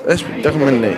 ايش بدك مني؟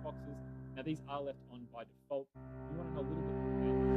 boxes. Now these are left on by default. You want to know a little bit more about Sentite?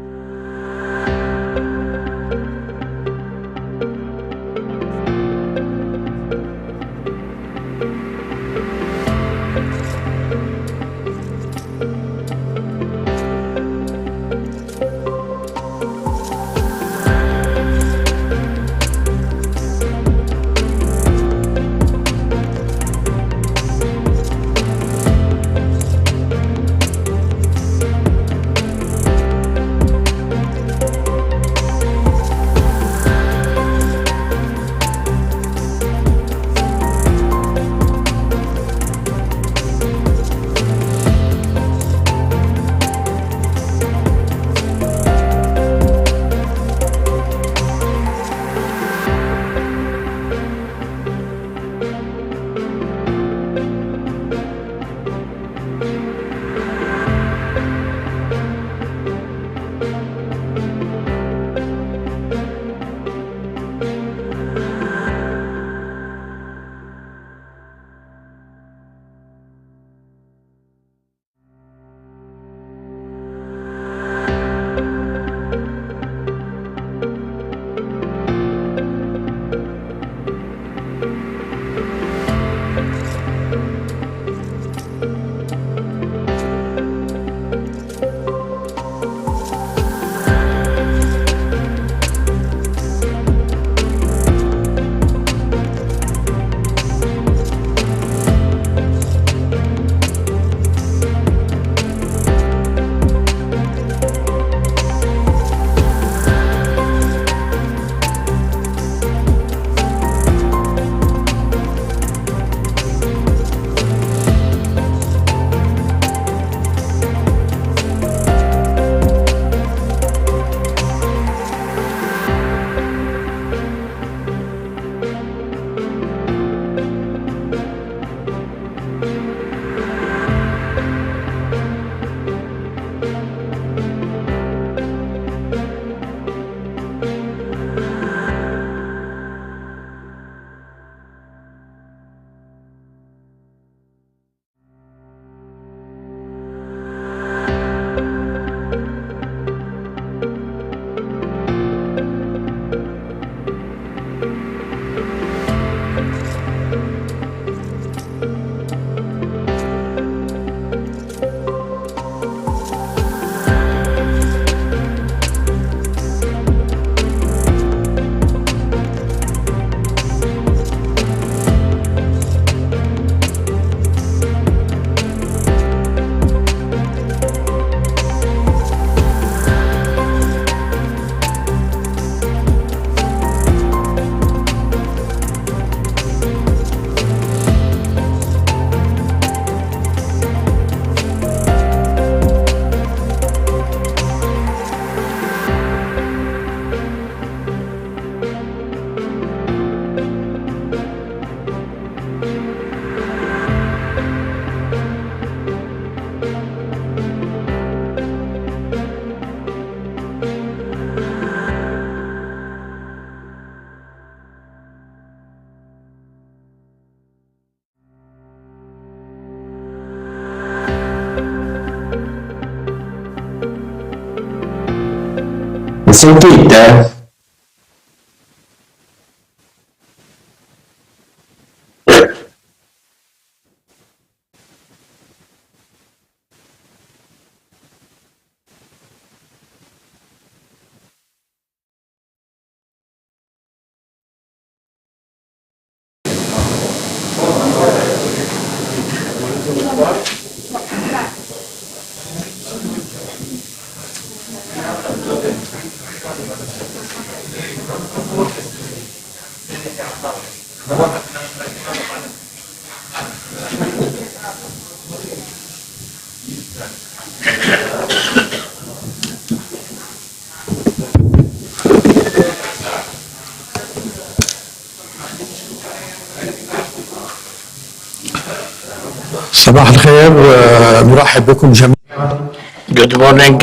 صباح الخير ونرحب بكم جميعا. Good morning.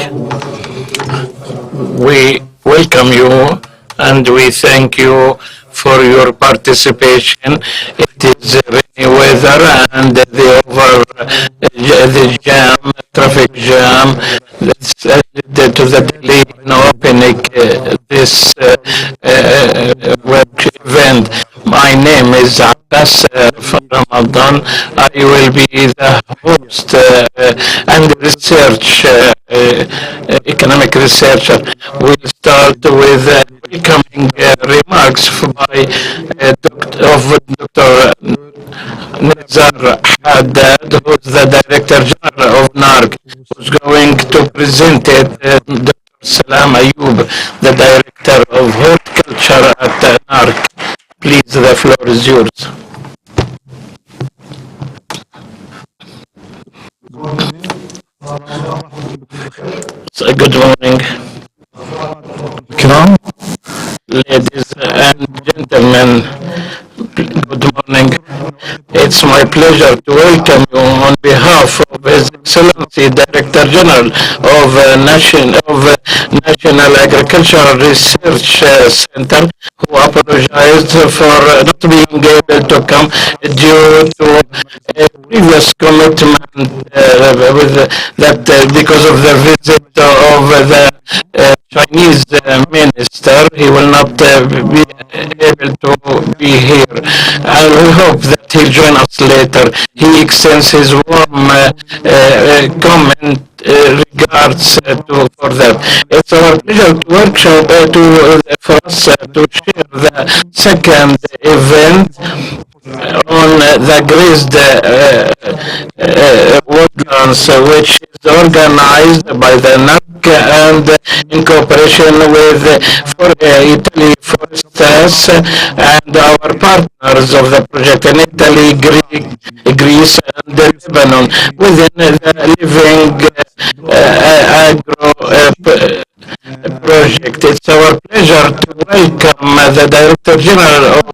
We welcome you and we thank you for your participation. It is rainy weather and the jam, traffic jam, that's led to the delay in opening this work event. My name is Abbas for Ramadan. I will be the host and research economic researcher. We'll start with welcoming remarks by Dr. Nizar Haddad, who's the Director General of NARC, who's going to present it. Dr. Salam Ayub, the Director of Horticulture at NARC. Please, the floor is yours. So, good morning, الكرام ladies and gentlemen. Good morning. It's my pleasure to welcome you on behalf of His Excellency Director General of National Agricultural Research Center, who apologized for not being able to come due to a previous commitment because of the visit of the Chinese minister. He will not be able to be here. And we hope that he'll join us later. He extends his warm comment regards for that. It's our pleasure to workshop for us to share the second event on the Grazed Woodlands, which is organized by the NAC and in cooperation with Italy Forestas and our partners of the project in Italy, Greece, and Lebanon within the living agro project. It's our pleasure to welcome the Director General of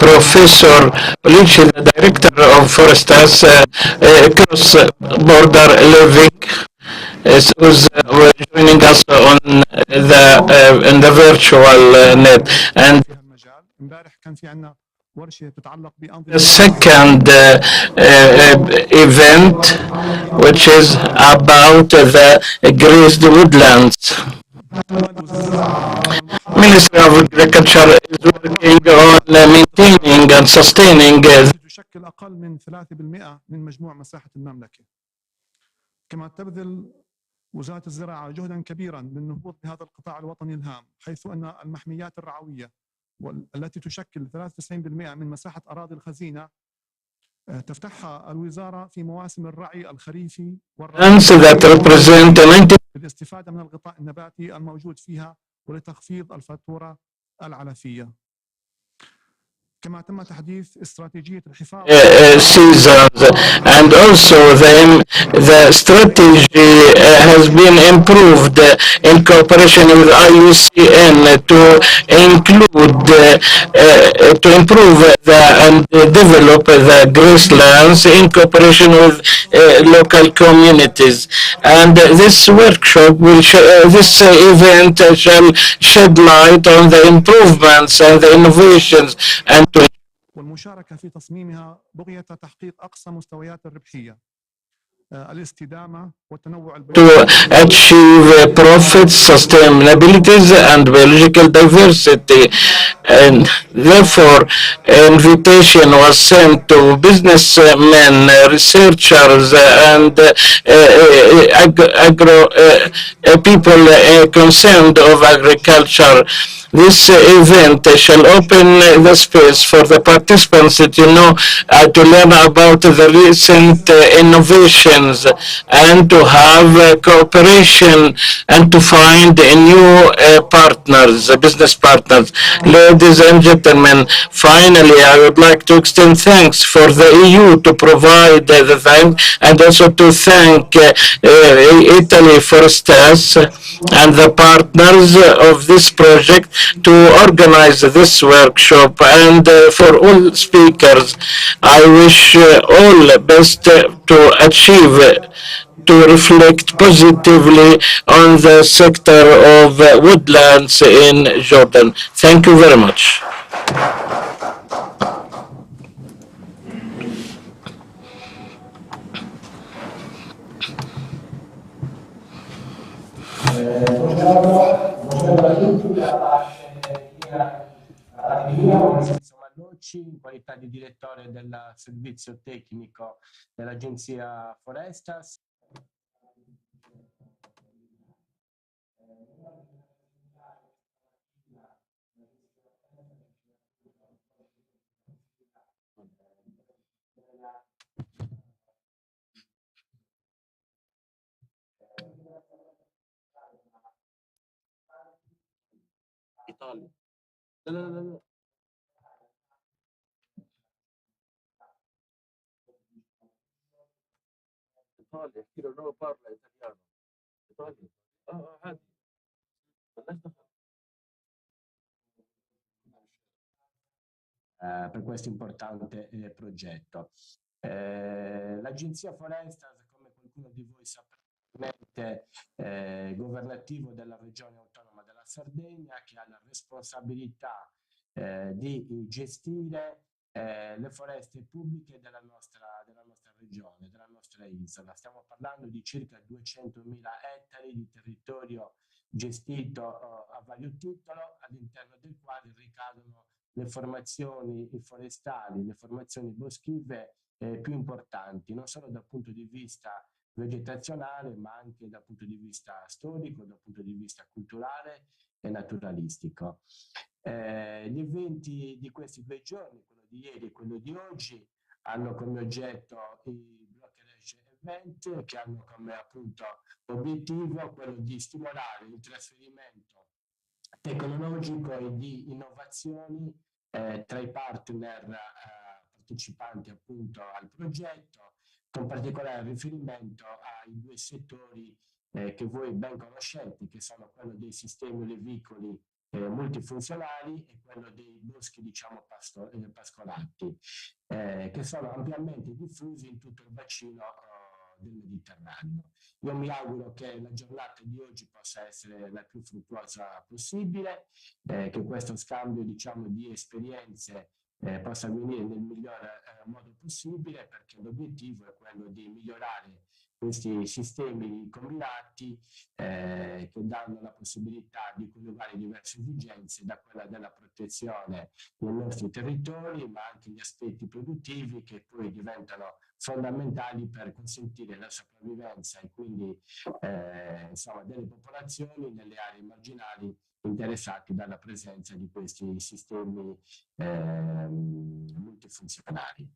Professor Polici, the Director of Forestas Cross Border Living, who's joining us on the virtual net. And the second event, which is about the Grazed Woodlands. Ministry of Agriculture is working on maintaining and sustaining تشكل أقل من 3% من مجموع مساحة المملكة. كما تبذل وزارة الزراعة جهدا كبيرا للنهوض بهذا القطاع الوطني الهام، حيث أن المحميات الرعوية التي تشكل 93% من مساحة أراضي الخزينة تفتحها الوزارة في مواسم الرعي الخريفي للاستفادة من الغطاء النباتي الموجود فيها ولتخفيض الفاتورة العلفية. كما تم تحديث استراتيجية الحفاظ seasons, and also the strategy has been improved in cooperation with IUCN to include to improve and develop the grasslands in cooperation with local communities. And this workshop this event shall shed light on the improvements and the innovations and والمشاركة في تصميمها بغية تحقيق أقصى مستويات الربحية الاستدامة والتنوع to achieve profits, sustainability, and biological diversity. And therefore, invitation was sent to businessmen, researchers, and agro people concerned of agriculture. This event shall open the space for the participants to learn about the recent innovations and to have cooperation and to find new partners, business partners. Ladies and gentlemen, finally, I would like to extend thanks for the EU to provide the thanks, and also to thank Italy Forestas and the partners of this project to organize this workshop. And for all speakers, I wish all best to achieve to reflect positively on the sector of woodlands in Jordan. Thank you very much. Malocci, in qualità di direttore del servizio tecnico dell'Agenzia Forestas. Italia. No. إيطاليا كيلو نو بارلا إيطاليانو إيطاليا عادي مالناش دخل per questo importante progetto. L'Agenzia Forestas, come qualcuno di voi saprà, è governativo della regione autonoma della Sardegna, che ha la responsabilità di gestire le foreste pubbliche della nostra regione, della nostra isola. Stiamo parlando di circa 200.000 ettari di territorio gestito a vario titolo, all'interno del quale ricadono le formazioni forestali, le formazioni boschive più importanti, non solo dal punto di vista vegetazionale, ma anche dal punto di vista storico, dal punto di vista culturale e naturalistico. Gli eventi di questi 2 giorni, quello di ieri e quello di oggi, hanno come oggetto i brokerage event, che hanno come appunto obiettivo quello di stimolare il trasferimento tecnologico e di innovazioni tra i partner partecipanti appunto al progetto, con particolare riferimento ai 2 settori che voi ben conoscete, che sono quello dei sistemi olivicoli multifunzionali e quello dei boschi, diciamo, pascolati, che sono ampiamente diffusi in tutto il bacino del Mediterraneo. Io mi auguro che la giornata di oggi possa essere la più fruttuosa possibile, che questo scambio, diciamo, di esperienze possa avvenire nel miglior modo possibile, perché l'obiettivo è quello di migliorare questi sistemi combinati che danno la possibilità di coniugare diverse esigenze, da quella della protezione dei nostri territori, ma anche gli aspetti produttivi che poi diventano fondamentali per consentire la sopravvivenza e quindi insomma, delle popolazioni nelle aree marginali interessati dalla presenza di questi sistemi multifunzionali.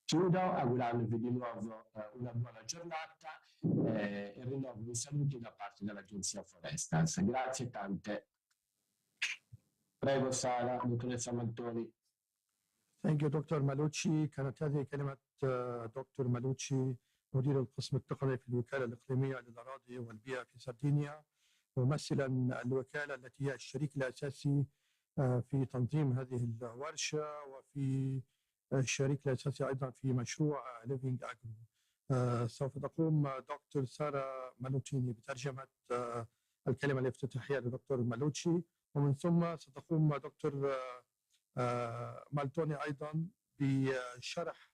Chiudo augurandovi di nuovo una buona giornata e rinnovo i saluti da parte dell'Agenzia Forestas. Grazie tante. Prego Sara, dottoressa Mantoni. Thank you دكتور مالوتشي. كانت هذه كلمة دكتور مالوتشي مدير القسم التقني في الوكالة الإقليمية للأراضي والبيئة في سردينيا، ممثلا الوكالة التي هي الشريك الأساسي في تنظيم هذه الورشة، وفي الشريك الأساسي أيضا في مشروع ليفينج أجرو. سوف تقوم دكتور سارة مالوتشيني بترجمة الكلمة الافتتاحية لدكتور مالوتشي، ومن ثم ستقوم دكتور مالتوني أيضا بشرح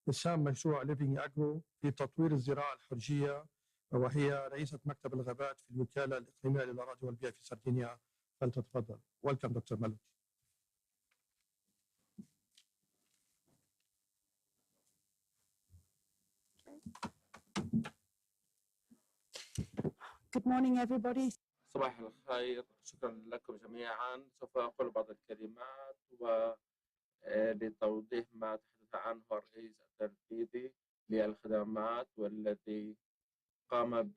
إسهام مشروع ليفينج أجرو في تطوير الزراعة الحرجية، وهي رئيسة مكتب الغابات في الوكالة الإقليمية للأراضي والبيئة في سردينيا. فلتتفضل. Welcome دكتور مالوتشي. Good morning, everybody. صباح الخير، شكرا لكم جميعا. سوف أقول بعض الكلمات لتوضيح ما تحدث عنه الرئيس التنفيذي للخدمات، والذي قام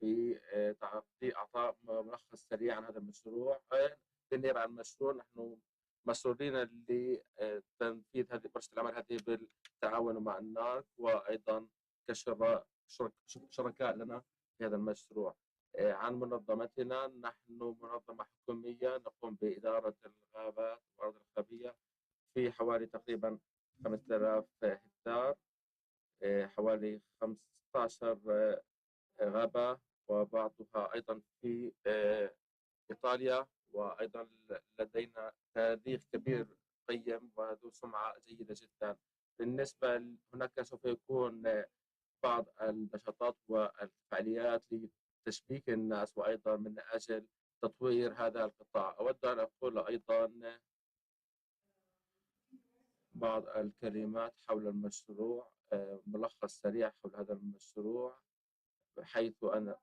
بإعطاء ملخص سريع عن هذا المشروع. لنرى المشروع، نحن مسؤولين لتنفيذ هذه ورشة العمل هذه بالتعاون مع النارك، وأيضا كشركاء لنا في هذا المشروع. عن منظمتنا، نحن منظمة حكومية نقوم بإدارة الغابات والأراضي الخبية في حوالي تقريبا 5000 هكتار، حوالي 15 غابة، وبعضها أيضا في إيطاليا، وأيضا لدينا تاريخ كبير قيم وذو سمعة جيدة جدا. بالنسبة هناك سوف يكون بعض النشاطات والفعاليات تشبيك الناس وأيضا من أجل تطوير هذا القطاع. أود أن أقول أيضا بعض الكلمات حول المشروع، ملخص سريع حول هذا المشروع، حيث أنا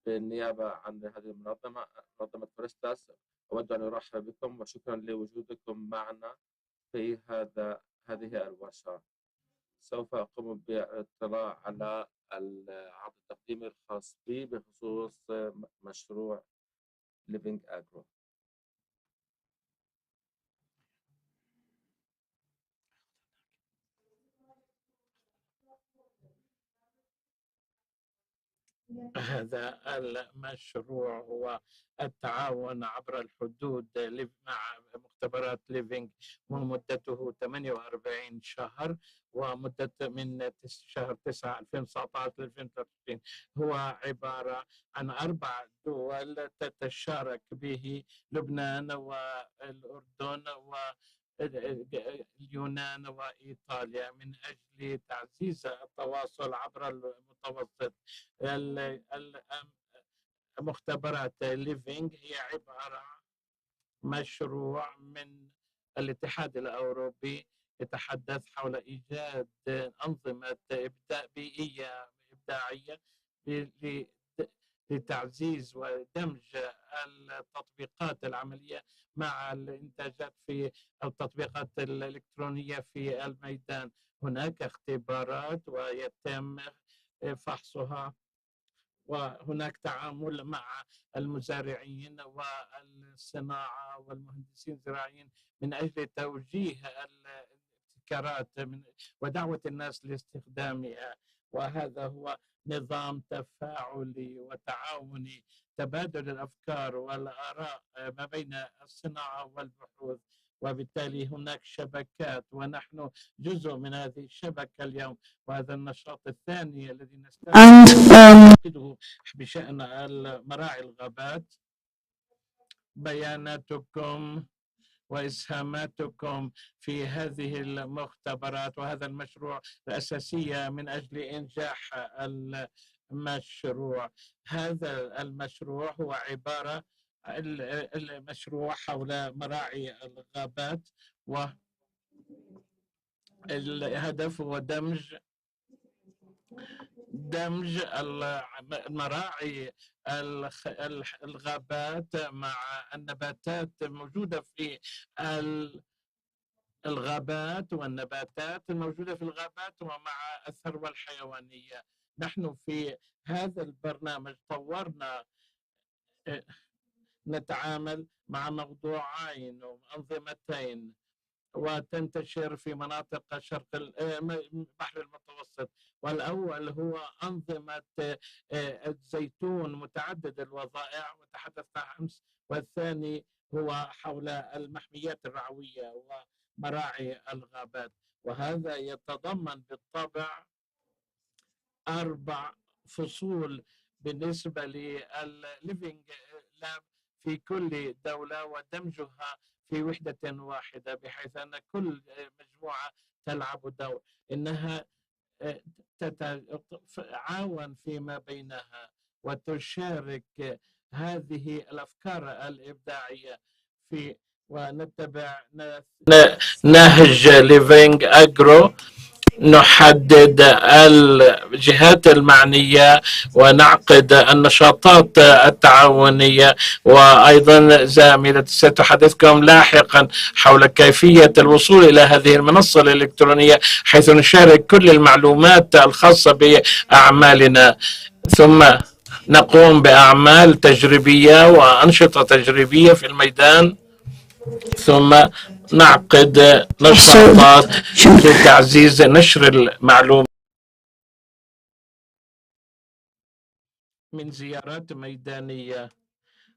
بالنيابة عن هذه المنظمة، منظمة فورستاس، أود أن أرحب بكم وشكرا لوجودكم معنا في هذه الورشة. سوف أقوم بالاطلاع على العرض التقديمي الخاص بي بخصوص مشروع Living Agro. هذا المشروع هو التعاون عبر الحدود مع مختبرات ليفينج، ومدته 48 شهر، ومدة من شهر 9 2019 ل 2023. هو عبارة عن 4 دول تتشارك به: لبنان والأردن اليونان وإيطاليا، من أجل تعزيز التواصل عبر المتوسط. مختبرات ليفينج هي عبارة عن مشروع من الاتحاد الأوروبي يتحدث حول إيجاد أنظمة بيئية إبداعية لتعزيز ودمج التطبيقات العملية مع الإنتاجات في التطبيقات الإلكترونية في الميدان. هناك اختبارات ويتم فحصها، وهناك تعامل مع المزارعين والصناعة والمهندسين الزراعيين من أجل توجيه الابتكارات ودعوة الناس لاستخدامها. وهذا هو نظام تفاعلي وتعاوني، تبادل الأفكار والآراء ما بين الصناعة والبحوث، وبالتالي هناك شبكات، ونحن جزء من هذه الشبكة اليوم. وهذا النشاط الثاني الذي نستعقده بشأن مراعي الغابات. بياناتكم وإسهاماتكم في هذه المختبرات وهذا المشروع الأساسية من أجل إنجاح المشروع. هذا المشروع هو عبارة المشروع حول مراعي الغابات، والهدف هو دمج المراعي الغابات مع النباتات الموجودة في الغابات، والنباتات الموجودة في الغابات، ومع الثروة الحيوانية. نحن في هذا البرنامج طورنا نتعامل مع موضوعين وأنظمتين، وتنتشر في مناطق شرق البحر المتوسط. والأول هو أنظمة الزيتون متعدد الوظائع وتحدثنا أمس، والثاني هو حول المحميات الرعوية ومراعي الغابات. وهذا يتضمن بالطبع 4 فصول بالنسبة للليفينج لاب في كل دولة، ودمجها في وحدة واحدة، بحيث أن كل مجموعة تلعب دور، إنها تتعاون فيما بينها وتشارك هذه الأفكار الإبداعية في، ونتبع نهج ليفينج أجرو. نحدد الجهات المعنية ونعقد النشاطات التعاونية. وأيضا زميلتي ستحدثكم لاحقا حول كيفية الوصول إلى هذه المنصة الإلكترونية، حيث نشارك كل المعلومات الخاصة بأعمالنا، ثم نقوم بأعمال تجريبية وأنشطة تجريبية في الميدان، ثم نعقد نشاطات لتعزيز نشر المعلومات من زيارات ميدانية.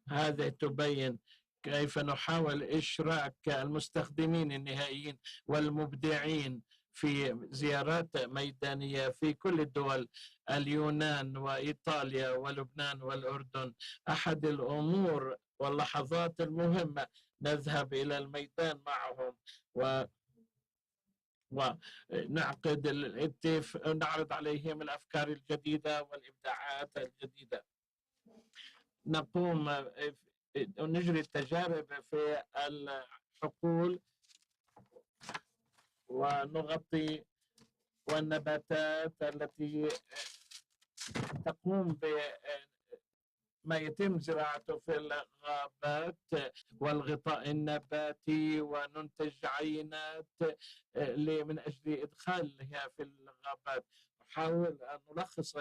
هذا تبين كيف نحاول إشراك المستخدمين النهائيين والمبدعين في زيارات ميدانية في كل الدول: اليونان وإيطاليا ولبنان والأردن. أحد الأمور واللحظات المهمة نذهب إلى الميدان معهم ونعقد نعرض عليهم الأفكار الجديدة والإبداعات الجديدة. نقوم ونجري التجارب في الحقول ونغطي والنباتات التي تقوم بما يتم زراعته في الغابات والغطاء النباتي، وننتج عينات من أجل إدخالها في الغابات. نحاول أن نلخص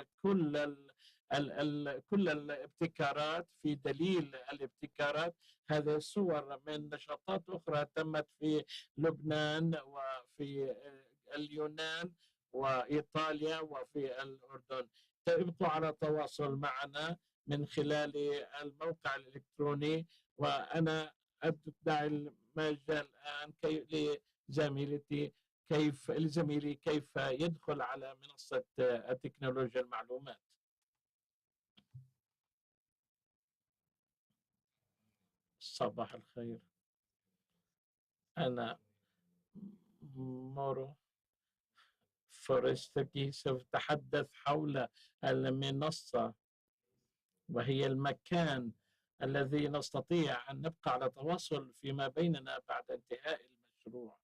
كل الابتكارات في دليل الابتكارات. هذه صور من نشاطات أخرى تمت في لبنان وفي اليونان وإيطاليا وفي الأردن. ابقوا على تواصل معنا من خلال الموقع الإلكتروني، وأنا أدع المجال الآن لزميلي كيف يدخل على منصة التكنولوجيا المعلومات. صباح الخير، أنا مورو فورستكي، سوف أتحدث حول المنصة، وهي المكان الذي نستطيع أن نبقى على تواصل فيما بيننا بعد انتهاء المشروع.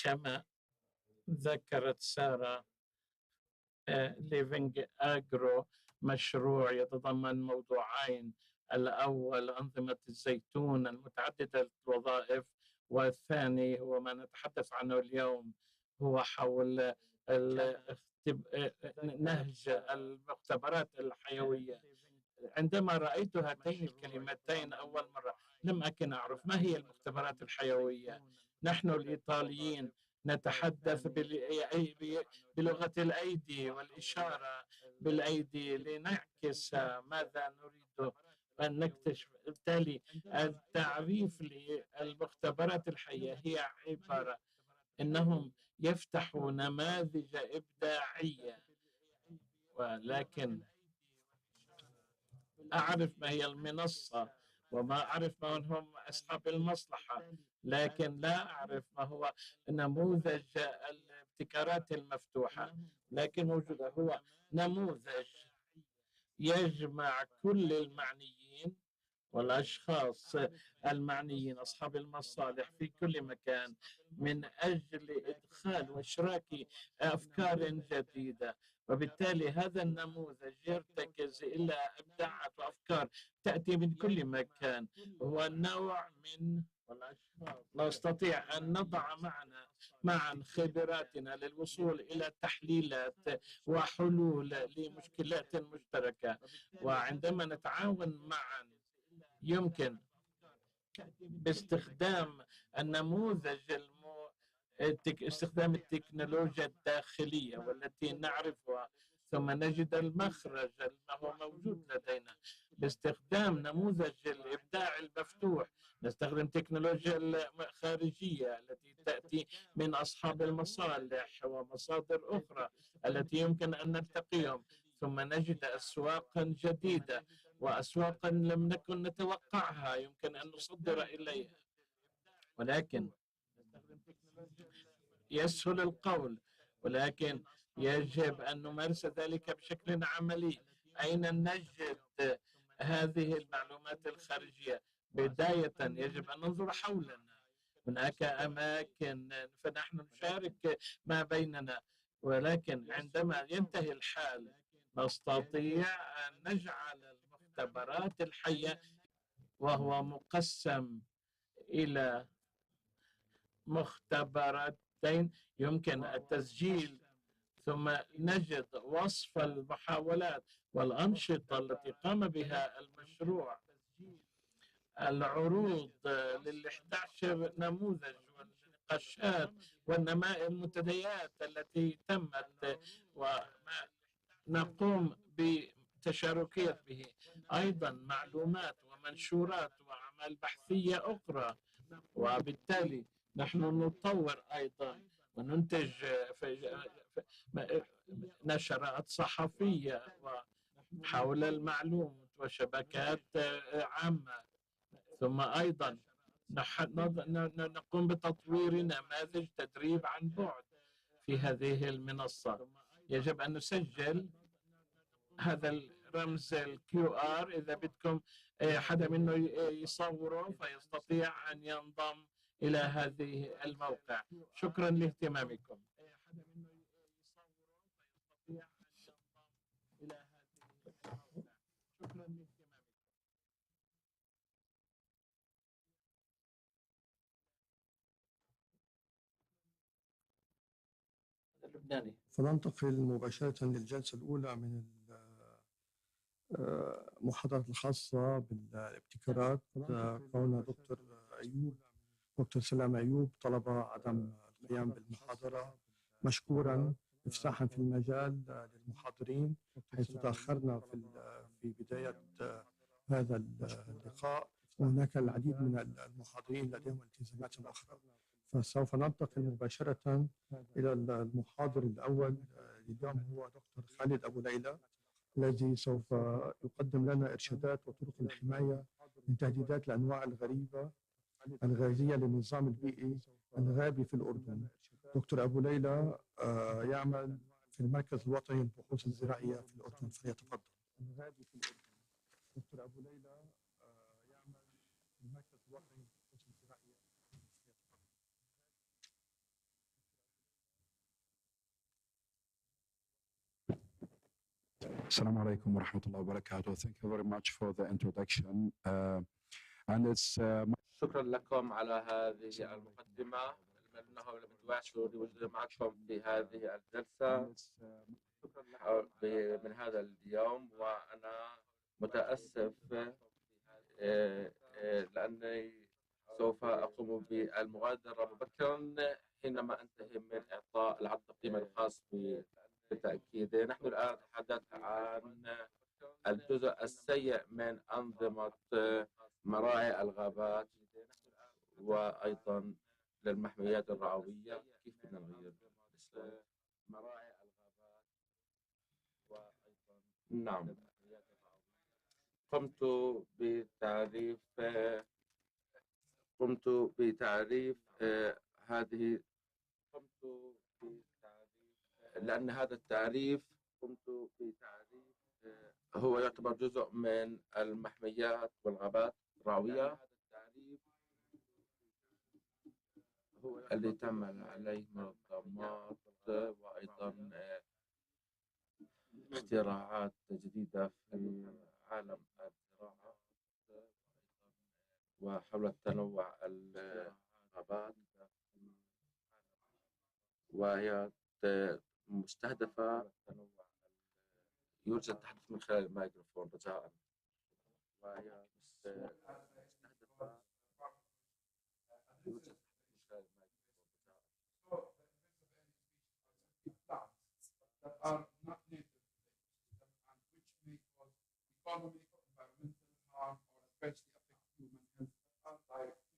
كما ذكرت سارة، ليفينج أجرو مشروع يتضمن موضوعين: الأول أنظمة الزيتون المتعددة الوظائف، والثاني هو ما نتحدث عنه اليوم، هو حول نهج المختبرات الحيوية. عندما رأيت هاتين الكلمتين أول مرة لم أكن أعرف ما هي المختبرات الحيوية. نحن الإيطاليين نتحدث بلغة الأيدي والإشارة بالأيدي لنعكس ماذا نريد أن نكتشف. بالتالي التعريف للمختبرات الحية هي عبارة أنهم يفتحوا نماذج إبداعية، ولكن أعرف ما هي المنصة وما أعرف من هم أصحاب المصلحة، لكن لا أعرف ما هو نموذج الابتكارات المفتوحة. لكن موجودة هو نموذج يجمع كل المعنيين والأشخاص المعنيين أصحاب المصالح في كل مكان من أجل إدخال وإشراك أفكار جديدة. وبالتالي هذا النموذج يرتكز إلى إبداعات وأفكار تأتي من كل مكان. هو نوع من نستطيع أن نضع معا خبراتنا للوصول إلى تحليلات وحلول لمشكلات مشتركة. وعندما نتعاون معا يمكن باستخدام النموذج استخدام التكنولوجيا الداخلية والتي نعرفها ثم نجد المخرج ما هو موجود لدينا باستخدام نموذج الإبداع المفتوح. نستخدم تكنولوجيا الخارجية التي تأتي من أصحاب المصالح ومصادر أخرى التي يمكن أن نلتقيهم، ثم نجد أسواقا جديدة وأسواقا لم نكن نتوقعها يمكن أن نصدر إليها. ولكن يسهل القول، ولكن يجب أن نمارس ذلك بشكل عملي. أين نجد هذه المعلومات الخارجية؟ بداية يجب أن ننظر حولنا، هناك أماكن فنحن نشارك ما بيننا، ولكن عندما ينتهي الحال نستطيع أن نجعل المختبرات الحية، وهو مقسم إلى مختبرتين يمكن التسجيل، ثم نجد وصف المحاولات والأنشطة التي قام بها المشروع، العروض لل11 نموذج والنقاشات والنماء المنتديات التي تمت وما نقوم بتشاركية به، أيضا معلومات ومنشورات وأعمال بحثية أخرى. وبالتالي نحن نطور أيضا وننتج نشرات صحفية حول المعلومات وشبكات عامة، ثم أيضا نقوم بتطوير نماذج تدريب عن بعد في هذه المنصة. يجب أن نسجل هذا الرمز QR إذا بدكم حدا منه يصوره فيستطيع أن ينضم إلى هذه الموقع. شكرا لاهتمامكم. اللبناني. فننتقل مباشرة للجلسة الأولى من المحاضرة الخاصة بالابتكارات. كون دكتور سلام أيوب طلب عدم القيام بالمحاضرة مشكورا إفساحا في المجال للمحاضرين، حيث تأخرنا في بداية هذا اللقاء، وهناك العديد من المحاضرين لديهم التزامات أخرى. فسوف ننتقل مباشرة إلى المحاضر الأول اليوم، هو دكتور خالد أبو ليلى، الذي سوف يقدم لنا إرشادات وطرق الحماية من تهديدات الأنواع الغريبة الغازية للنظام البيئي الغابي في الأردن. دكتور أبو ليلى يعمل في المركز الوطني للبحوث الزراعية في الأردن، فليتفضل. دكتور أبو ليلى يعمل في المركز الوطني للبحوث الزراعية. Assalamu alaikum wa rahmatullahi wa barakatuh. Thank you very much for the introduction. And it's شكرا لكم على هذه المقدمة. أنه لمتواشر لوجودي معكم في هذه الجلسة من هذا اليوم، وأنا متأسف لأني سوف أقوم بالمغادرة مبكرا حينما أنتهي من إعطاء العرض التقييم الخاص بالتأكيد. نحن الآن نتحدث عن الجزء السيء من أنظمة مراعي الغابات وأيضا للمحميات الرعوية. كيف بدنا نغير مراعي الغابات وأيضا نعم قمت بتعريف هذه لأن هذا التعريف هو يعتبر جزء من المحميات والغابات الرعوية اللي تعمل عليه منظمات وأيضا اختراعات جديدة في عالم الزراعة وحول تنوع الغابات، وهي مستهدفة. يرجى التحدث من خلال الميكروفون رجاءً. وهي مستهدفة economic or environmental harm or adversely affect human health directly.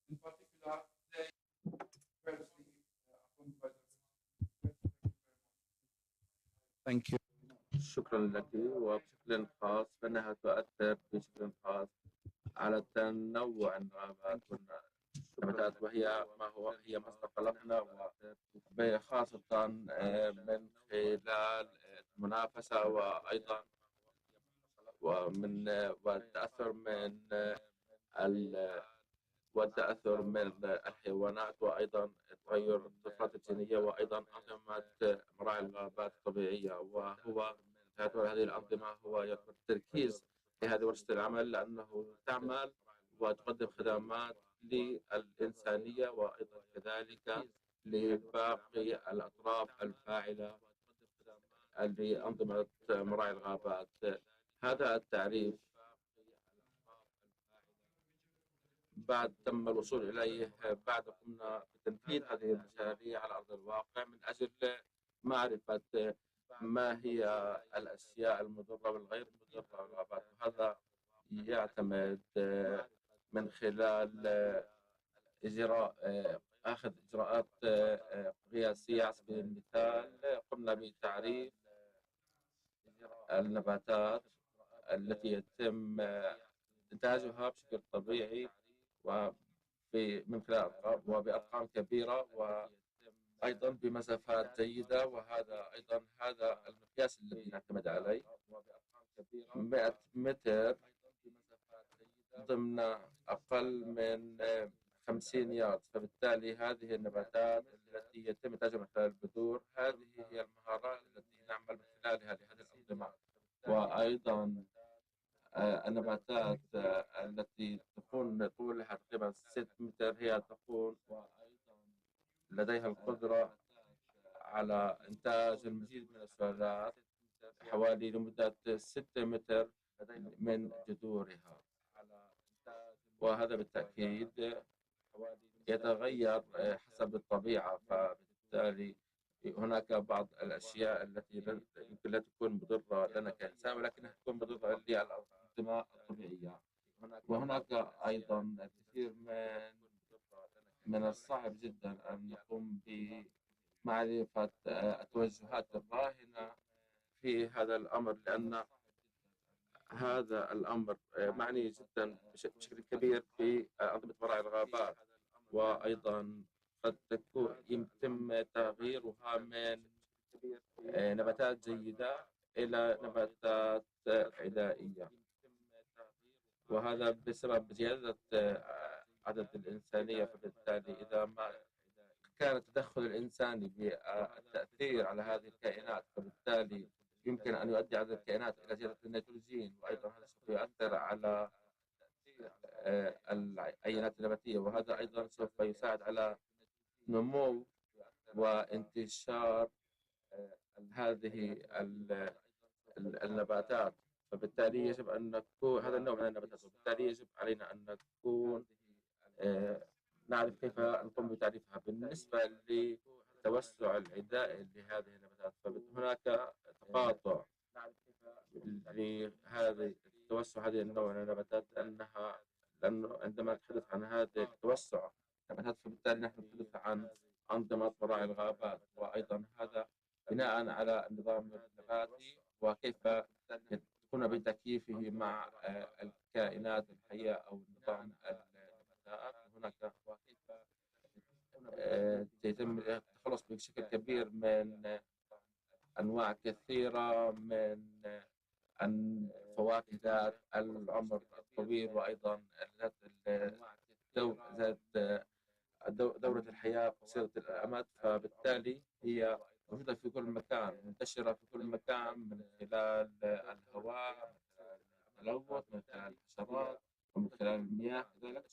In particular, they adversely affect Thank you. شكرا لك. وبشكل خاص فإنها تؤثر بشكل خاص على تنوع النباتات والنباتات، وهي هي مصدر قلقنا، وخاصة من خلال المنافسة، وأيضا والتأثر من الحيوانات، وأيضا تغير الطفرات الجينية، وأيضا أنظمة مراعي الغابات الطبيعية. وهو هذه الأنظمة هو يكون التركيز في هذه ورشة العمل، لأنه تعمل وتقدم خدمات للإنسانية وأيضا كذلك لباقي الأطراف الفاعلة لأنظمة مراعي الغابات. هذا التعريف بعد تم الوصول إليه بعد قمنا بتنفيذ هذه المشاريع على أرض الواقع من أجل معرفة ما هي الأشياء المضرة والغير مضرة بالغابات. وهذا يعتمد من خلال أخذ إجراءات قياسية. على سبيل المثال قمنا بتعريف النباتات التي يتم إنتاجها بشكل طبيعي من خلال وبأرقام كبيرة، وأيضا بمسافات جيدة. وهذا أيضا هذا المقياس الذي نعتمد عليه 100 متر ضمن أقل من 50 يارد. فبالتالي هذه النباتات التي يتم إنتاجها من خلال البذور، هذه هي المهارات التي نعمل من خلالها لهذه الأنظمة. وأيضا النباتات التي تكون طولها تقريبا 6 متر هي تكون لديها القدرة على إنتاج المزيد من السلالات حوالي لمدة 6 متر من جذورها. وهذا بالتأكيد يتغير حسب الطبيعة، فبالتالي هناك بعض الأشياء التي يمكن لا تكون مضرة لنا كإنسان، ولكنها تكون مضرة للأنظمة الطبيعية. وهناك أيضا الكثير من الصعب جدا أن نقوم بمعرفة التوجهات الراهنة في هذا الأمر، لأن هذا الأمر معني جدا بشكل كبير في أنظمة مراعي الغابات. وأيضا قد يتم تغييرها من نباتات جيدة إلى نباتات عدائية، وهذا بسبب زيادة عدد الإنسانية. فبالتالي إذا ما كان التدخل الإنساني بالتأثير على هذه الكائنات، فبالتالي يمكن أن يؤدي هذه الكائنات إلى زيادة النيتروجين، وأيضا هذا سوف يؤثر على العينات النباتية، وهذا أيضا سوف يساعد على نمو وانتشار هذه النباتات. فبالتالي يجب أن نكون هذا النوع من النباتات، وبالتالي يجب علينا أن نكون نعرف كيف نقوم بتعريفها. بالنسبة للتوسع العدائي لهذه النباتات، فهناك تقاطع لهذه التوسع هذه النوع من النباتات، لأنه عندما نتحدث عن هذا التوسع النباتات، فبالتالي نحن نتحدث عن أنظمة مراعي الغابات، وأيضا هذا بناء على النظام النباتي وكيف يكون بتكييفه مع الكائنات الحية أو نظام النباتات. هناك يتم التخلص بشكل كبير من أنواع كثيرة من الفواكه ذات العمر الطويل، وأيضا ذات دورة الحياة قصيرة الأمد. فبالتالي هي موجودة في كل مكان، منتشرة في كل مكان من خلال الهواء، من خلال التلوث، من خلال الحشرات، ومن خلال المياه كذلك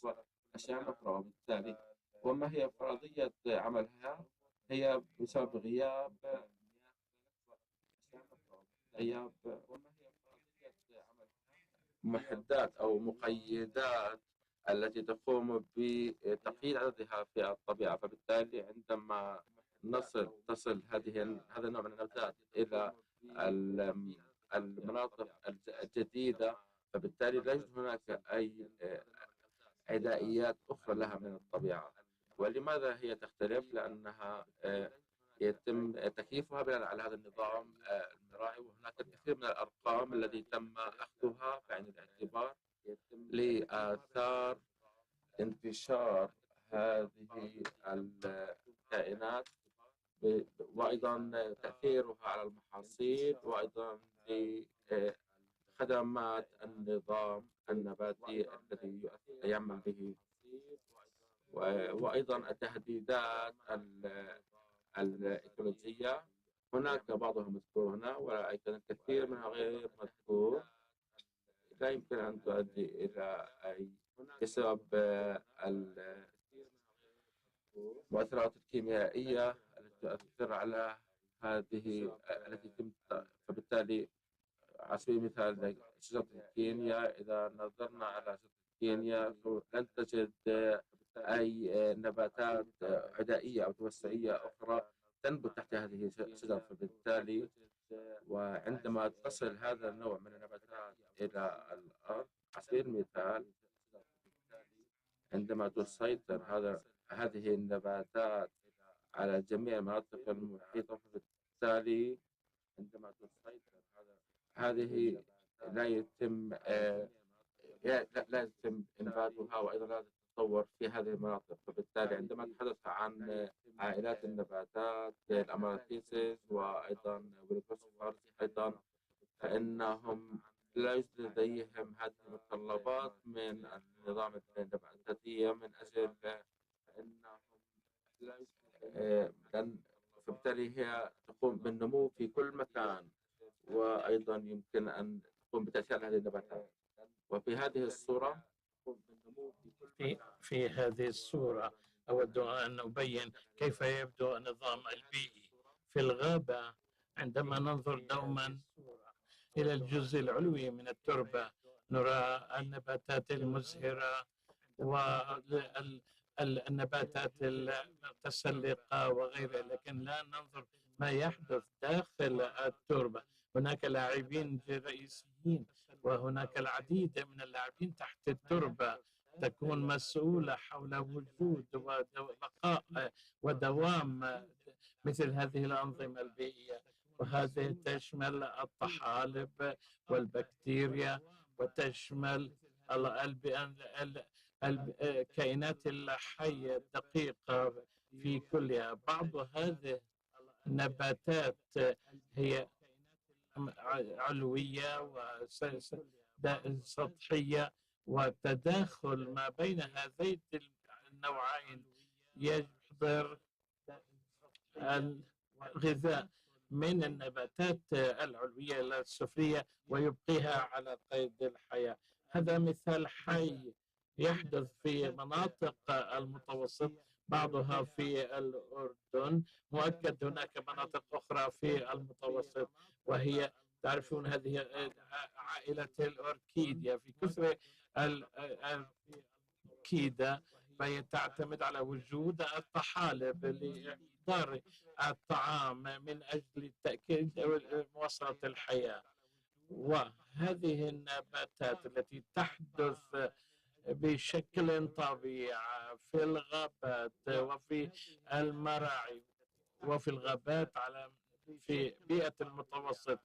وأشياء أخرى. وبالتالي وما هي فرضية عملها؟ هي بسبب غياب محدات أو مقيدات التي تقوم بتقييد عددها في الطبيعة. فبالتالي عندما تصل هذا النوع من النباتات إلى المناطق الجديدة، فبالتالي لا يوجد هناك أي عدائيات أخرى لها من الطبيعة. ولماذا هي تختلف؟ لأنها يتم تكييفها بناء على هذا النظام المراعي، وهناك الكثير من الأرقام التي تم أخذها بعين الاعتبار لآثار انتشار هذه الكائنات وأيضا تأثيرها على المحاصيل، وأيضا لخدمات النظام النباتي الذي يعمل به، وأيضا التهديدات الإيكولوجية. هناك بعضها مذكور هنا ولكن الكثير منها غير مذكور، لا يمكن أن تؤدي إلى أي بسبب المؤثرات الكيميائية التي تؤثر على هذه التي تم. فبالتالي على سبيل المثال شجرة الكينيا، إذا نظرنا على شجرة الكينيا لن تجد أي نباتات عدائية أو توسعية أخرى تنبت تحت هذه الشجرة. فبالتالي وعندما تصل هذا النوع من النباتات إلى الأرض، على سبيل المثال عندما تسيطر هذه النباتات على جميع المناطق المحيطة، فبالتالي عندما تسيطر هذه لا يتم إنباتها، وأيضا لا تتطور في هذه المناطق. فبالتالي عندما نتحدث عن عائلات النباتات الأماراتيسيس وأيضا والكوسيفرز أيضا، فإنهم لا يوجد لديهم هذه المتطلبات من النظام النباتاتية من أجل أنهم فبالتالي هي تقوم بالنمو في كل مكان، وأيضا يمكن أن تقوم بتأثير هذه النباتات. وفي هذه الصورة في هذه الصورة أود أن أبين كيف يبدو النظام البيئي في الغابة. عندما ننظر دوما إلى الجزء العلوي من التربة نرى النباتات المزهرة والنباتات المتسلقة وغيرها، لكن لا ننظر ما يحدث داخل التربة. هناك لاعبين رئيسيين وهناك العديد من اللاعبين تحت التربة تكون مسؤولة حول وجود وبقاء ودوام مثل هذه الأنظمة البيئية، وهذه تشمل الطحالب والبكتيريا، وتشمل الكائنات الحية الدقيقة في كلها. بعض هذه النباتات هي علوية وسطحية، وتداخل ما بين هذين النوعين يحضر الغذاء من النباتات العلوية إلى السفلية ويبقيها على قيد الحياة. هذا مثال حي يحدث في مناطق المتوسط، بعضها في الأردن، مؤكد هناك مناطق أخرى في المتوسط، وهي تعرفون هذه عائلة الأوركيديا. في كثر الأوركيدا فهي تعتمد على وجود الطحالب لإحضار الطعام من أجل تأكيد مواصلة الحياة. وهذه النباتات التي تحدث بشكل طبيعي في الغابات وفي المراعي وفي الغابات في بيئة المتوسط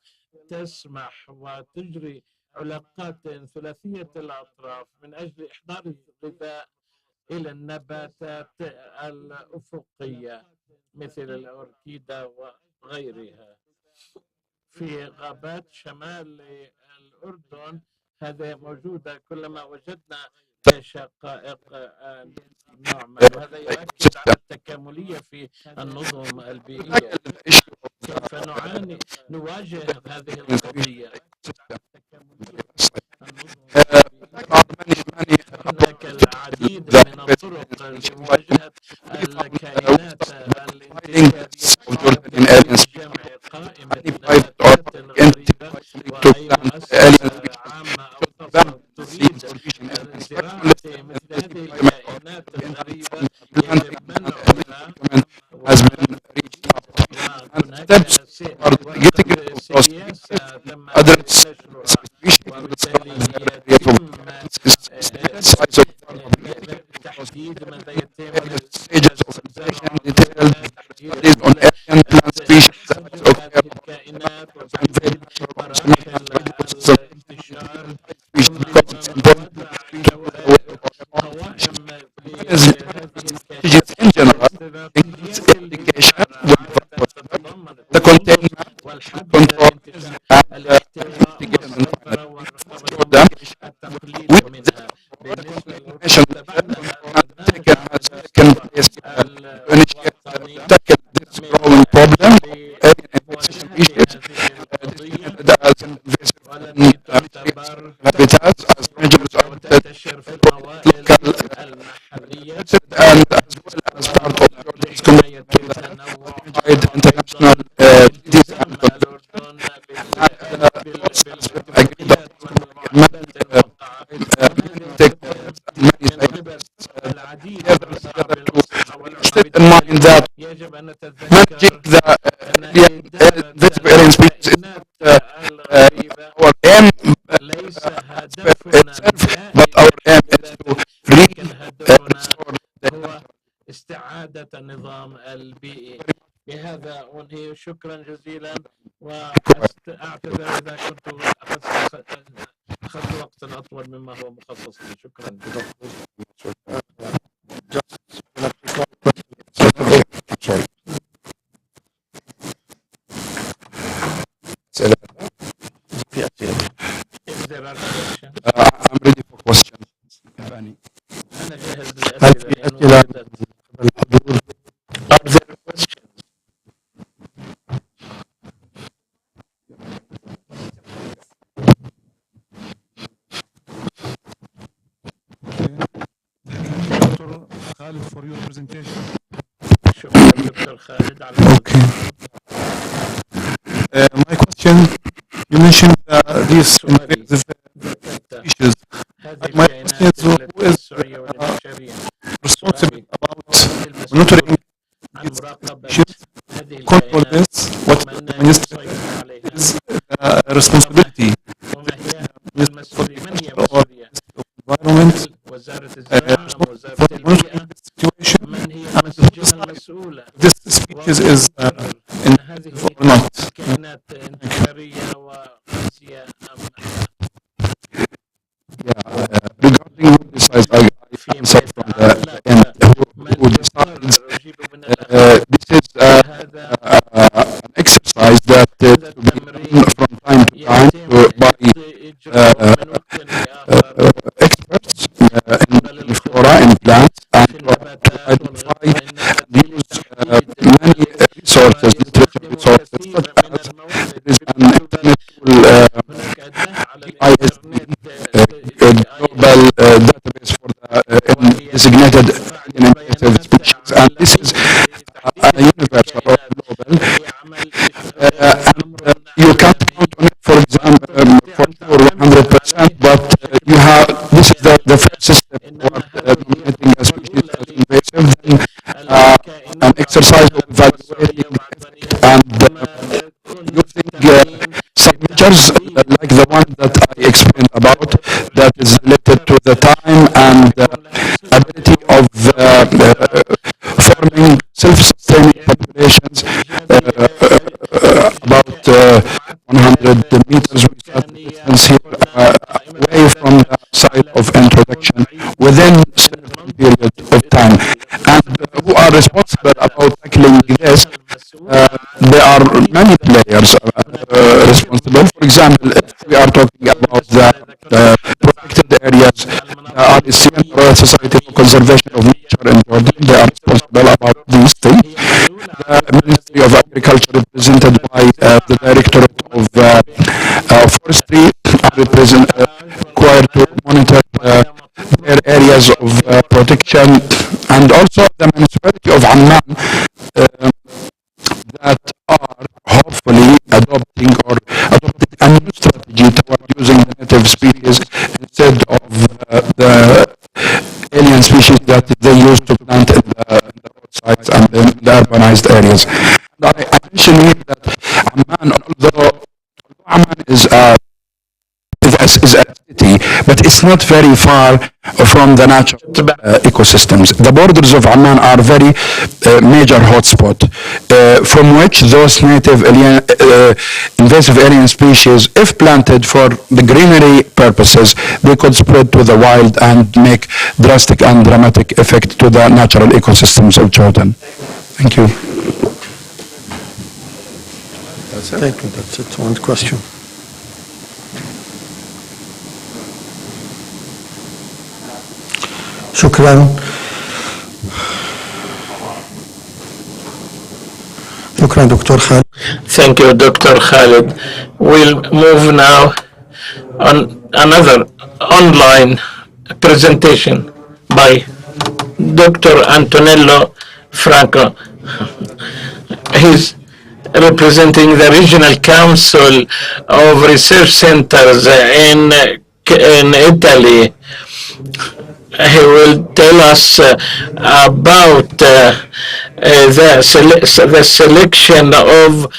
تسمح وتجري علاقات ثلاثية الأطراف من أجل إحضار الغذاء إلى النباتات الأفقية مثل الأوركيدا وغيرها. في غابات شمال الأردن هذا موجودة، كلما وجدنا شقائق نوع ما، وهذا يؤكد على التكاملية في النظم البيئية. كيف نواجه هذه القضية؟ هناك العديد من الطرق لمواجهة الكائنات الانتشارية بجمع قائمة النباتات الغريبة، وأي مؤسسة عامة أو تصرف تريد زراعة مثل هذه الكائنات الغريبة يجب منعها. وهناك السياسة تم address نشرها وبالتالي يتم تحديد ماذا يتم stages of زرع detailed تحديد studies on alien plant species that تسجل occur هذه الكائنات وتحديد مراحل الانتشار ثم وضع قوائم لهذه الكائنات in general استراتيجيات الإدارة عادة تتضمن the containment والحد من الانتشار الاحتواء والسيطرة والرقابة ثم التقليل منها بالنسبة للأردن تبعنا taken as second place to initiate الوطني tackle this growing problem alien invasive species هذه القضية as invasive والتي تعتبر habitats as measures of the وتنتشر في القوائل local المحلية and as well as part of Jordan's لحماية commitment التنوع to international التزام الأردن بالاتفاقيات والمعاهدات الموقعة وهذه من قبل العديد من أصحاب المصلحة in mind that يجب أن نتذكر managing the أن invasive alien species is الغريبة our aim ليس هدفنا itself, but our aim is to لكن هدفنا restore هو استعادة النظام البيئي. بهذا أنهي شكرا جزيلا وأعتذر إذا كنت أخذت وقتا أطول مما هو مخصص لي. شكرا. If there are questions. I'm ready for questions. أنا جاهز للأسئلة إن وجدت. Are there questions? Dr. Khalid, for your presentation. شكرا دكتور خالد على My question, you mentioned these invasive species. My question is, who is responsible about monitoring عن مراقبة هذه control الكائنات this? What is the ministry is responsibility? وما هي المسؤولية؟ من هي مسؤولية؟ Environment وزارة الزراعة أم وزارة البيئة؟ situation. من هي الجهة المسؤولة؟ This species is أن هذه or not. كائنات انتحارية وقاسية أم Regarding who decides, I فيما answer from the يتعلق end. من Who decides? يقرر أجيب من الأخير. This is هذا an exercise that to be done from time to time by إجراء من وقت لآخر experts in flora and plants and في to النباتات identify والغذاء and use many resources, literature resources, such as there is an internet tool, هناك أداة على ISD, الإنترنت global database for the designated alien invasive species, and this is a universal or global, and you can't count on it, for example, for sure 100%, but you have, this is the first step toward nominating a species as invasive, then an exercise of evaluating and using some measures like the one that I explained about, that is related to the time and ability of forming self-sustaining populations about 100 meters we start distance here away from the site of introduction within certain period of time. And who are responsible about tackling this? There are many players responsible. For example, if we are talking about the protected areas, the RSC, Royal Society for Conservation of Nature in Jordan, they are responsible about these things. The Ministry of Agriculture, represented by the Directorate of Forestry, are required to monitor their areas of protection, and also the municipality of Amman that are hopefully adopting a new strategy toward using the native species instead of the alien species that they used to plant in the roadsides and in the urbanized areas. And I mentioned here that Amman, although is a city, but it's not very far from the natural ecosystems. The borders of Amman are very major hotspot from which those native invasive alien species, if planted for the greenery purposes, they could spread to the wild and make drastic and dramatic effect to the natural ecosystems of Jordan. Thank you. Thank you. That's it. One question. شكرا. شكرا دكتور خالد. Thank you, Dr. Khalid. We'll move now on another online presentation by Dr. Antonello Franco. He's representing the Regional Council of Research Centers in Italy. He will tell us about the selection of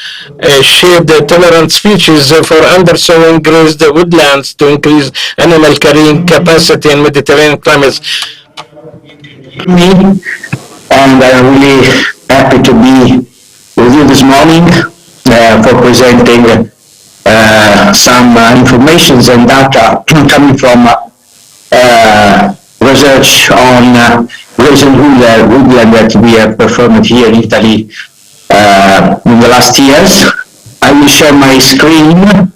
shade-tolerant species for undersowing grazed woodlands to increase animal carrying capacity in Mediterranean climates. Me, and I'm really happy to be with you this morning for presenting some information and data coming from research on grazed woodland that we have performed here in Italy in the last years. I will share my screen.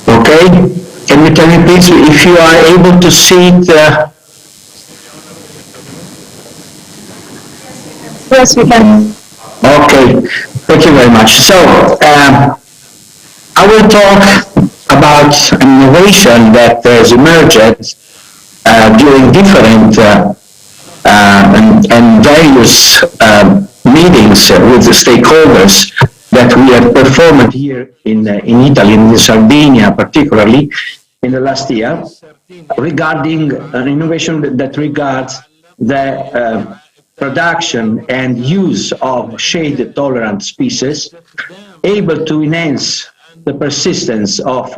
Okay, can you tell me please if you are able to see it? Yes, we can. Okay, thank you very much. So, I will talk about an innovation that has emerged during different and various meetings with the stakeholders that we have performed here in Italy, in Sardinia particularly, in the last year, regarding an innovation that regards the production and use of shade-tolerant species, able to enhance the persistence of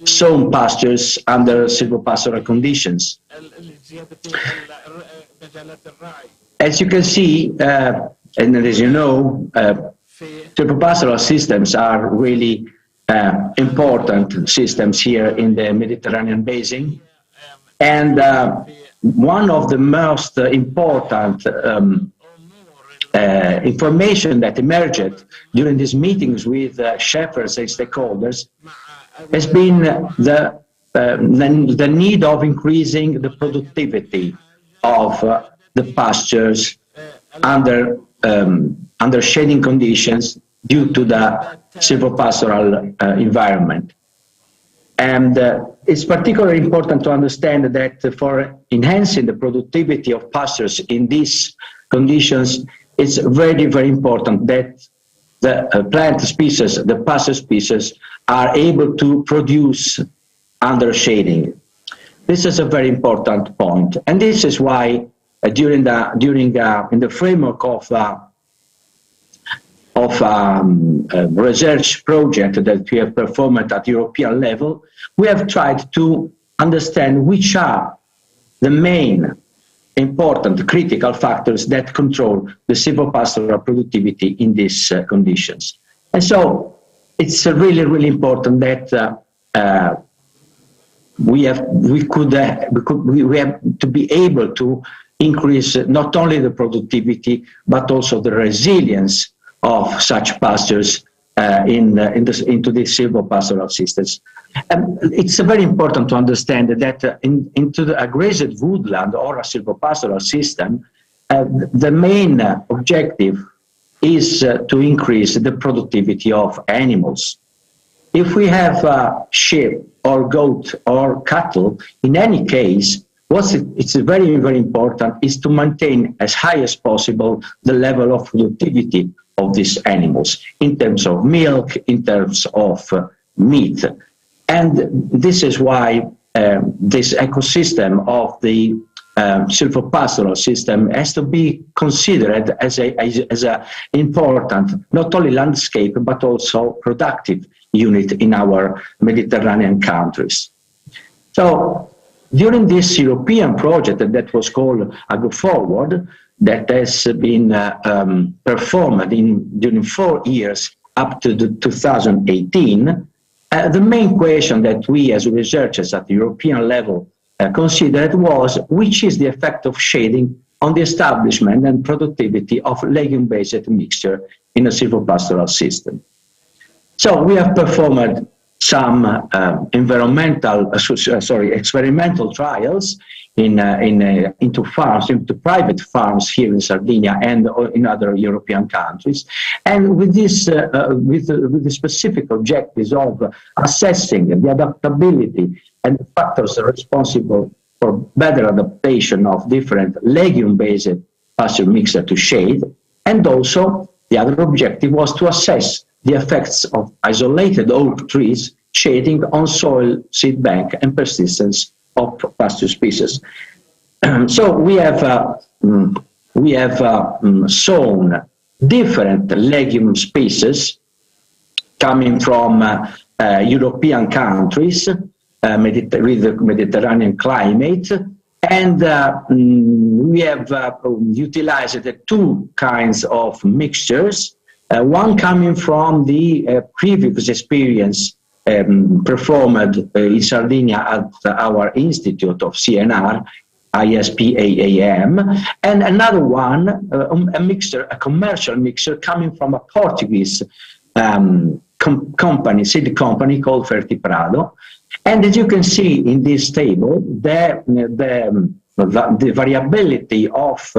sown pastures under silvopastoral conditions. As you can see, and as you know, silvopastoral systems are really important systems here in the Mediterranean basin. And one of the most important information that emerged during these meetings with shepherds and stakeholders has been the need of increasing the productivity of the pastures under shading conditions due to the silvopastoral environment. And it's particularly important to understand that for enhancing the productivity of pastures in these conditions, it's very, very important that the plant species, the pasture species, are able to produce under shading. This is a very important point, and this is why in the framework of research project that we have performed at European level, we have tried to understand which are the main important critical factors that control the silvopastoral productivity in these conditions. And so it's really, really important that we have to be able to increase not only the productivity but also the resilience of such pastures into the silvopastoral systems. It's very important to understand that into a grazed woodland or a silvopastoral system, the main objective is to increase the productivity of animals. If we have sheep or goat or cattle, in any case, it's very, very important is to maintain as high as possible the level of productivity of these animals in terms of milk, in terms of meat. And this is why this ecosystem of the silvopastoral system has to be considered as a important, not only landscape, but also productive unit in our Mediterranean countries. So during this European project that was called AgroForward, that has been performed during 4 years up to 2018, the main question that we as researchers at the European level considered was which is the effect of shading on the establishment and productivity of legume-based mixture in a silvopastoral system. So we have performed some experimental trials into farms, into private farms here in Sardinia and in other European countries, and with this, with the specific objectives of assessing the adaptability and the factors responsible for better adaptation of different legume-based pasture mixture to shade, and also the other objective was to assess the effects of isolated oak trees shading on soil, seed bank, and persistence of pasture species. So we have sown different legume species coming from European countries with the Mediterranean climate, and we have utilized 2 kinds of mixtures. One coming from the previous experience performed in Sardinia at our Institute of CNR, ISPAAM, and another one, a commercial mixture coming from a Portuguese seed company called Fertiprado. And as you can see in this table, the variability of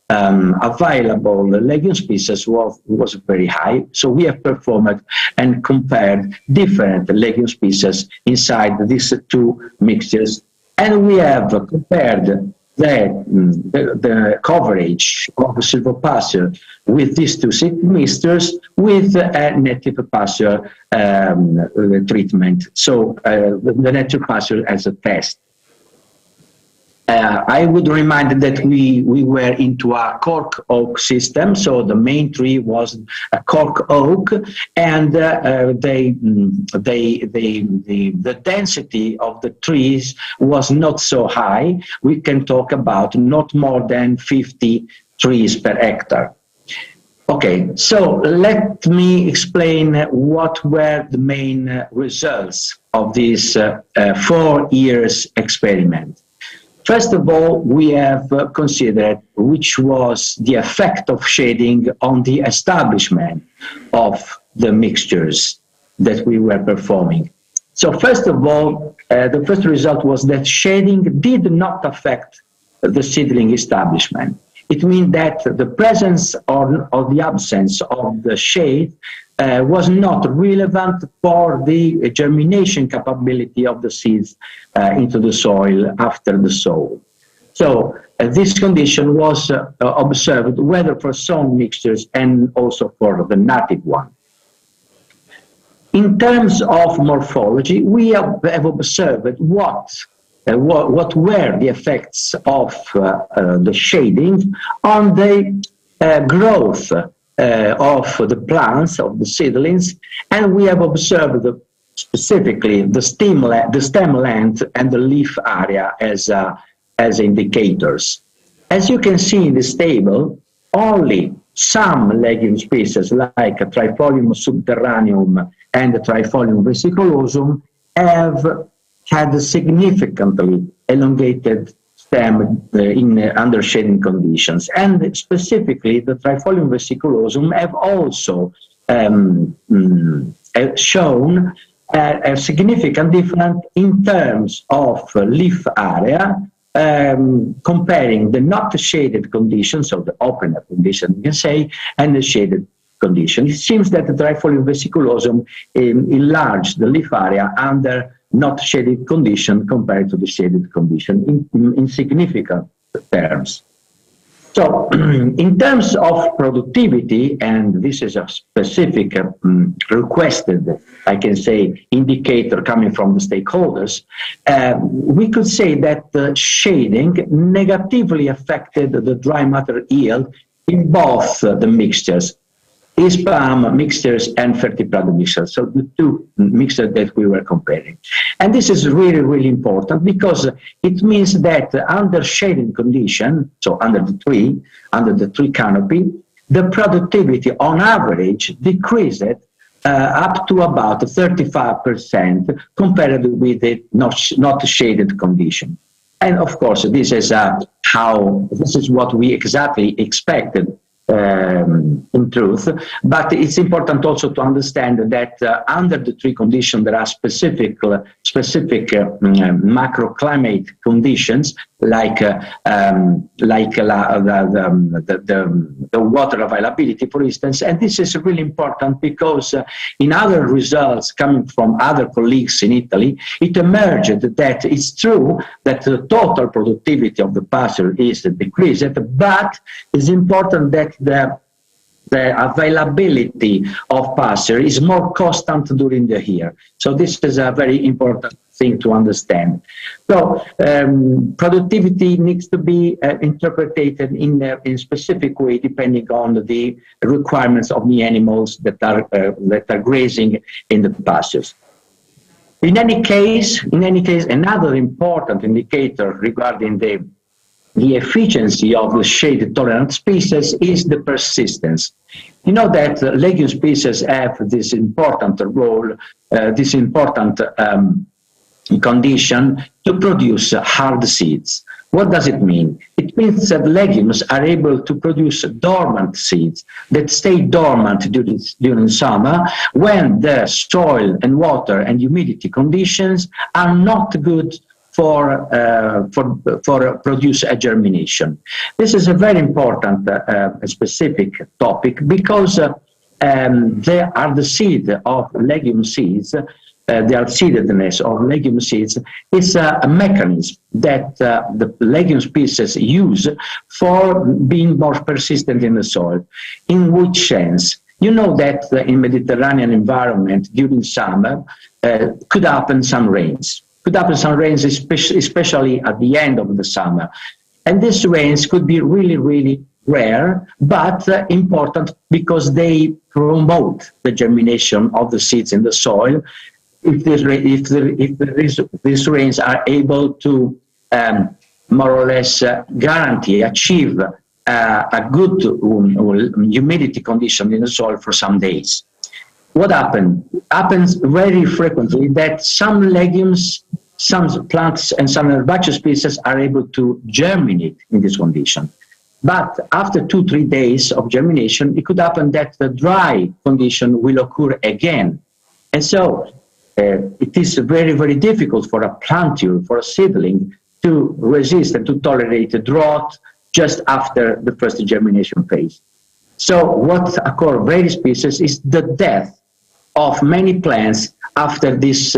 available legume species was very high. So we have performed and compared different legume species inside these 2 mixtures. And we have compared the coverage of silvopasture with these 2 seed mixtures with a native pasture treatment. So the native pasture as a test. I would remind that we were into a cork oak system, so the main tree was a cork oak, and the density of the trees was not so high. We can talk about not more than 50 trees per hectare. Okay, so let me explain what were the main results of this 4 years experiment. First of all, we have considered which was the effect of shading on the establishment of the mixtures that we were performing. So first of all, the first result was that shading did not affect the seedling establishment. It means that the presence or the absence of the shade was not relevant for the germination capability of the seeds into the soil after the sow. So this condition was observed whether for sown mixtures and also for the native one. In terms of morphology, we have observed what were the effects of the shading on the growth of the plants, of the seedlings, and we have observed specifically the stem length and the leaf area as indicators. As you can see in this table, only some legume species like Trifolium subterraneum and Trifolium vesiculosum have had a significantly elongated stem under shading conditions, and specifically the Trifolium vesiculosum have also shown a significant difference in terms of leaf area, comparing the not shaded conditions, so the open condition you can say, and the shaded condition. It seems that the Trifolium vesiculosum enlarged the leaf area under not shaded condition compared to the shaded condition in significant terms. So in terms of productivity, and this is a specific requested, I can say, indicator coming from the stakeholders, we could say that the shading negatively affected the dry matter yield in both the mixtures, ISPAM mixtures and Fertiprado mixtures, so the two mixtures that we were comparing. And this is really, really important because it means that under shading condition, so under the tree canopy, the productivity on average decreased up to about 35% compared with the not shaded condition. And of course, this is what we exactly expected in truth, but it's important also to understand that under the tree condition there are specific macroclimate conditions like the water availability, for instance, and this is really important because in other results coming from other colleagues in Italy, it emerged that it's true that the total productivity of the pasture is decreased, but it's important that the availability of pasture is more constant during the year. So this is a very important thing to understand. So productivity needs to be interpreted in a specific way depending on the requirements of the animals that are grazing in the pastures. In any case, another important indicator regarding the efficiency of the shade-tolerant species is the persistence. You know that legume species have this important role, this important condition to produce hard seeds. What does it mean? It means that legumes are able to produce dormant seeds that stay dormant during summer when the soil and water and humidity conditions are not good for produce a germination. This is a very important specific topic because they are the seed of legume seeds. The seededness of legume seeds is a mechanism that the legume species use for being more persistent in the soil. In which sense? You know that in Mediterranean environment during summer could happen some rains. Especially at the end of the summer. And these rains could be really, really rare, but important because they promote the germination of the seeds in the soil. If these rains are able to more or less achieve a good humidity condition in the soil for some days. What happens very frequently that some legumes, some plants and some herbaceous species are able to germinate in this condition. But after 2-3 days of germination, it could happen that the dry condition will occur again. And so it is very, very difficult for a plantule, for a seedling, to resist and to tolerate the drought just after the first germination phase. So what occurs very species is the death of many plants after these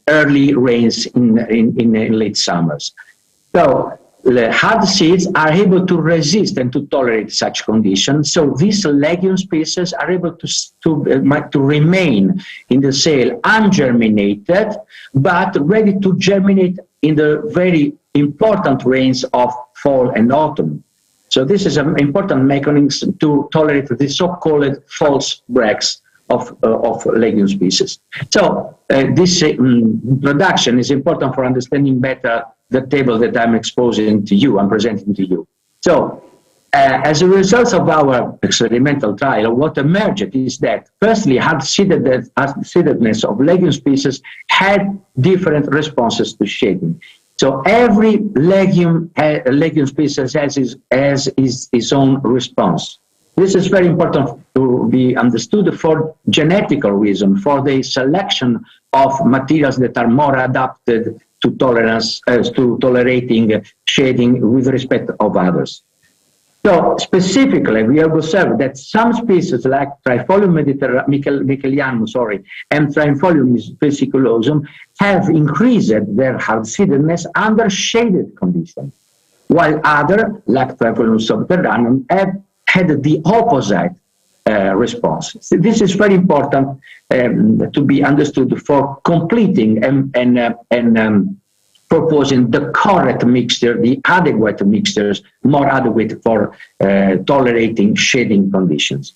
early rains in late summers. So the hard seeds are able to resist and to tolerate such conditions. So these legume species are able to remain in the soil ungerminated, but ready to germinate in the very important rains of fall and autumn. So this is an important mechanism to tolerate the so-called false breaks of legume species. So this introduction is important for understanding better the table that I'm exposing to you, I'm presenting to you. So as a result of our experimental trial, what emerged is that firstly, hard-seededness of legume species had different responses to shading. So every legume species has its own response. This is very important to be understood for genetical reason, for the selection of materials that are more adapted to tolerance, to tolerating shading with respect of others. So specifically, we have observed that some species like Trifolium michelianum, and Trifolium vesiculosum have increased their hard-seededness under shaded conditions. while other, like Trifolium subterraneum, have had the opposite response. So this is very important to be understood for completing and proposing the correct mixture, the adequate mixtures, more adequate for tolerating shading conditions.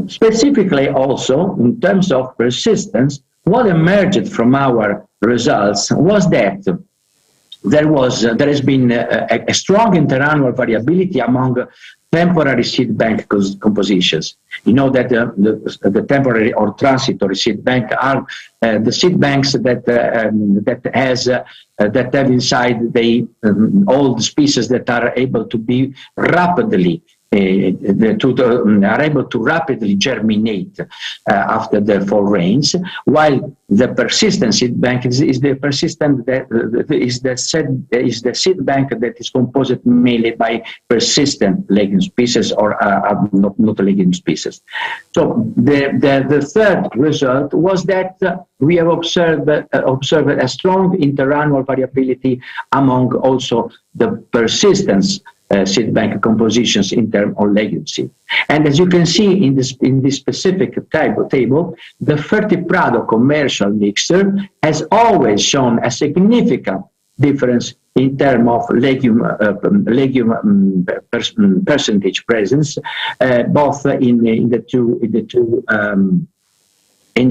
Specifically also, in terms of persistence, what emerged from our results was that there has been a strong interannual variability among temporary seed bank compositions. You know that the temporary or transitory seed bank are the seed banks that have inside all the species that are able to be rapidly are able to rapidly germinate after the fall rains, while the persistent seed bank is the seed bank that is composed mainly by persistent legume species or not legume species. So the third result was that we have observed a strong interannual variability among also the persistence seed bank compositions in terms of legume seed. And as you can see in this specific table, the Ferti Prado commercial mixture has always shown a significant difference in terms of legume percentage presence, both in the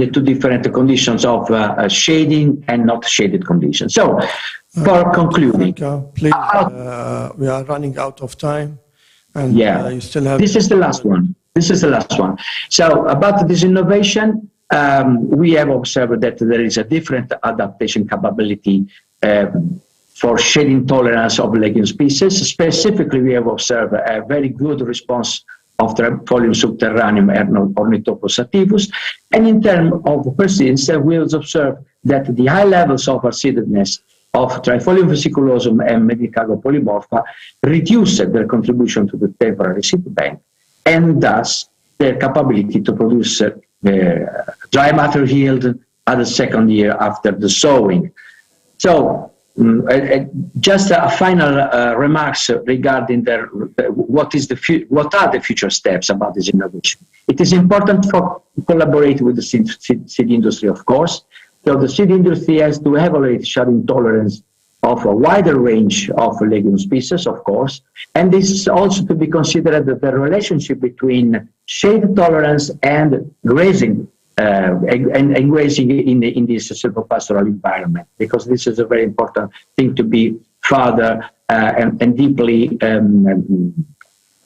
two different conditions of shading and not shaded conditions. So, for concluding, please, we are running out of time, and you still have. This is the last one. This is the last one. So, about this innovation, we have observed that there is a different adaptation capability for shading tolerance of legume species. Specifically, we have observed a very good response of Trifolium subterraneum Ornithopus sativus. And in terms of persistence, we have observed that the high levels of acidness of Trifolium vesiculosum and Medicago polymorpha reduced their contribution to the temporary seed bank, and thus their capability to produce dry matter yield at the second year after the sowing. So, just a final remarks regarding what are the future steps about this innovation. It is important to collaborate with the seed industry, of course. So the seed industry has to evaluate shading tolerance of a wider range of legume species, of course, and this is also to be considered the relationship between shade tolerance and grazing. And grazing in this silvopastoral environment, because this is a very important thing to be further and deeply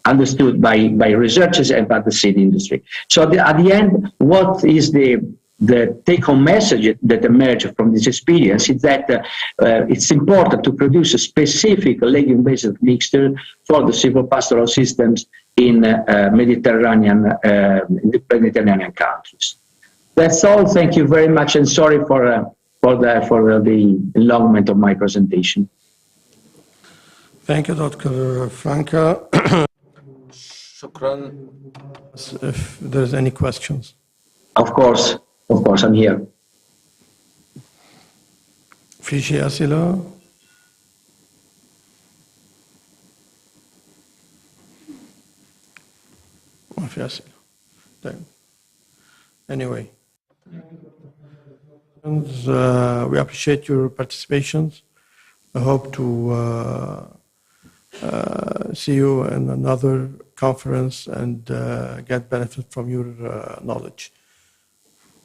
understood by researchers and by the seed industry. So at the end, what is the take-home message that emerged from this experience is that it's important to produce a specific legume-based mixture for the silvopastoral systems in Mediterranean countries. That's all. Thank you very much, and sorry for the enlongment of my presentation. Thank you, Dr. Franca. شكرا. If there's any questions. Of course, I'm here. في شيء أسئلة؟ ما في أسئلة. طيب. Anyway. We appreciate your participations. I hope to see you in another conference and get benefit from your knowledge.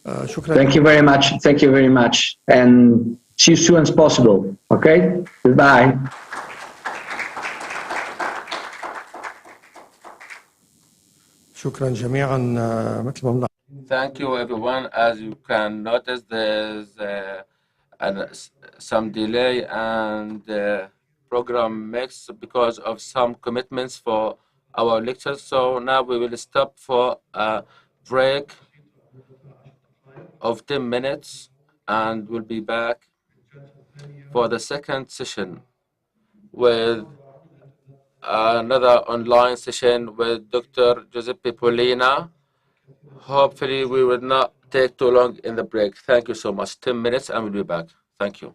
Thank you very much. Thank you very much. And see you soon as possible. Okay? Goodbye. شكرا جميعا مثل ما Thank you, everyone. As you can notice, there's some delay and program mix because of some commitments for our lectures. So now we will stop for a break of 10 minutes and we'll be back for the second session with another online session with Dr. Giuseppe Polina. Hopefully we will not take too long in the break. Thank you so much. 10 minutes and we'll be back. Thank you.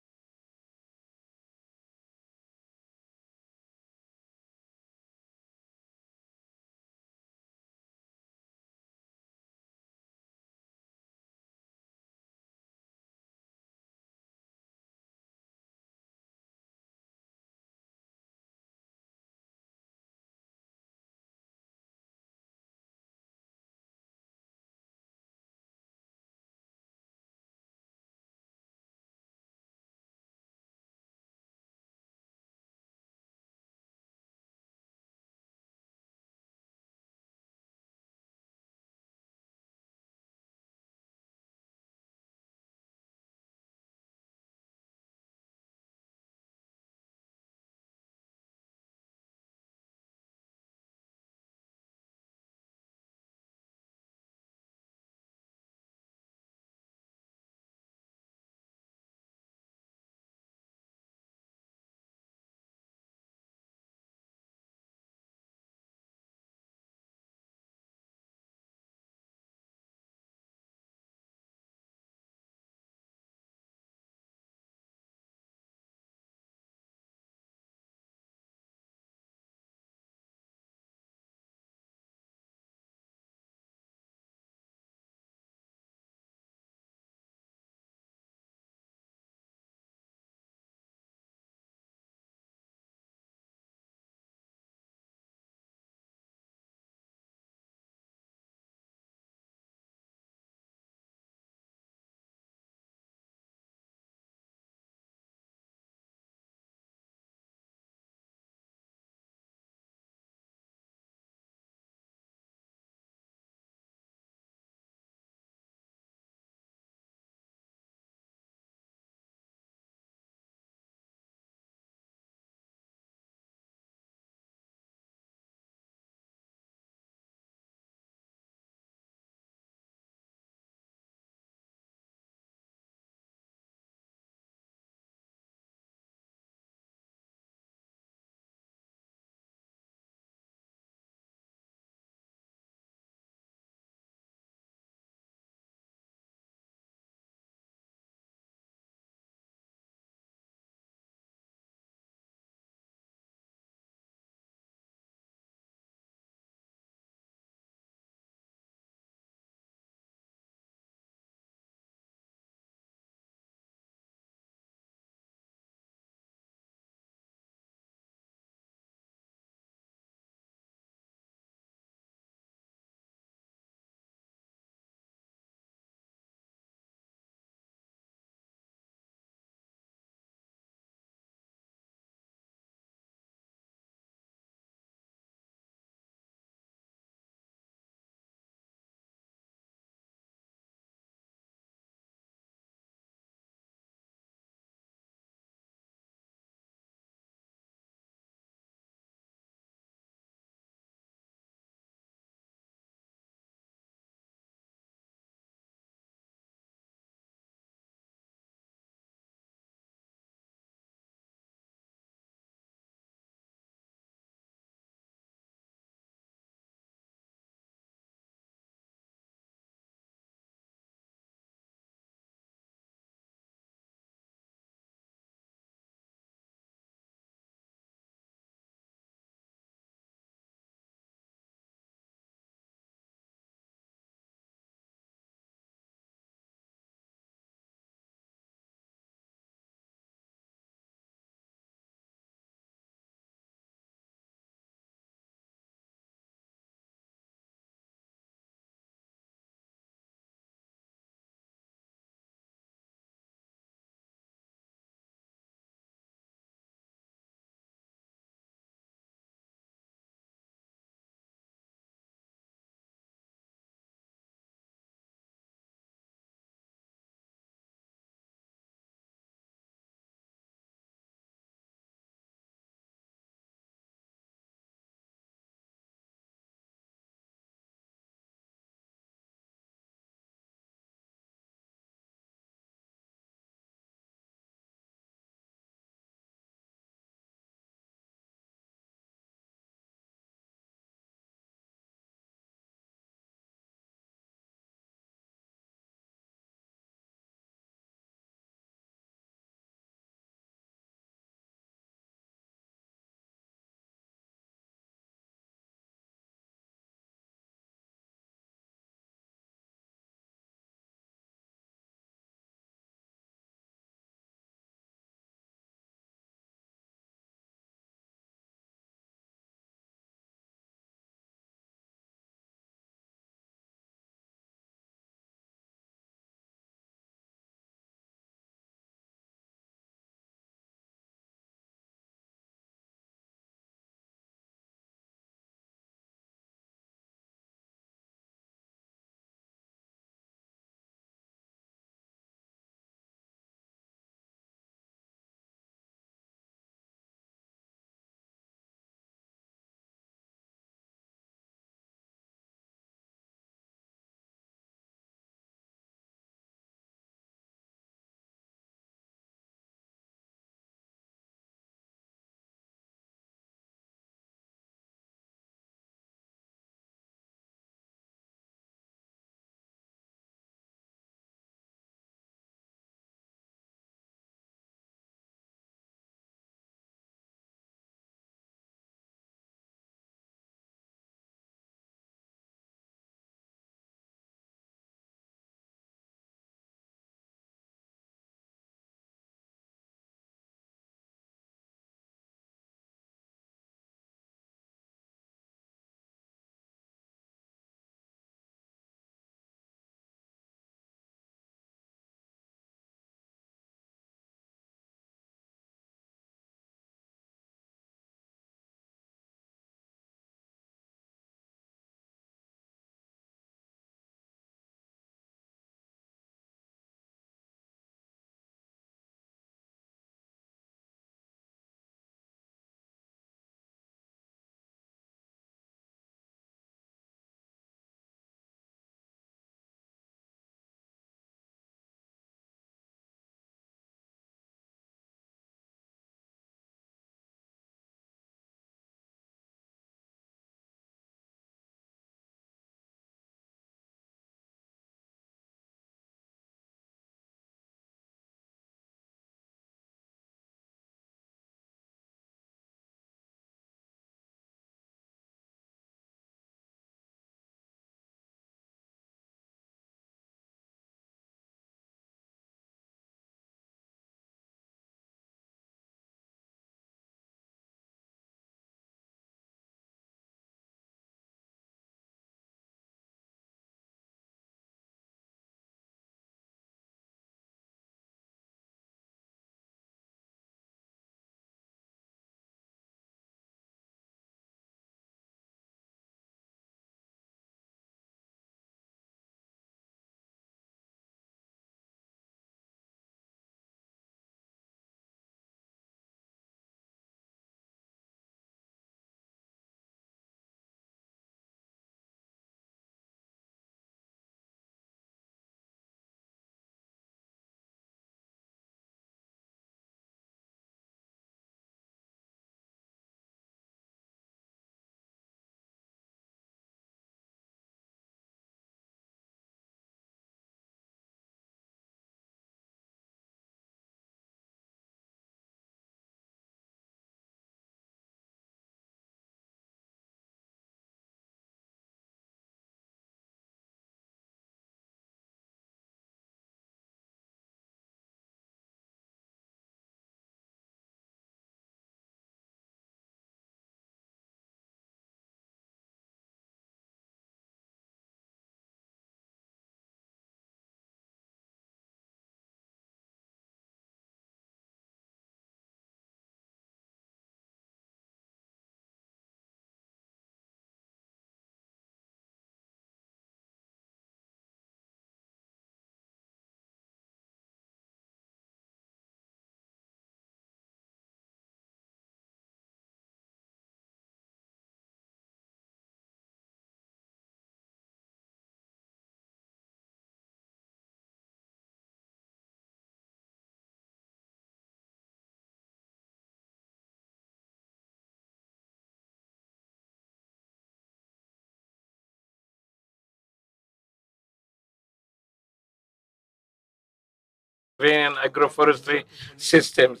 agrarian agroforestry systems.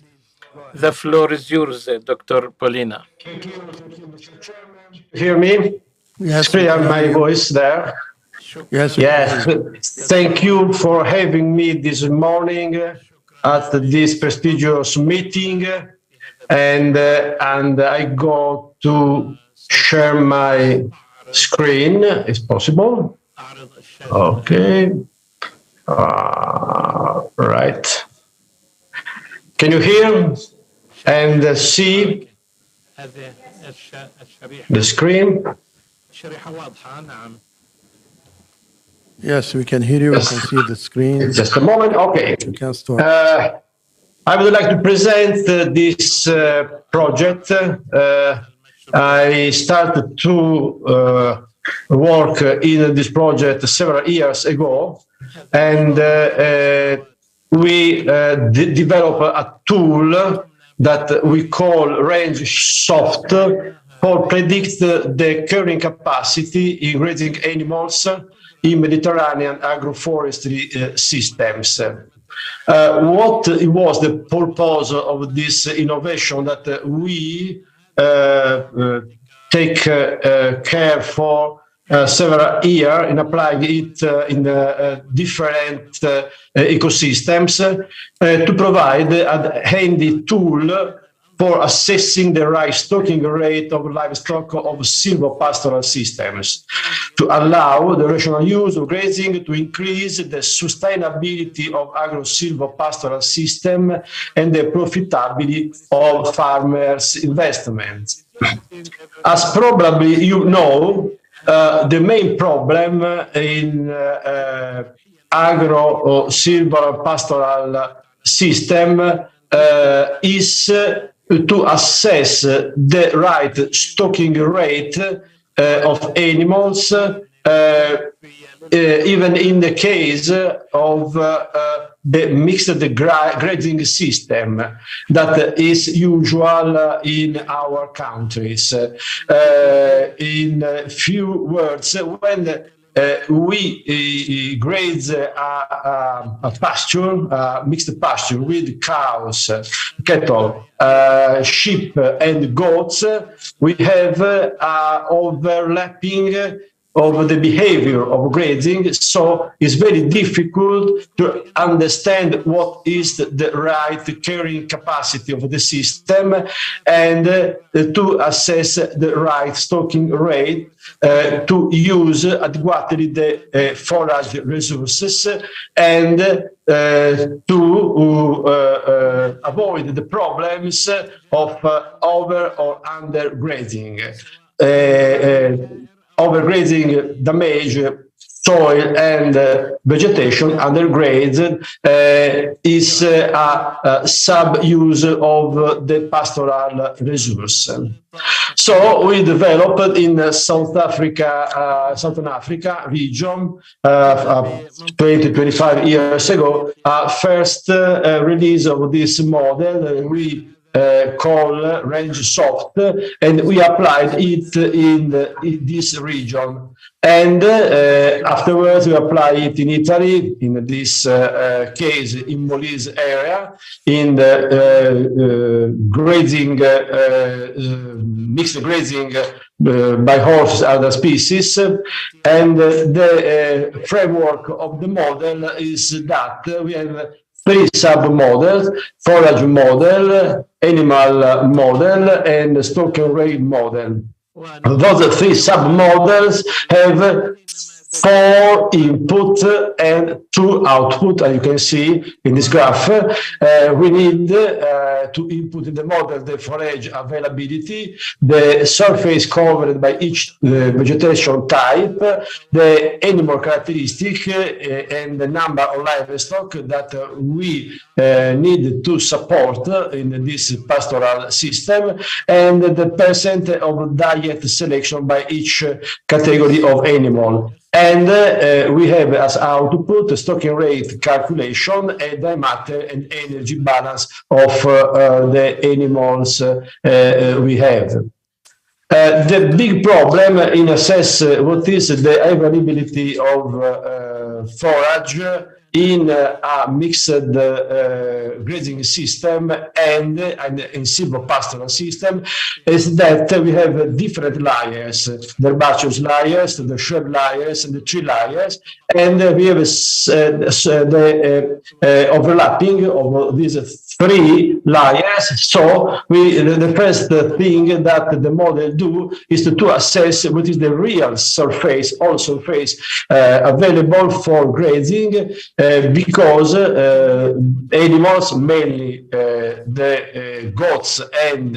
The floor is yours, Dr. Polina. Thank you, Mr. Chairman. Hear me? Yes, It's clear we can my hear you. voice there. Yes, we can Yes, hear you. thank you for having me this morning at this prestigious meeting. And I go to share my screen, if possible. Okay. Right. Can you hear and see the screen? Yes, we can hear you. Yes. We can see the screen. Just a moment. Okay. We can start. I would like to present this project. I started to work in this project several years ago, and we developed a tool that we call Range Soft for predict the carrying capacity in grazing animals in Mediterranean agroforestry systems. What was the purpose of this innovation that we take care for several years in applying it in different ecosystems to provide a handy tool for assessing the right stocking rate of livestock of silvopastoral systems, to allow the rational use of grazing to increase the sustainability of agro-silvopastoral system and the profitability of farmers' investments. As probably you know, the main problem in agro-silvopastoral system is to assess the right stocking rate of animals, even in the case of the mixed grazing system that is usual in our countries. In few words, when we graze a pasture, mixed pasture with cows, cattle, sheep and goats, we have overlapping of the behavior of grazing, so it's very difficult to understand what is the right carrying capacity of the system and to assess the right stocking rate to use adequately the forage resources and to avoid the problems of over or under grazing. Overgrazing damage soil and vegetation under grades is a sub-use of the pastoral resource. So we developed in Southern Africa region 20-25 years ago, first release of this model we call Range Soft, and we applied it in this region. And afterwards, we apply it in Italy, in this case, in Molise area, in the grazing, mixed grazing by horses, other species. And the framework of the model is that we have 3 sub-models: forage model, animal model, and stocking rate model. Those 3 sub-models have 4 input and 2 output, as you can see in this graph. We need to input in the model the forage availability, the surface covered by each vegetation type, the animal characteristic, and the number of livestock that we need to support in this pastoral system, and the percent of diet selection by each category of animal. And we have as output the stocking rate calculation and the matter and energy balance of the animals we have. The big problem in assess what is the availability of forage in a mixed grazing system and in silvopastoral system is that we have different layers, the herbaceous layers, the shrub layers, and the tree layers, and we have the overlapping of these three layers. So the first thing that the model do is to assess what is the real surface, all surface available for grazing, because animals, mainly the goats and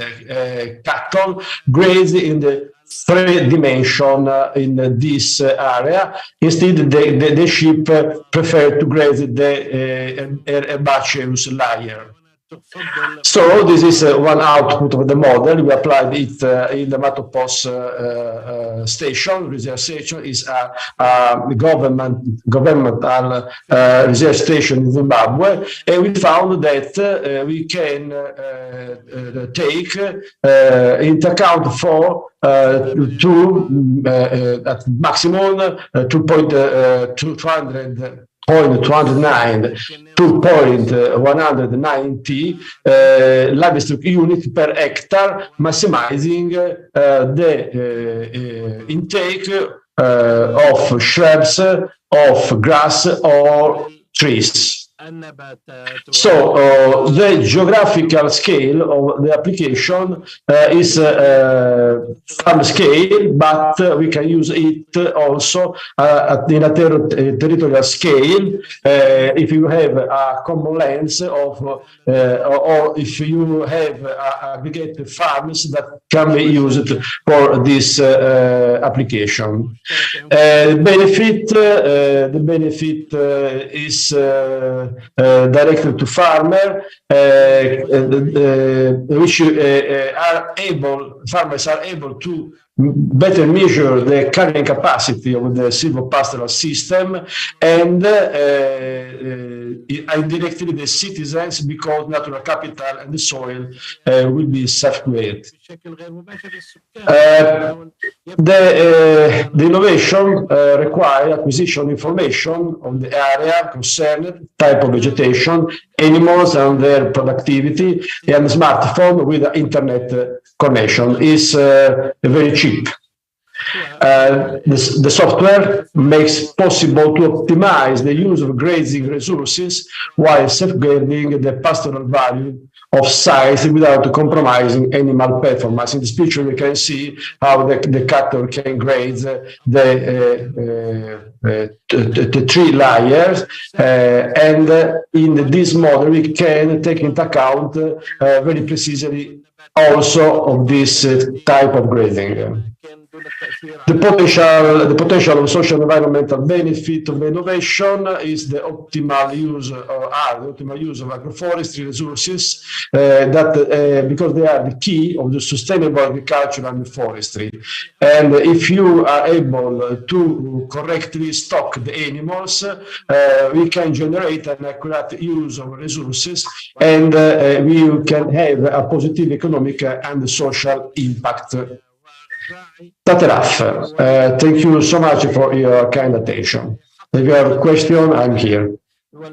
cattle, graze in the three dimension in this area. Instead, the sheep prefer to graze the herbaceous layer. So this is one output of the model. We applied it in the Matopos station. Research station is a governmental research station in Zimbabwe, and we found that we can take into account for at maximum 2.209 2.190 livestock units per hectare, maximizing the intake of shrubs, of grass or trees. So the geographical scale of the application is farm scale, but we can use it also in a territorial scale if you have a common lands of or if you have aggregate farms that can be used for this application. The benefit is directly to farmer, which farmers are able to better measure the carrying capacity of the silvopastoral system, and indirectly the citizens, because natural capital and the soil will be safeguarded. The innovation requires acquisition information on the area concerned, type of vegetation, animals and their productivity, and smartphone with internet connection is very cheap. The software makes possible to optimize the use of grazing resources while safeguarding the pastoral value of sites without compromising animal performance. In this picture, we can see how the cattle can graze the tree layers, and in this model, we can take into account very precisely also of this type of grazing. The potential of social and environmental benefit of the innovation is the optimal use of agroforestry resources because they are the key of the sustainable agriculture and forestry. And if you are able to correctly stock the animals, we can generate an accurate use of resources, and we can have a positive economic and social impact. That's enough. Thank you so much for your kind attention. If you have a question, I'm here. We're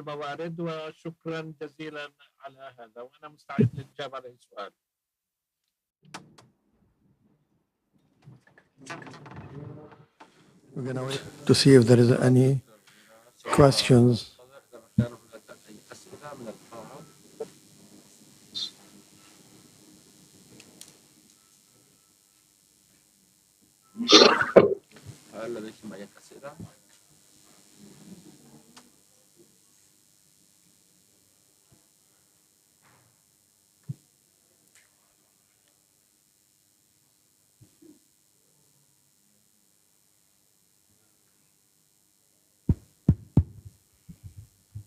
going to wait to see if there is any questions.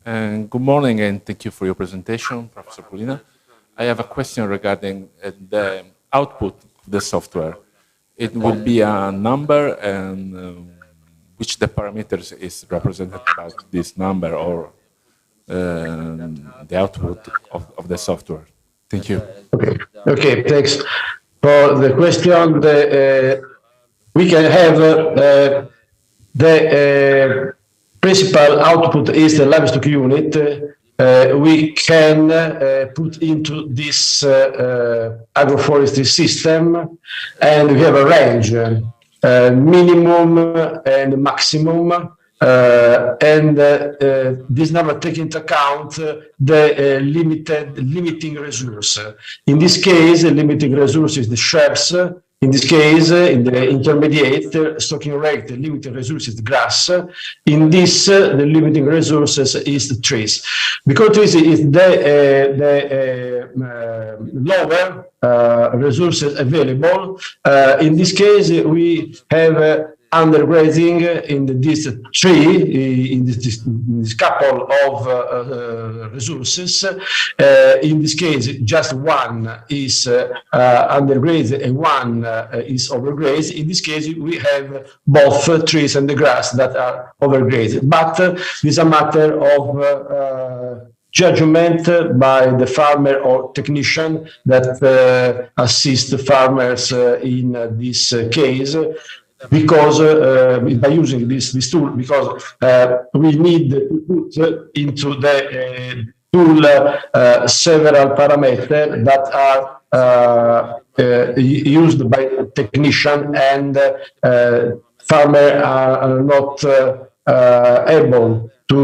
Good morning, and thank you for your presentation, Professor Polina. I have a question regarding the output of the software. It will be a number, and which the parameters is represented by this number, or the output of the software. Thank you. Okay, thanks for the question. We can have the principal output is the livestock unit. We can put into this agroforestry system, and we have a range, minimum and maximum. This number takes into account the limiting resource. In this case, the limiting resource is the shrubs. In this case, in the intermediate stocking rate, the limiting resource is the grass. In this, the limiting resources is the trees. Because trees is the lower resources available. In this case, we have undergrazing in this tree, in this couple of resources. In this case, just one is undergrazed and one is overgrazed. In this case, we have both trees and the grass that are overgrazed. But this is a matter of judgment by the farmer or technician that assist the farmers in this case. Because by using this tool, because we need to put into the tool several parameters that are used by technician, and farmers are not able to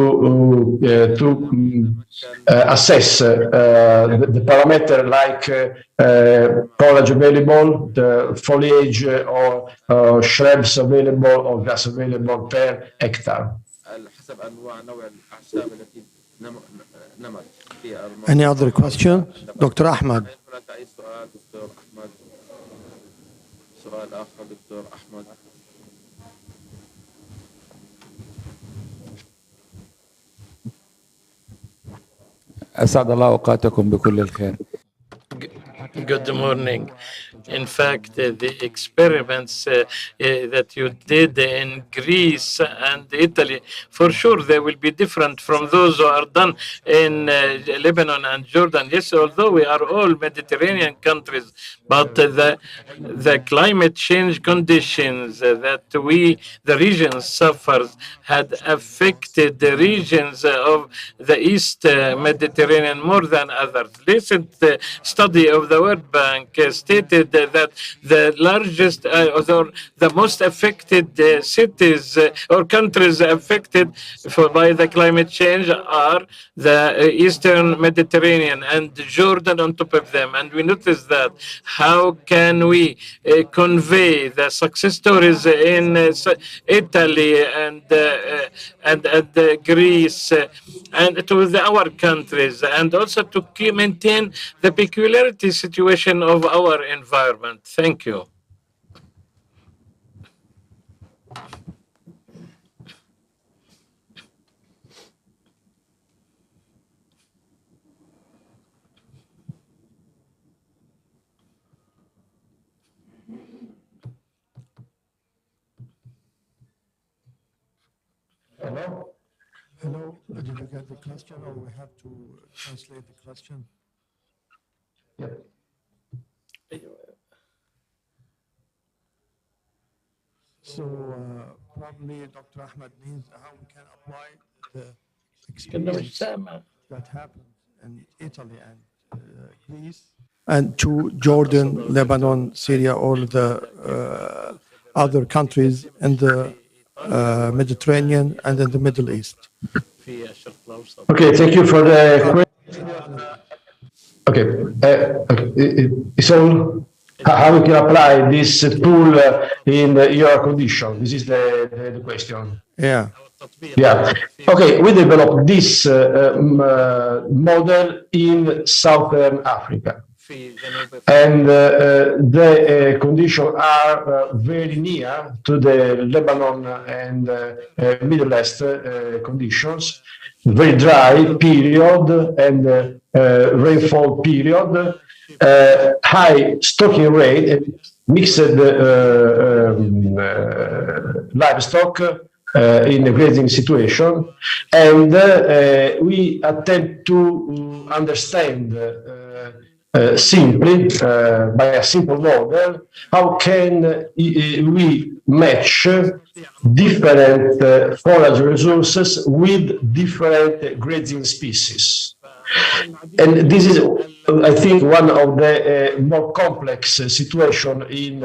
assess the parameter like foliage available, the foliage or shrubs available or grass available per hectare. Any other question? Dr. Ahmad. أسعد الله أوقاتكم بكل الخير. Good morning. In fact, the experiments that you did in Greece and Italy, for sure they will be different from those who are done in Lebanon and Jordan. Yes, although we are all Mediterranean countries, but the climate change conditions that the region suffers, had affected the regions of the East Mediterranean more than others. Recent study of the World Bank stated that the largest or the most affected cities or countries affected by the climate change are the Eastern Mediterranean and Jordan on top of them. And we noticed that. How can we convey the success stories in Italy and Greece and to our countries, and also to maintain the peculiarity situation of our environment? Thank you. Hello? Hello, did you get the question, or we have to translate the question? Yep. So probably Dr. Ahmad means how we can apply the experience that happened in Italy and Greece and to Jordan, Lebanon, Syria, all the other countries in the Mediterranean and in the Middle East. Okay, thank you for the question. Okay, so how we can apply this tool in your condition? This is the question. Yeah. Yeah. Okay, we developed this model in Southern Africa. And the conditions are very near to the Lebanon and Middle East conditions. Very dry period and rainfall period, high stocking rate, and mixed livestock in a grazing situation. And we attempt to understand simply, by a simple model, how can we match different forage resources with different grazing species. And this is, I think, one of the more complex situation in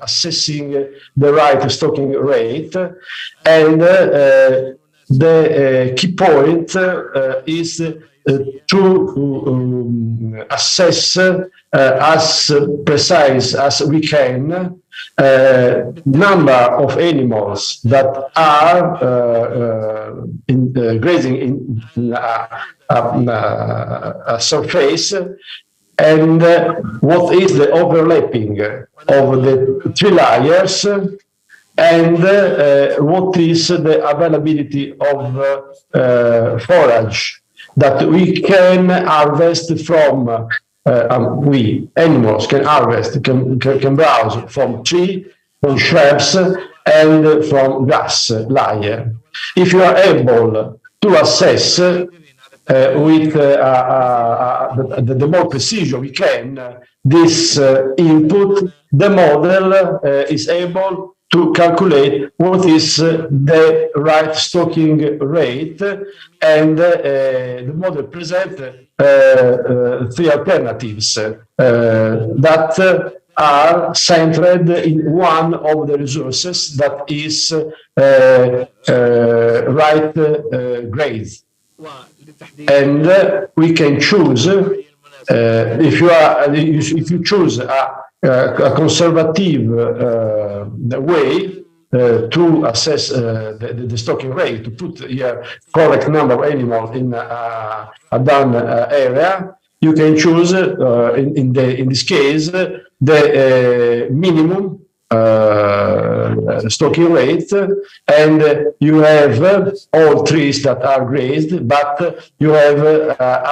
assessing the right stocking rate. And the key point is to assess as precise as we can number of animals that are grazing in a surface, and what is the overlapping of the three layers, and what is the availability of forage that we can harvest from. We animals can harvest, can browse from tree, from shrubs, and from grass layer. If you are able to assess with the more precision we can this input, the model is able to calculate what is the right stocking rate, and the model presents three alternatives that are centered in one of the resources that is right grade. And we can choose if you choose a conservative way to assess the stocking rate, to put here correct number of animals in a done area. You can choose in this case the minimum stocking rate, and you have all trees that are grazed, but you have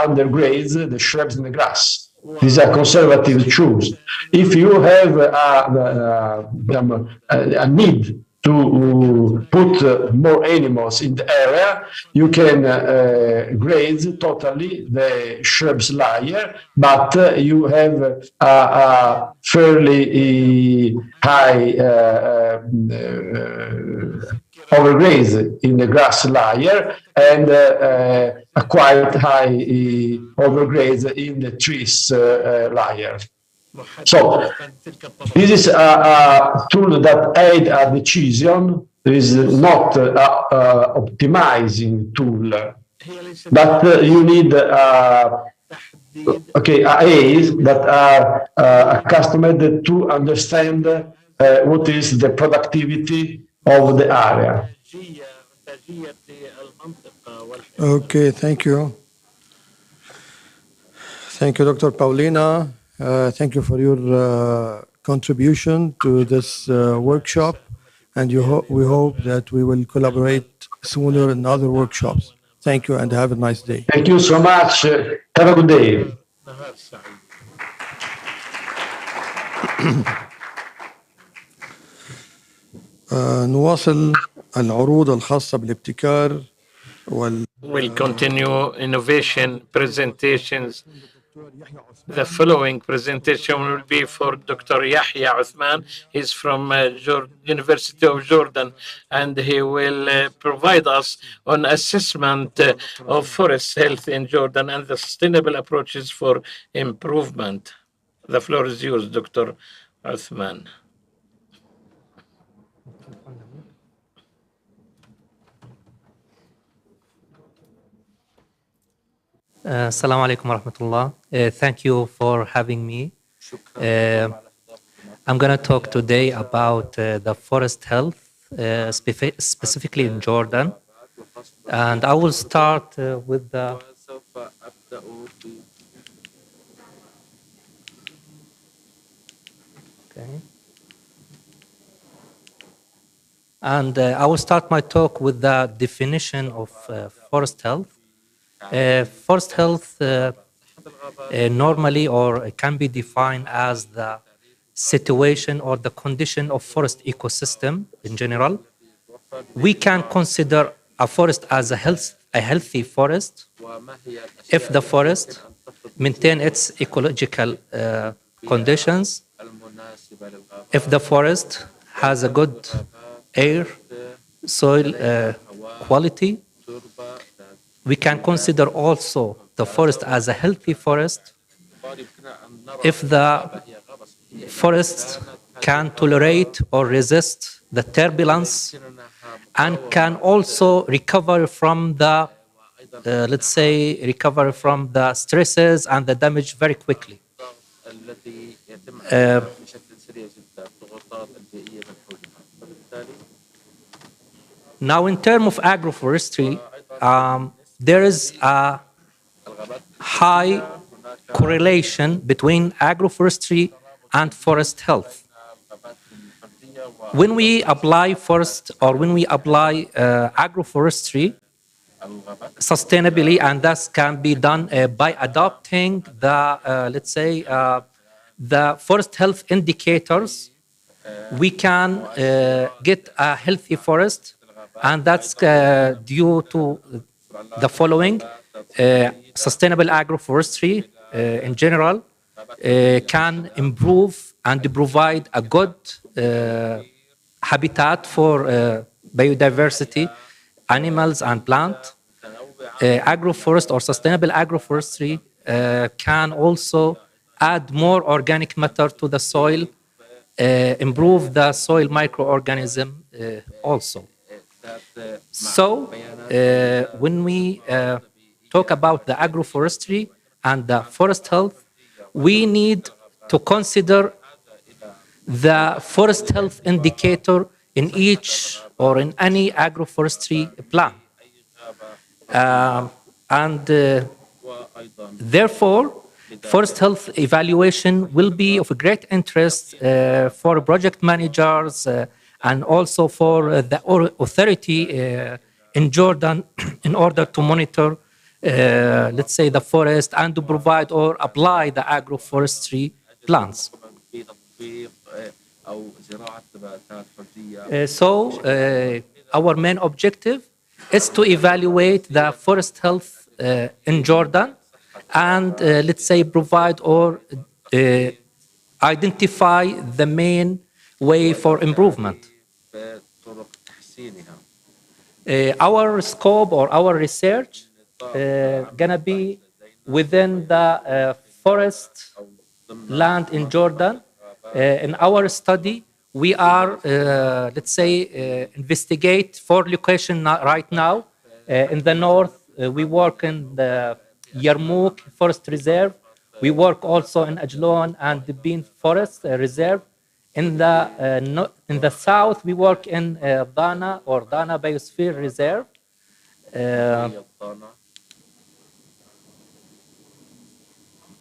undergrazed the shrubs and the grass. These are conservative choose. If you have a need to put more animals in the area, you can graze totally the shrubs layer, but you have a fairly high overgraze in the grass layer, and a quite high overgraze in the trees layer. So this is a tool that aids a decision. It is not an optimizing tool, but you need AIs that are accustomed to understand what is the productivity of the area. Okay, thank you. Thank you, Dr. Paulina. Thank you for your contribution to this workshop, and we hope that we will collaborate sooner in other workshops. Thank you, and have a nice day. Thank you so much. Have a good day. نواصل العروض الخاصة بالابتكار We'll continue innovation presentations. The following presentation will be for Dr. Yahya Uthman. He's from University of Jordan, and he will provide us on assessment of forest health in Jordan and the sustainable approaches for improvement. The floor is yours, Dr. Uthman. Assalamu alaikum wa rahmatullah. Thank you for having me. I'm going to talk today about the forest health, specifically in Jordan. And I will start with the... Okay. And I will start my talk with the definition of forest health. Forest health normally or can be defined as the situation or the condition of forest ecosystem in general. We can consider a forest as a healthy forest if the forest maintains its ecological conditions, if the forest has a good air, soil quality. We can consider also the forest as a healthy forest if the forest can tolerate or resist the turbulence and can also recover from the, let's say, recover from the stresses and the damage very quickly. Now, in terms of agroforestry, there is a high correlation between agroforestry and forest health. When we apply forest or when we apply agroforestry sustainably, and that can be done by adopting the, let's say, the forest health indicators, we can get a healthy forest, and that's due to the following. Sustainable agroforestry in general can improve and provide a good habitat for biodiversity, animals and plants. Agroforest or sustainable agroforestry can also add more organic matter to the soil, improve the soil microorganism also. So when we talk about the agroforestry and the forest health, we need to consider the forest health indicator in each or in any agroforestry plan. Therefore, forest health evaluation will be of great interest for project managers and also for the authority in Jordan in order to monitor, let's say, the forest and to provide or apply the agroforestry plans. Our main objective is to evaluate the forest health in Jordan and, let's say, provide or identify the main way for improvement. Our scope or our research gonna be within the forest land in Jordan. In our study, we are, let's say, investigate 4 locations right now. In the north, we work in the Yarmouk Forest Reserve. We work also in Ajlon and the Bean Forest Reserve. In the south, we work in Dana or Dana Biosphere Reserve.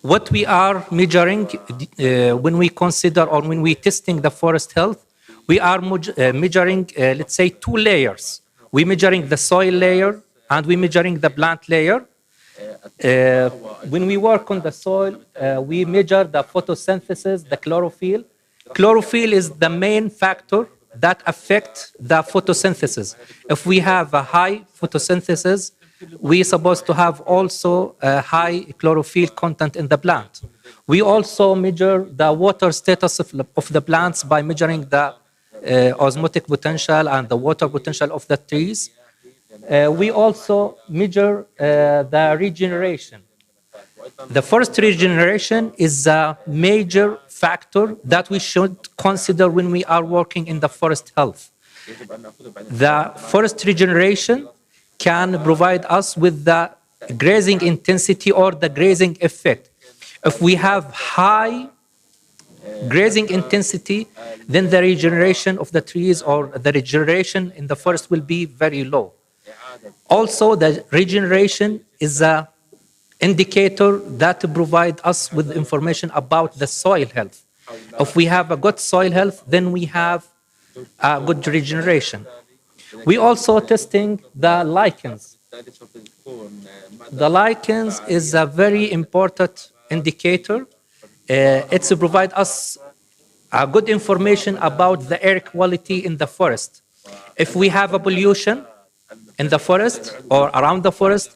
What we are measuring when we consider or when we testing the forest health, we are measuring, let's say, 2 layers. We're measuring the soil layer and we're measuring the plant layer. When we work on the soil, we measure the photosynthesis, the chlorophyll. Chlorophyll is the main factor that affects the photosynthesis. If we have a high photosynthesis, we're supposed to have also a high chlorophyll content in the plant. We also measure the water status of the plants by measuring the osmotic potential and the water potential of the trees. We also measure the regeneration. The forest regeneration is a major factor that we should consider when we are working in the forest health. The forest regeneration can provide us with the grazing intensity or the grazing effect. If we have high grazing intensity, then the regeneration of the trees or the regeneration in the forest will be very low. Also, the regeneration is an indicator that provides us with information about the soil health. If we have a good soil health, then we have a good regeneration. We also testing the lichens. The lichens is a very important indicator. It's to provide us good information about the air quality in the forest. If we have a pollution in the forest or around the forest,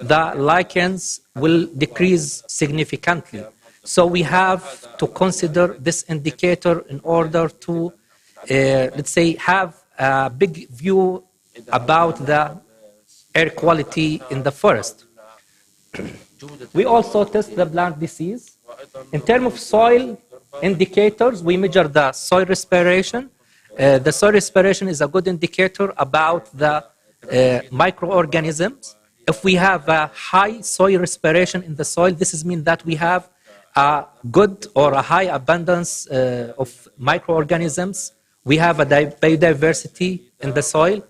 the lichens will decrease significantly. So we have to consider this indicator in order to let's say, have a big view about the air quality in the forest. We also test the plant disease. In terms of soil indicators, we measure the soil respiration. The soil respiration is a good indicator about the microorganisms. If we have a high soil respiration in the soil, this means that we have a good or a high abundance of microorganisms. We have a biodiversity in the soil.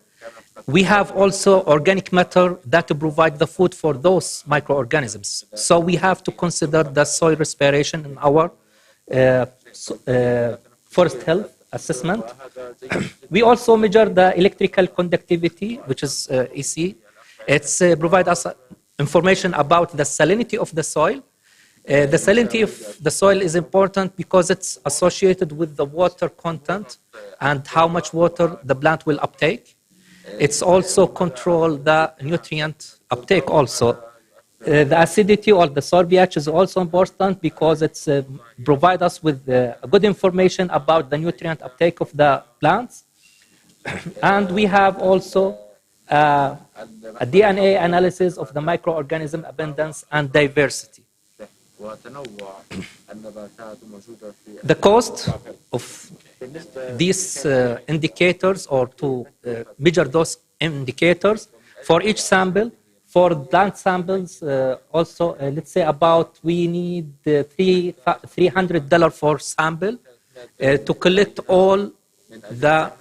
We have also organic matter that provide the food for those microorganisms. So we have to consider the soil respiration in our forest health assessment. We also measure the electrical conductivity, which is EC. It's provide us information about the salinity of the soil. The salinity of the soil is important because it's associated with the water content and how much water the plant will uptake. It's also control the nutrient uptake also. The acidity or the soil pH is also important because it's provide us with good information about the nutrient uptake of the plants. And we have also a DNA analysis of the microorganism abundance and diversity. The cost of these indicators, or to measure those indicators for each sample, for plant samples, also let's say about we need $300 for sample to collect all the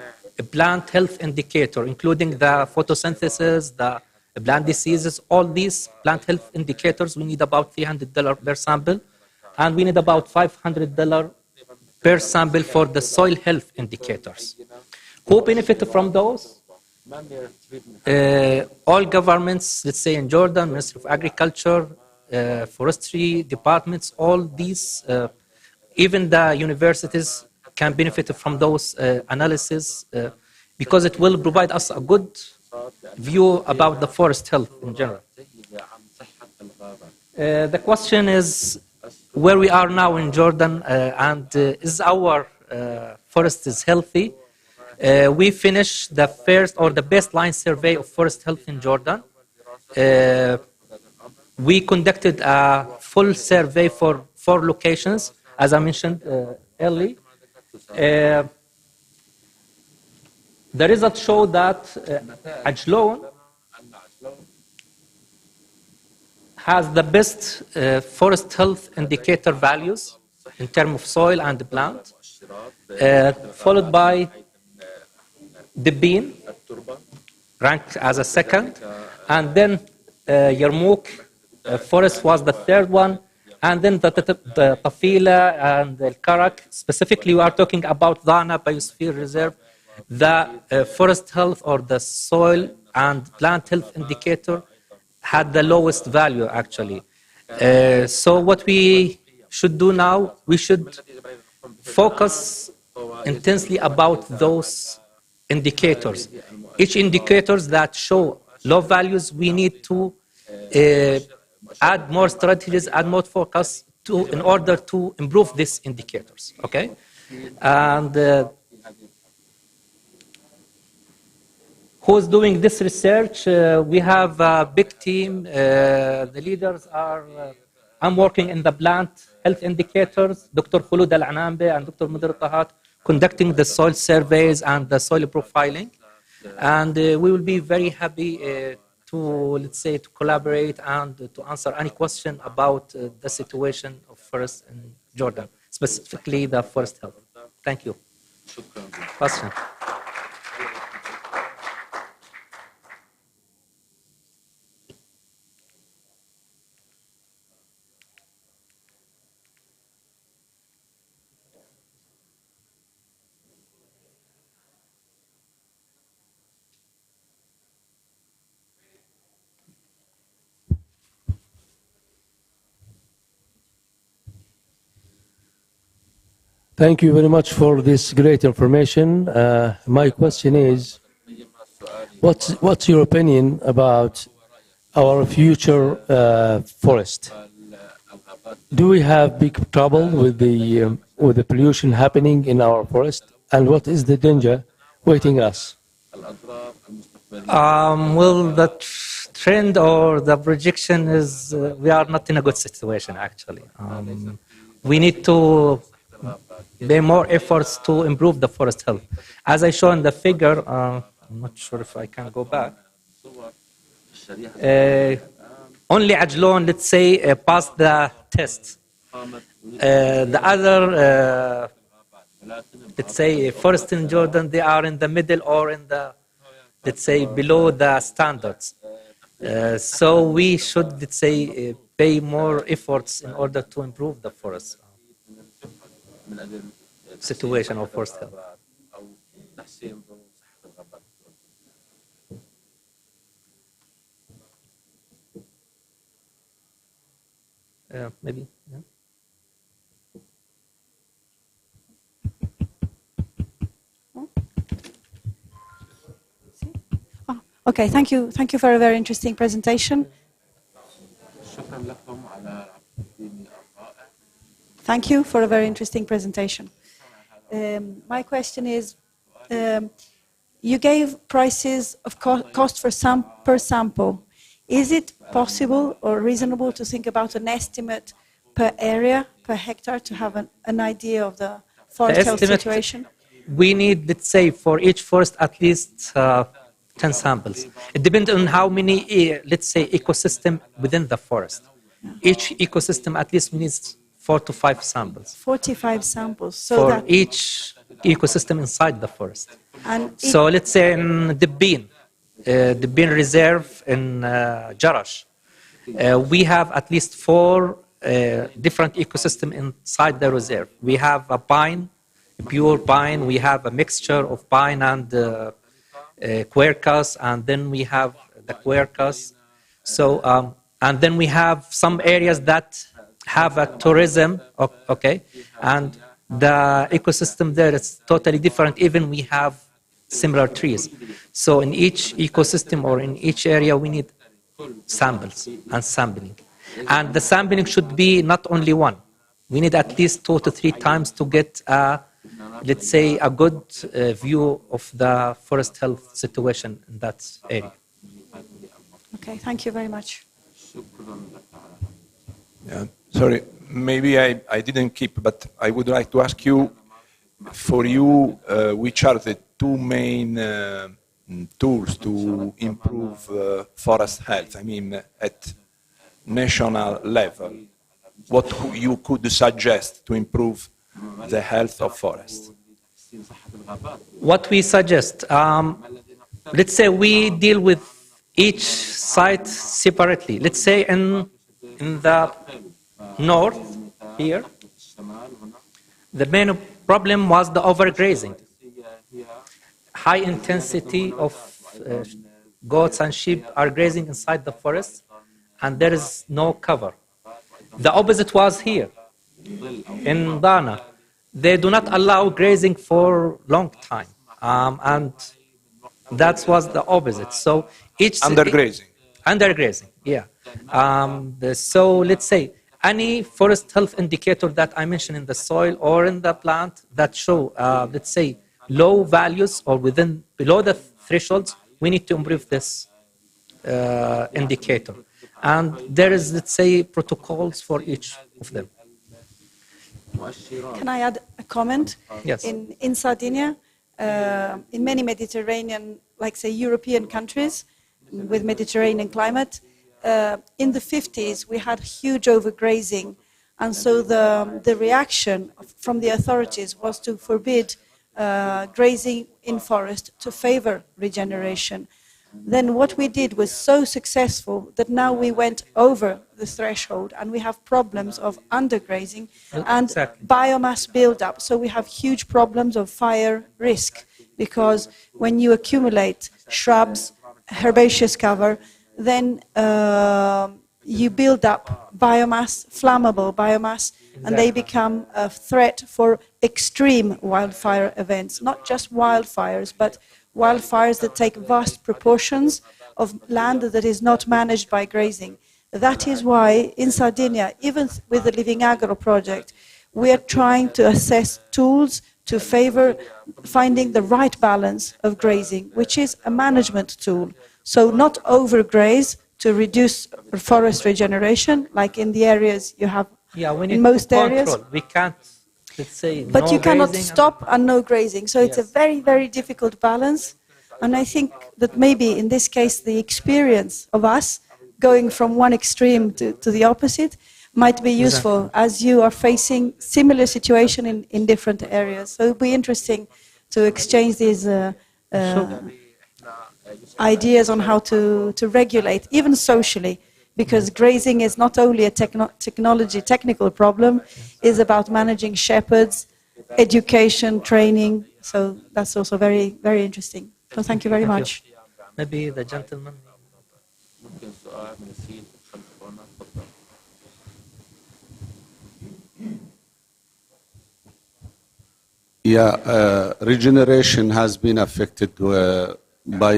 plant health indicator, including the photosynthesis, the plant diseases, all these plant health indicators. We need about $300 per sample, and we need about $500 per sample for the soil health indicators. Who benefit from those? All governments, let's say in Jordan, Ministry of Agriculture, forestry departments, all these, even the universities can benefit from those analysis because it will provide us a good view about the forest health in general. The question is where we are now in Jordan and is our forest is healthy? We finished the first or the baseline survey of forest health in Jordan. We conducted a full survey for 4 locations, as I mentioned earlier. The results show that Ajloun has the best forest health indicator values in terms of soil and plant, followed by Dibin, ranked as a second, and then Yarmouk forest was the third one, and then the Tafila and the Karak. Specifically, we are talking about Dana Biosphere Reserve. The forest health or the soil and plant health indicator had the lowest value actually. So what we should do now, we should focus intensely about those indicators. Each indicators that show low values, we need to add more strategies, add more focus in order to improve these indicators. Okay, and who's doing this research? We have a big team. The leaders are. I'm working in the plant health indicators. Dr. Khulud Al-Anambe and Dr. Mudir Tahat conducting the soil surveys and the soil profiling, and we will be very happy to, let's say, to collaborate and to answer any question about the situation of forest in Jordan, specifically the forest health. Thank you. Question. Thank you very much for this great information. My question is, what's your opinion about our future forest? Do we have big trouble with the pollution happening in our forest? and what is the danger waiting us? Well, the trend or the projection is we are not in a good situation, actually. We need to pay more efforts to improve the forest health. As I show in the figure, I'm not sure if I can go back. Only Ajlon, let's say, passed the test. The other, let's say, forest in Jordan, they are in the middle or in the, let's say, below the standards. So we should, let's say, pay more efforts in order to improve the forest situation of forest health. Maybe. Yeah. Okay, thank you. Thank you for a very interesting presentation. Thank you for a very interesting presentation. My question is, you gave prices of cost for per sample. Is it possible or reasonable to think about an estimate per area, per hectare, to have an idea of the forest health situation? We need, let's say, for each forest at least 10 samples. It depends on how many, let's say, ecosystem within the forest. Each ecosystem at least needs 4 to 5 samples. 45 samples. So for that each ecosystem inside the forest. And so let's say in the Bean Reserve in Jarash, we have at least 4 different ecosystems inside the reserve. We have a pine, pure pine. We have a mixture of pine and quercus, and then we have the quercus. So, and then we have some areas that have a tourism, okay, and the ecosystem there is totally different. Even we have similar trees. So in each ecosystem or in each area, we need samples and sampling. And the sampling should be not only one. We need at least 2 to 3 times to get, let's say, a good view of the forest health situation in that area. Okay, thank you very much. Yeah, sorry, maybe I didn't keep, but I would like to ask you, for you, which are the 2 main tools to improve forest health? I mean, at national level, what you could suggest to improve the health of forests? What we suggest, let's say we deal with each site separately. Let's say in the north here, the main problem was the overgrazing. High intensity of goats and sheep are grazing inside the forest, and there is no cover. The opposite was here in Dana. They do not allow grazing for long time, and that was the opposite. So each undergrazing. Undergrazing, yeah. So let's say any forest health indicator that I mentioned in the soil or in the plant that show, let's say, low values or below the thresholds, we need to improve this indicator. And there is, let's say, protocols for each of them. Can I add a comment? Yes. In Sardinia, in many Mediterranean, like say European countries with Mediterranean climate, in the 50s we had huge overgrazing, and so the reaction from the authorities was to forbid grazing in forest to favor regeneration. Then what we did was so successful that now we went over the threshold and we have problems of undergrazing and biomass buildup. So we have huge problems of fire risk, because when you accumulate shrubs, herbaceous cover, then you build up biomass, flammable biomass, and they become a threat for extreme wildfire events, not just wildfires, but wildfires that take vast proportions of land that is not managed by grazing. That is why in Sardinia, even with the Living Agro project, we are trying to assess tools to favor finding the right balance of grazing, which is a management tool. So not overgraze to reduce forest regeneration, like in the areas you have we in most areas. We can't, let's say, but no you cannot grazing stop and no grazing. So it's a very, very difficult balance. And I think that maybe in this case, the experience of us going from one extreme to the opposite might be useful as you are facing similar situation in different areas. So it would be interesting to exchange these ideas on how to regulate, even socially, because grazing is not only a technical problem, it's about managing shepherds, education, training. So that's also very, very interesting. So thank you very much. Maybe the gentleman. Yeah, regeneration has been affected by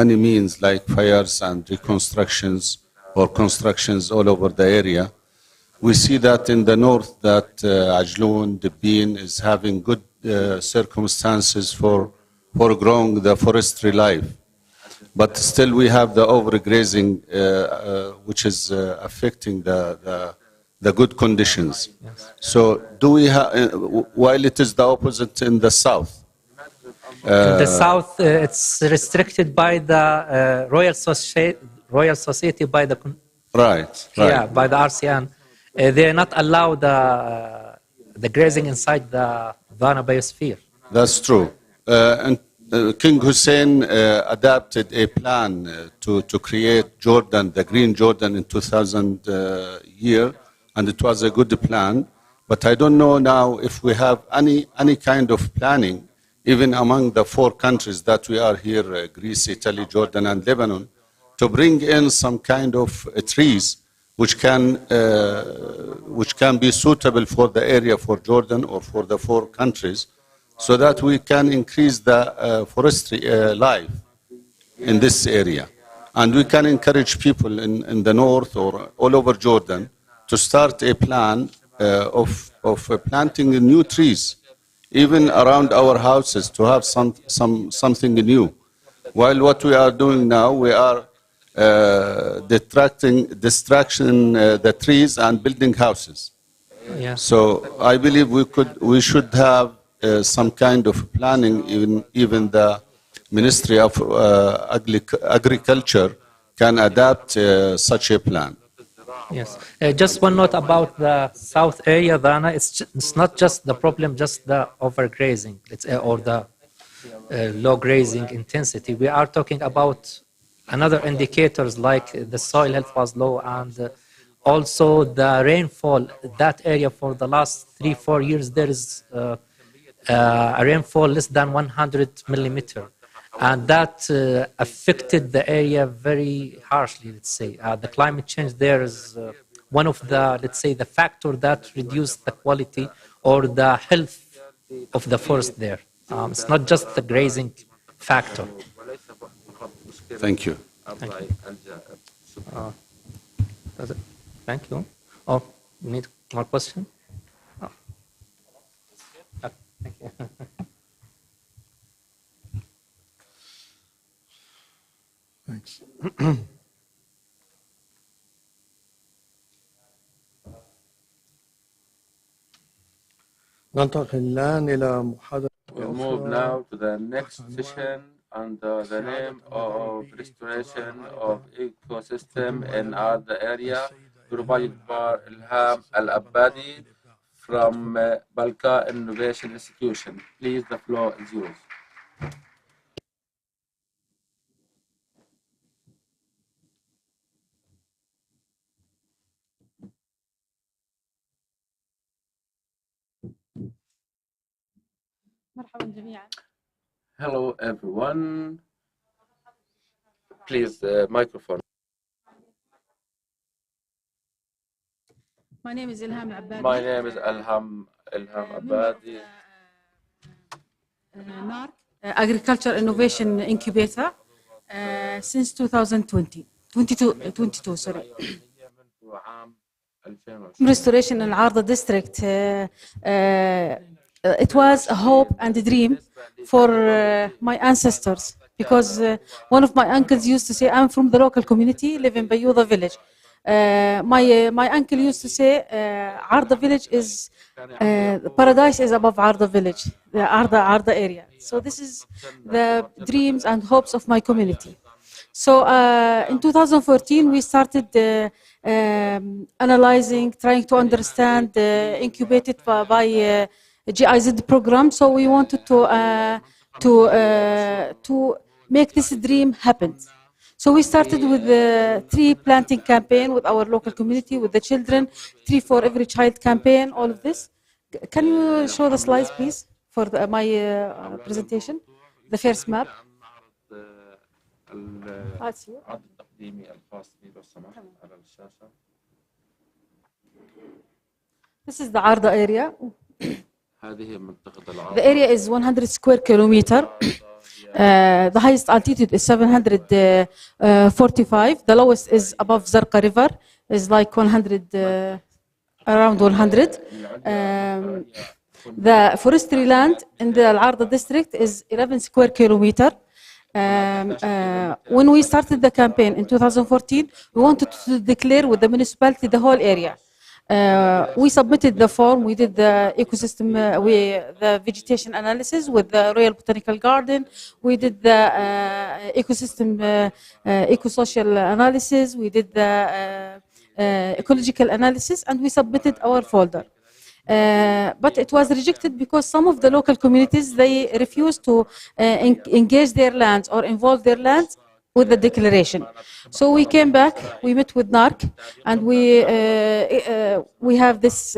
many means like fires and reconstructions or constructions all over the area. We see that in the north that Ajloun, Dibin is having good circumstances for growing the forestry life. But still we have the overgrazing which is affecting the good conditions. Yes. So do we have, while it is the opposite in the south? In the south, it's restricted by the Royal Society by the right. Yeah, by the RCN. They are not allowed the grazing inside the Ghana biosphere. That's true. And King Hussein adapted a plan to create Jordan, the Green Jordan in 2000 year, and it was a good plan. But I don't know now if we have any kind of planning, even among the 4 countries that we are here, Greece, Italy, Jordan, and Lebanon, to bring in some kind of trees which can be suitable for the area for Jordan or for the 4 countries, so that we can increase the forestry life in this area. And we can encourage people in the north or all over Jordan to start a plan of planting new trees, even around our houses, to have something new. While what we are doing now, we are distracting the trees and building houses. Yeah. So I believe we should have some kind of planning. Even the Ministry of Agriculture can adapt such a plan. Yes. Just one note about the south area, Dana. It's not just the problem, just the overgrazing, or the low grazing intensity. We are talking about another indicators like the soil health was low, and also the rainfall. That area for the last 3-4 years, there is a rainfall less than 100 millimeter. And that affected the area very harshly, let's say. The climate change there is one of the, let's say, the factor that reduced the quality or the health of the forest there. It's not just the grazing factor. Thank you. Thank you. Thank you. Oh, you need more question? Oh. Thank you. Thanks. ننتقل الآن إلى محاضرة. We'll move now to the next session under the name of Restoration of Ecosystem in the area, provided by Ilham Al-Abbadi from Balka Innovation Institution. Please, the floor is yours. Hello, everyone. Please, microphone. My name is Ilham Al-Abbadi. My name is Ilham Abbadi. NARC, Agriculture Innovation Incubator, since 2022, sorry. Restoration العارضة district it was a hope and a dream for my ancestors, because one of my uncles used to say, I'm from the local community, live in Bayuda village. My uncle used to say, Arda village is, paradise is above Arda village, the Arda area. So this is the dreams and hopes of my community. So in 2014, we started analyzing, trying to understand, incubated by GIZ program. So we wanted to make this dream happen. So we started with the tree planting campaign with our local community, with the children, tree for every child campaign, all of this. Can you show the slides, please, for my presentation? The first map. العرض التقديمي الخاص بي لو سمحت على الشاشة. This is the Arda area. هذه منطقة العرض. The area is 100 square kilometer. The highest altitude is 745. The lowest is above Zarqa River, is like 100, around 100. The forestry land in the Al Arda district is 11 square kilometer. When we started the campaign in 2014, we wanted to declare with the municipality the whole area. We submitted the form, we did the ecosystem, the vegetation analysis with the Royal Botanical Garden, we did the ecosystem, ecosocial analysis, we did the ecological analysis, and we submitted our folder. But it was rejected because some of the local communities, they refused to engage their lands or involve their lands with the declaration. So we came back, we met with NARC, and we have this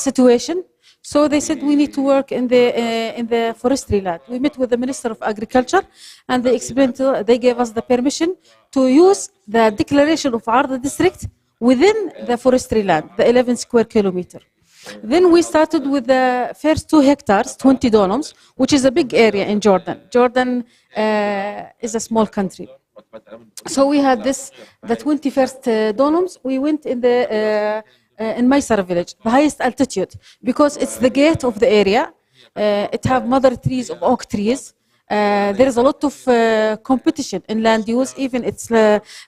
situation. So they said we need to work in the forestry land. We met with the Minister of Agriculture, and they explained they gave us the permission to use the declaration of Arda district within the forestry land, the 11 square kilometer. Then we started with the first 2 hectares, 20 dönums, which is a big area in Jordan. Jordan is a small country. So we had this, the 21st dönums. We went in the in Maysara village, the highest altitude, because it's the gate of the area. It have mother trees of oak trees. There is a lot of competition in land use, even it's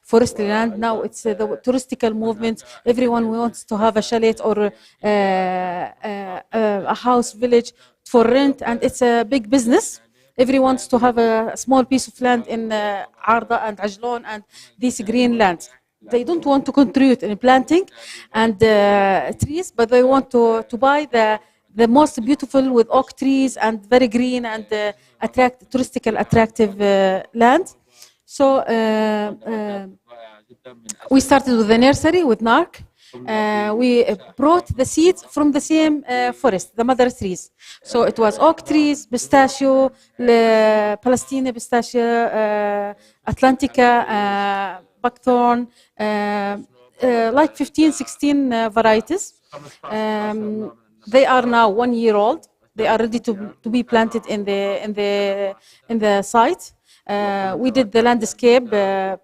forestry land. Now it's the touristical movement. Everyone wants to have a chalet or a house village for rent, and it's a big business. Everyone wants to have a small piece of land in Arda and Ajlon and these green lands. They don't want to contribute in planting and trees, but they want to buy the most beautiful with oak trees and very green and attractive land. So we started with the nursery with NARC. We brought the seeds from the same forest, the mother trees. So it was oak trees, pistachio, Palestine pistachio, Atlantica, buckthorn, like 15, 16 varieties. They are now 1 year old. They are ready to be planted in the site. We did the landscape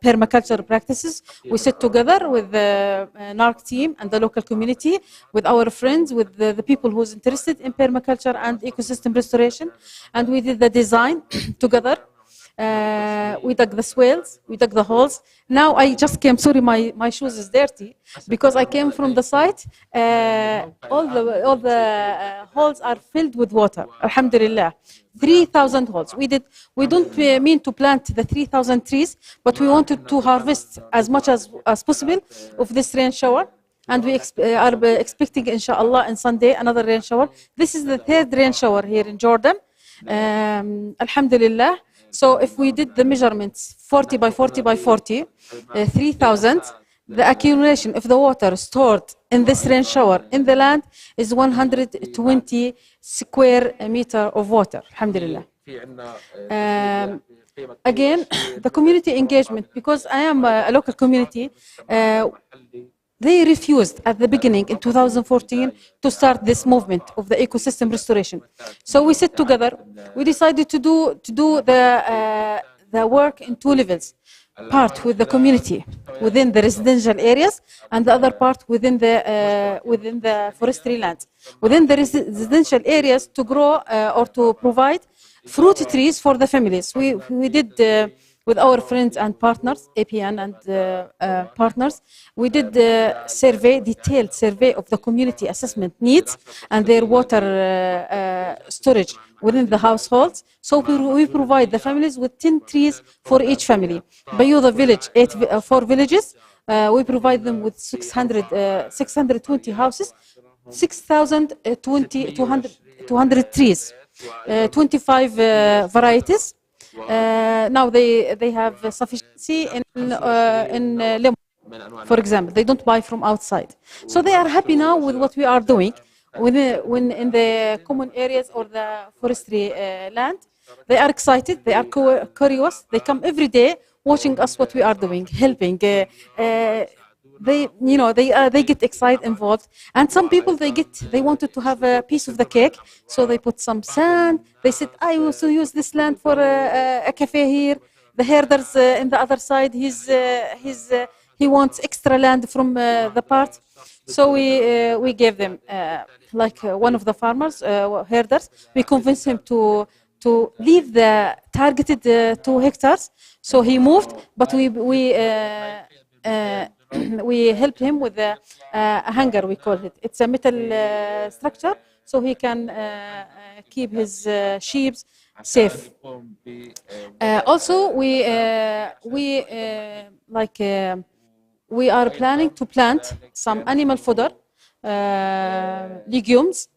permaculture practices. We sit together with the NARC team and the local community, with our friends, with the people who's interested in permaculture and ecosystem restoration, and we did the design together. We dug the swales, we dug the holes. Now I just came, sorry, my shoes is dirty because I came from the site. All the holes are filled with water, alhamdulillah. 3,000 holes. We don't mean to plant the 3,000 trees, but we wanted to harvest as much as possible of this rain shower. And we are expecting, inshallah, on Sunday, another rain shower. This is the 3rd rain shower here in Jordan, alhamdulillah. So if we did the measurements 40 by 40 by 40, 3,000, the accumulation of the water stored in this rain shower in the land is 120 square meter of water, alhamdulillah. Again, the community engagement, because I am a local community, they refused at the beginning in 2014 to start this movement of the ecosystem restoration. So we sit together. We decided to do the work in 2 levels. part with the community within the residential areas, and the other part within the forestry land. Within the residential areas, to grow or to provide fruit trees for the families. We did with our friends and partners, APN and partners, we did detailed survey of the community assessment needs and their water storage within the households. So we provide the families with 10 trees for each family. Bayuda village, 4 villages, we provide them with 620 houses, 200 trees, 25 varieties. Now they have sufficiency in lemon, for example. They don't buy from outside. So they are happy now with what we are doing. When in the common areas or the forestry land, they are excited, they are curious, they come every day watching us what we are doing, helping. They get excited, involved, and some people they wanted to have a piece of the cake, so they put some sand. They said, I also use this land for a cafe here. The herders in the other side, he wants extra land from the part, so we gave them one of the farmers, herders. We convinced him to leave the targeted 2 hectares, so he moved, but we helped him with a hanger, we call it. It's a metal structure, so he can keep his sheep safe. Also, we are planning to plant some animal fodder, legumes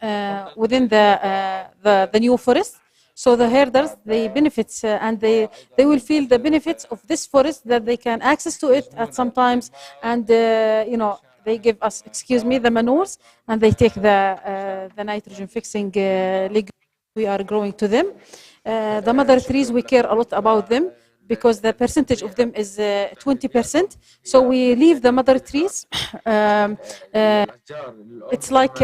within the new forest. So the herders, they benefit and they will feel the benefits of this forest, that they can access to it at some times, and they give us, the manures, and they take the nitrogen fixing legumes we are growing to them. The mother trees, we care a lot about them because the percentage of them is 20%. So we leave the mother trees. It's like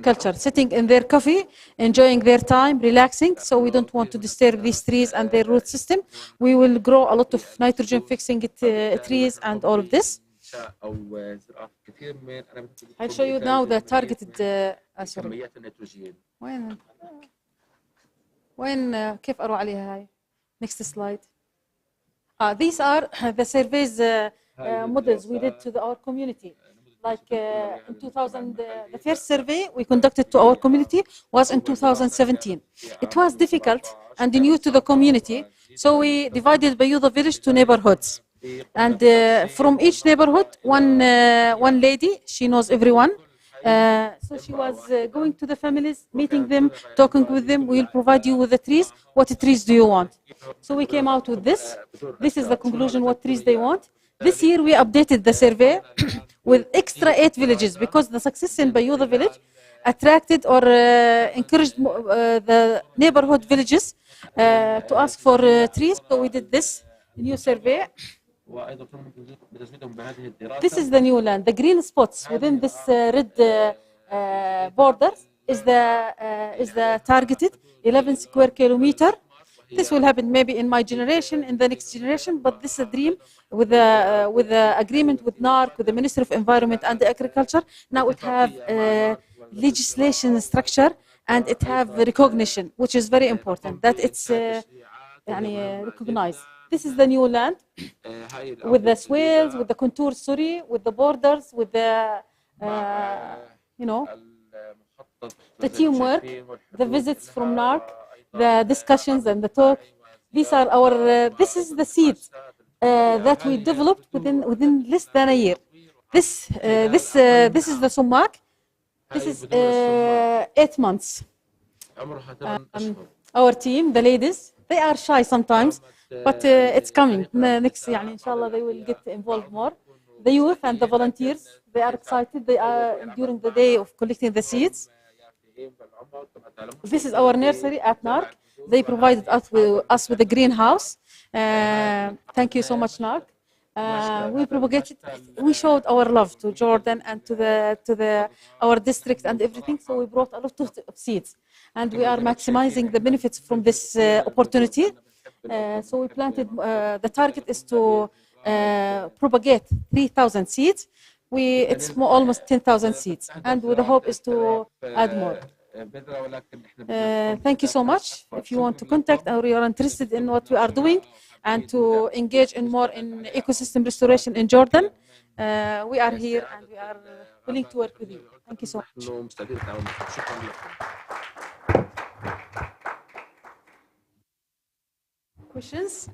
culture, sitting in their coffee, enjoying their time, relaxing. So we don't want to disturb these trees and their root system. We will grow a lot of nitrogen fixing trees and all of this. I'll show you now the targeted sorry. وين كيف أروح عليها هاي؟ Next slide. These are the surveys models we did to our community. Like in 2000, the first survey we conducted to our community was in 2017. It was difficult and new to the community, so we divided Bayuda village to neighborhoods. And from each neighborhood, one lady, she knows everyone. So she was going to the families, meeting them, talking with them. We will provide you with the trees. What trees do you want? So we came out with this. This is the conclusion, what trees they want. This year we updated the survey with extra 8 villages, because the success in Bayuda village attracted or encouraged the neighborhood villages to ask for trees. So we did this new survey. This is the new land. The green spots within this red border is the targeted 11 square kilometer. This will happen maybe in my generation, in the next generation, but this is a dream with the agreement with NARC, with the Ministry of Environment and Agriculture. Now it have legislation structure and it have recognition, which is very important, that it's recognized. This is the new land with the swales, with the contours, with the borders, with the, the teamwork, the visits from NARC, the discussions and the talk. These are our, this is the seeds that we developed within less than a year. This is the sumac. This is 8 months. Our team, the ladies, they are shy sometimes, but it's coming. Next, inshallah, they will get involved more. The youth and the volunteers, they are excited. They are during the day of collecting the seeds. This is our nursery at NARC. They provided us with a greenhouse. Thank you so much, NARC. We propagated. We showed our love to Jordan and to our district and everything. So we brought a lot of seeds, and we are maximizing the benefits from this opportunity. So we planted, the target is to propagate 3,000 seeds. It's almost 10,000 seeds, and the hope is to add more. Thank you so much. If you want to contact or you are interested in what we are doing and to engage in more in ecosystem restoration in Jordan, we are here and we are willing to work with you. Thank you so much. Questions?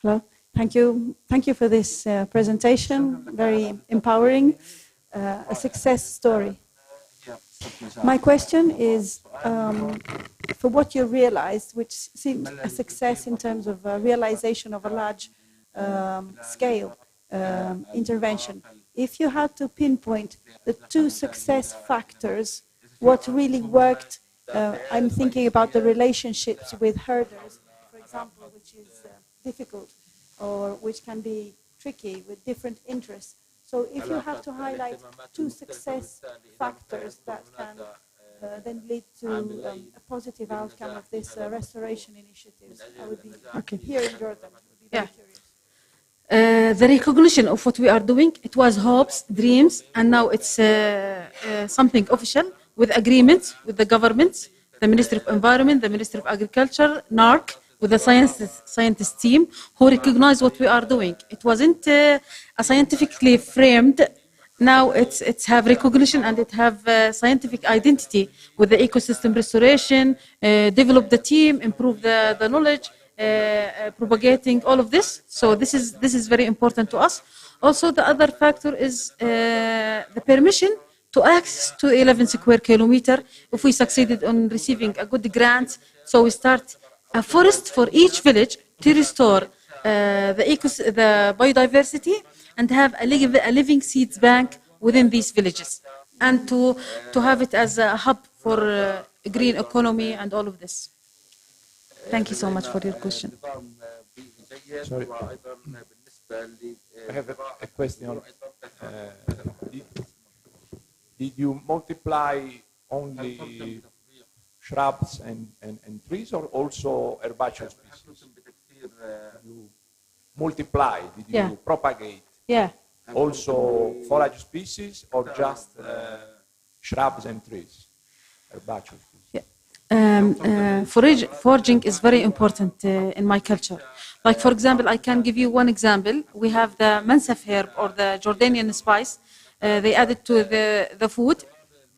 Hello. Thank you. Thank you for this presentation. Very empowering. A success story. My question is, for what you realized, which seemed a success in terms of realization of a large scale intervention, if you had to pinpoint the two success factors, what really worked, I'm thinking about the relationships with herders, for example, which is difficult or which can be tricky with different interests. So if you have to highlight two success factors that can then lead to a positive outcome of this restoration initiatives, I would be here in Jordan. I would be very curious. The recognition of what we are doing, it was hopes, dreams, and now it's something official with agreements with the government, the Ministry of Environment, the Ministry of Agriculture, NARC, with the scientist team who recognize what we are doing. It wasn't a scientifically framed. Now it's have recognition and it have scientific identity with the ecosystem restoration, develop the team, improve the knowledge, propagating all of this. So this is very important to us. Also, the other factor is the permission to access to 11 square kilometer. If we succeeded on receiving a good grant, so we start a forest for each village to restore the biodiversity and have a living seeds bank within these villages, and to have it as a hub for green economy and all of this. Thank you so much for your question. Sorry. I have a question. Did you multiply only shrubs and trees, or also herbaceous species? You multiply, did you propagate? Yeah. Also foliage species, or just shrubs and trees, herbaceous species? Yeah. Foraging is very important in my culture. Like, for example, I can give you one example. We have the mansaf herb, or the Jordanian spice. They add it to the food.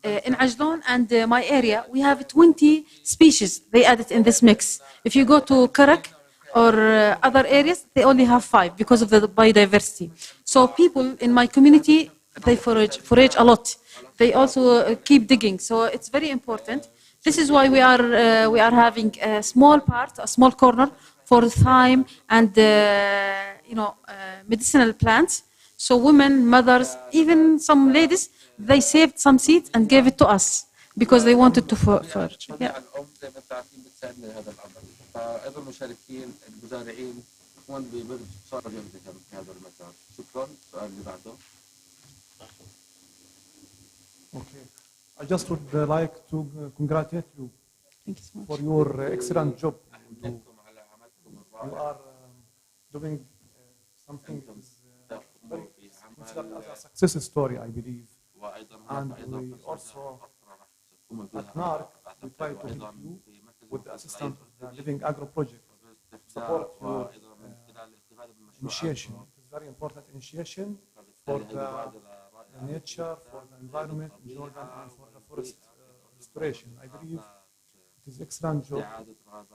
In Ajdan and my area, we have 20 species. They add it in this mix. If you go to Karak or other areas, they only have 5 because of the biodiversity. So people in my community, they forage a lot. They also keep digging. So it's very important. This is why we are having a small part, a small corner for thyme and medicinal plants. So women, mothers, even some ladies, they saved some seeds and gave it to us because they wanted to forage. Yeah. Okay. I just would like to congratulate you for your excellent job. You are doing something that is considered as a success story, I believe. And we also, at NARC, we try to help you with the assistance of the Living Agro Project to support your initiation. It's a very important initiation for the nature, for the environment in Jordan, and for the forest restoration. I believe it is an excellent job.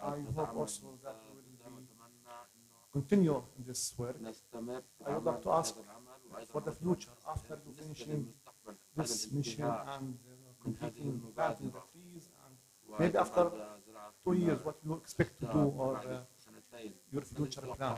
I hope also that we will continue in this work. I would like to ask for the future, after you finishing this mission and completing planting the trees, and maybe after 2 years, what you expect to do, or your future plan.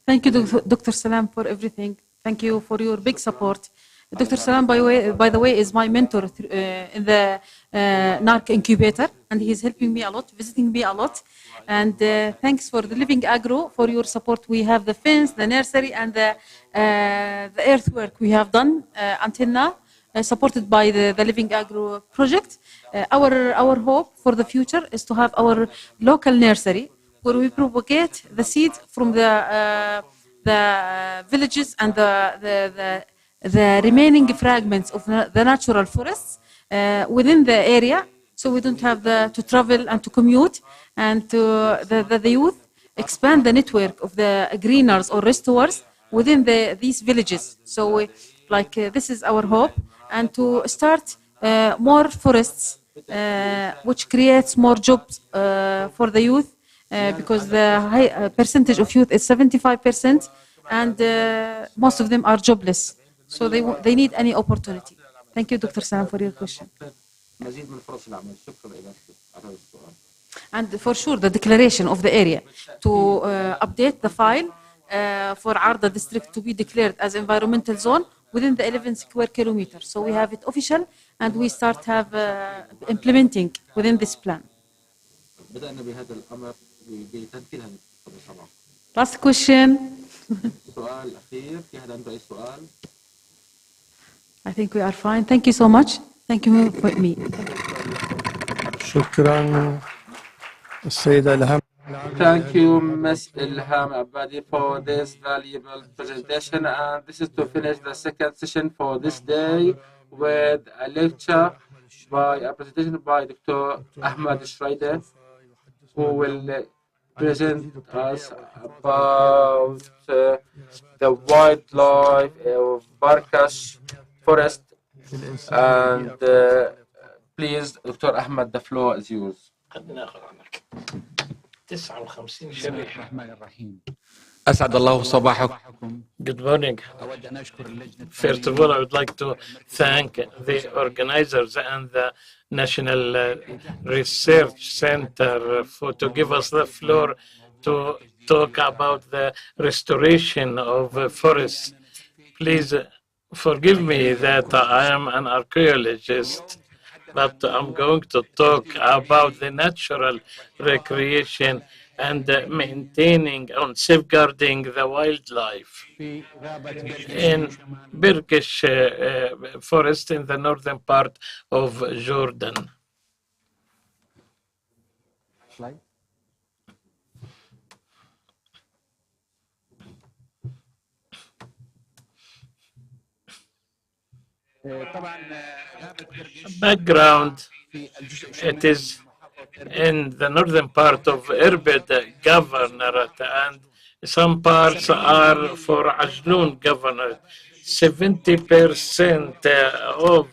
Thank you, Dr. Salam, for everything. Thank you for your big support. Dr. Salam, by the way, is my mentor in the NARC incubator, and he's helping me a lot, visiting me a lot. And thanks for the Living Agro for your support. We have the fence, the nursery, and the earthwork we have done until now, supported by the Living Agro project. Our hope for the future is to have our local nursery where we propagate the seeds from the villages and the remaining fragments of the natural forests within the area, so we don't have to travel and to commute, and to the youth expand the network of the greeners or restorers within these villages. So this is our hope, and to start more forests, which creates more jobs for the youth, because the high percentage of youth is 75%, and most of them are jobless. So they need any opportunity. Thank you, Dr. Salam, for your question. And for sure, the declaration of the area to update the file for Arda district to be declared as environmental zone within the 11 square kilometers. So we have it official, and we start have implementing within this plan. Last question. I think we are fine. Thank you so much. Thank you for me. شكرا السيدة إلهام. Thank you, Ms. Ilham Abadi, for this valuable presentation. And this is to finish the second session for this day with a lecture by a presentation by Dr. Ahmad Schreider, who will present us about the wildlife of Barkash forest. And please, Dr. Ahmad, the floor is yours. 59 شريحة. أسعد الله صباحكم. Good morning. First of all, I would like to thank the organizers and the National Research Center to give us the floor to talk about the restoration of forests. Please forgive me that I am an archaeologist, but I'm going to talk about the natural recreation and maintaining and safeguarding the wildlife in Birkish forest in the northern part of Jordan. Background, it is in the northern part of Irbid Governorate, and some parts are for Ajloun Governorate. 70% of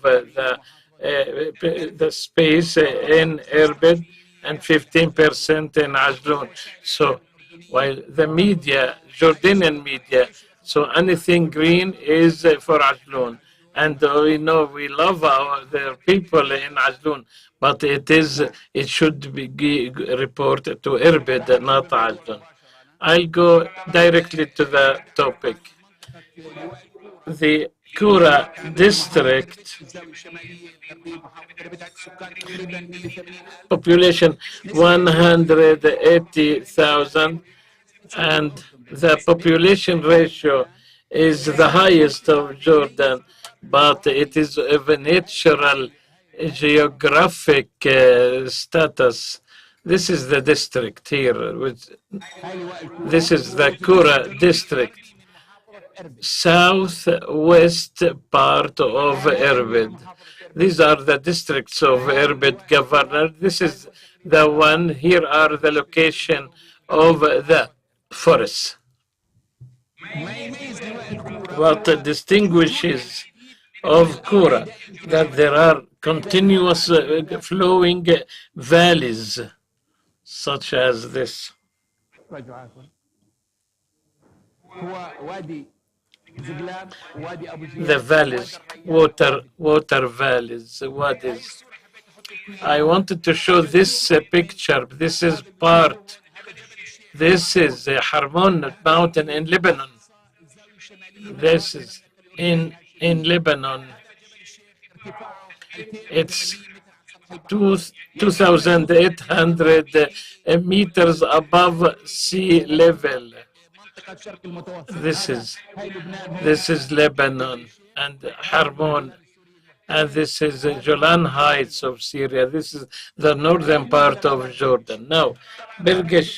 the space in Irbid and 15% in Ajloun. So while the media, Jordanian media, so anything green is for Ajloun. And we know we love their people in Ajloun, but it should be reported to Irbid, not Ajloun. I'll go directly to the topic. The Kura district population 180,000, and the population ratio is the highest of Jordan, but it is of a natural geographic status. This is the district here. This is the Kura district, southwest part of Irbid. These are the districts of Irbid Governor. This is the one. Here are the location of the forests. What distinguishes of Kura that there are continuous flowing valleys such as this. The valleys, water valleys, wadis. I wanted to show this picture. This is Harmon mountain in Lebanon. This is in in Lebanon. It's 2,800 meters above sea level. This is Lebanon and Harmon, and this is the Golan Heights of Syria. This is the northern part of Jordan. Now, Birgish,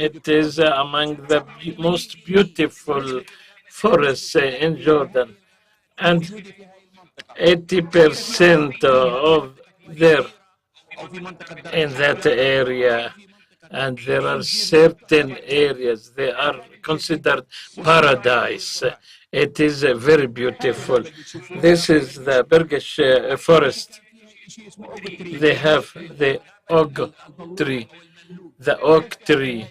it is among the most beautiful forests in Jordan, and 80% of there in that area, and there are certain areas they are considered paradise. It is very beautiful. This is the Bergish forest. They have the oak tree,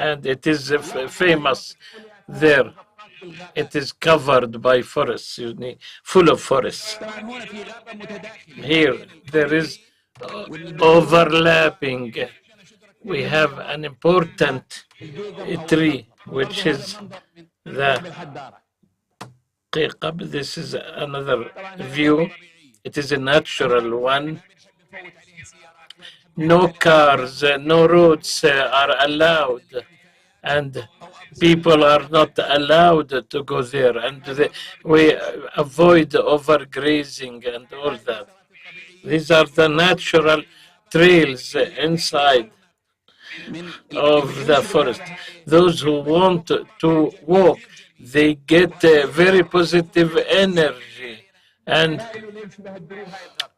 and it is famous there. It is covered by forests, full of forests. Here, there is overlapping. We have an important tree, which is the Qiqab. This is another view. It is a natural one. No cars, no roads are allowed, and people are not allowed to go there, and we avoid overgrazing and all that. These are the natural trails inside of the forest. Those who want to walk, they get very positive energy, and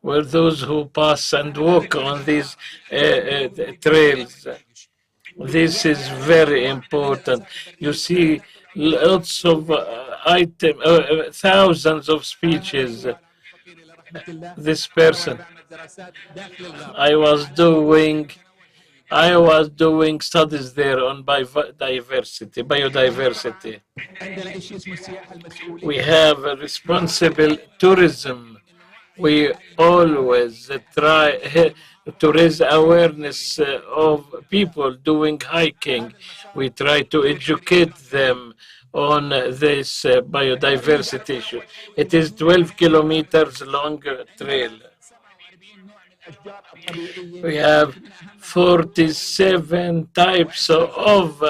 well, those who pass and walk on these trails, this is very important. You see lots of thousands of species. This person, I was doing studies there on biodiversity. We have a responsible tourism. We always try to raise awareness of people doing hiking. We try to educate them on this biodiversity issue. It is 12 kilometers long trail. We have 47 types of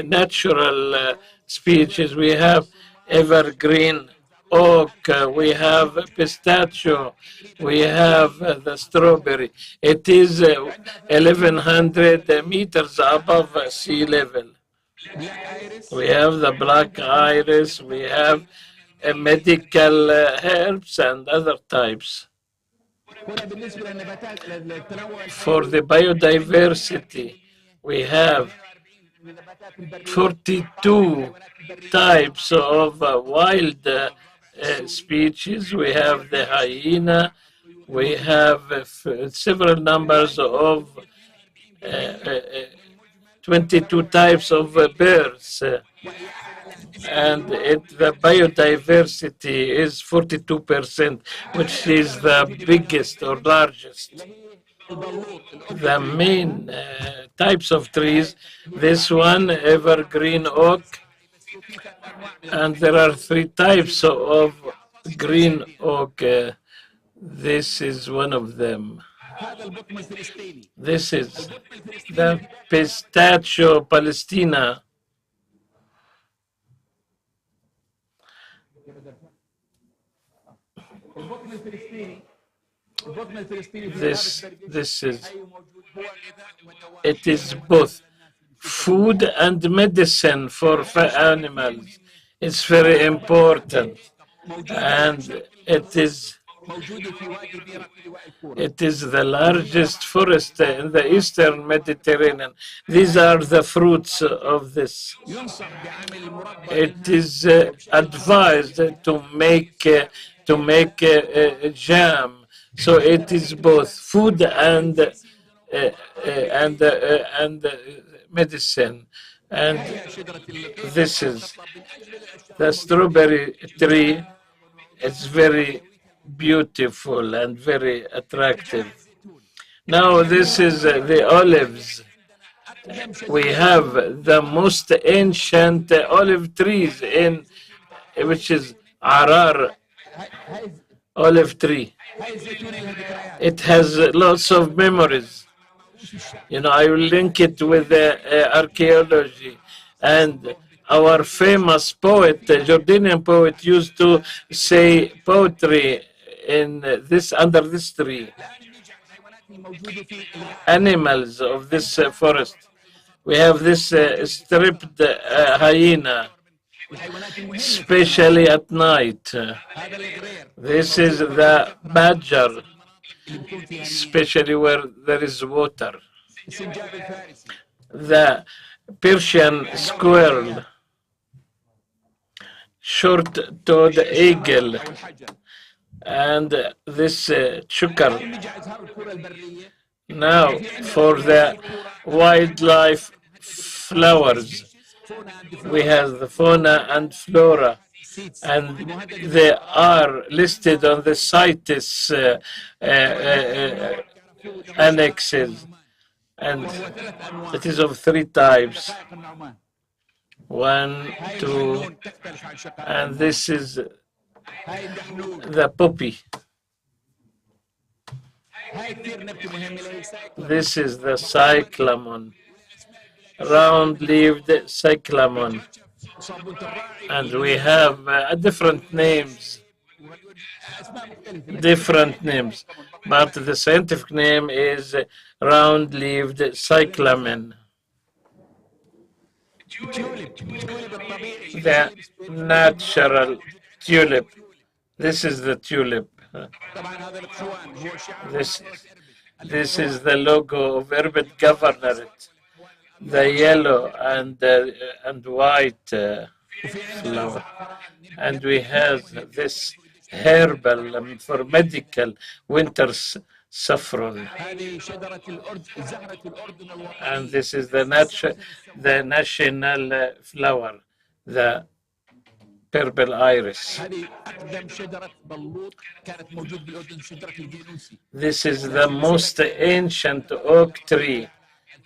natural species. We have evergreen oak, we have pistachio, we have the strawberry. It is 1,100 meters above sea level. We have the black iris, we have medical herbs and other types. For the biodiversity, we have 42 types of wild species. We have the hyena. We have several numbers of 22 types of birds. And the biodiversity is 42%, which is the biggest or largest. The main types of trees, this one, evergreen oak, and there are 3 types of green oak. This is one of them. This is the pistachio palestina. This is, it is both food and medicine for animals. It's very important, and it is the largest forest in the Eastern Mediterranean. These are the fruits of this. It is advised to make jam. So it is both food and medicine. And this is the strawberry tree. It's very beautiful and very attractive. Now this is the olives. We have the most ancient olive trees in which is Arar olive tree. It has lots of memories. You know, I will link it with the archaeology. And our famous poet, the Jordanian poet, used to say poetry in under this tree. Animals of this forest. We have this striped hyena, especially at night. This is the badger, especially where there is water. The Persian squirrel, short-toed eagle, and this chukar. Now, for the wildlife flowers, we have the fauna and flora, and they are listed on the CITES annexes, and it is of 3 types. 1, 2, and this is the poppy. This is the cyclamen, round-leaved cyclamen, and we have different names, but the scientific name is round-leaved cyclamen. The natural tulip. This is the tulip. This is the logo of urban governorate. The yellow and white flower. And we have this herbal for medical winter saffron. And this is the national flower, the purple iris. This is the most ancient oak tree.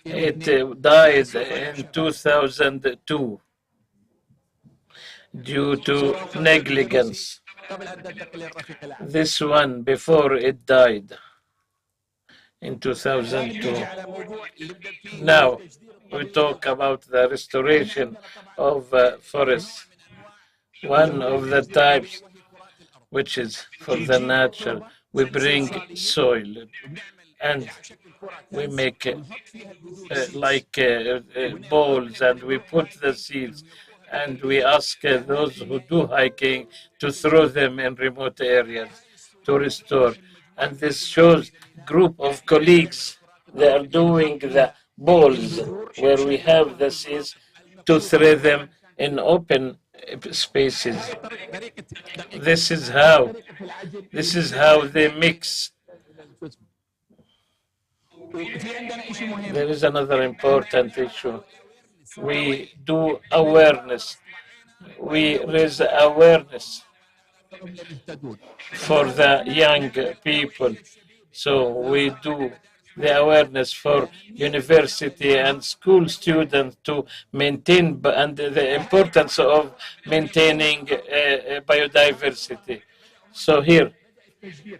It died in 2002 due to negligence. This one before it died in 2002. Now we talk about the restoration of forests. One of the types, which is for the nature, we bring soil and we make balls, and we put the seeds, and we ask those who do hiking to throw them in remote areas to restore. And this shows group of colleagues. They are doing the balls where we have the seeds to throw them in open spaces. This is how they mix. There is another important issue. We do awareness. We raise awareness for the young people. So we do the awareness for university and school students to maintain and the importance of maintaining biodiversity. So here,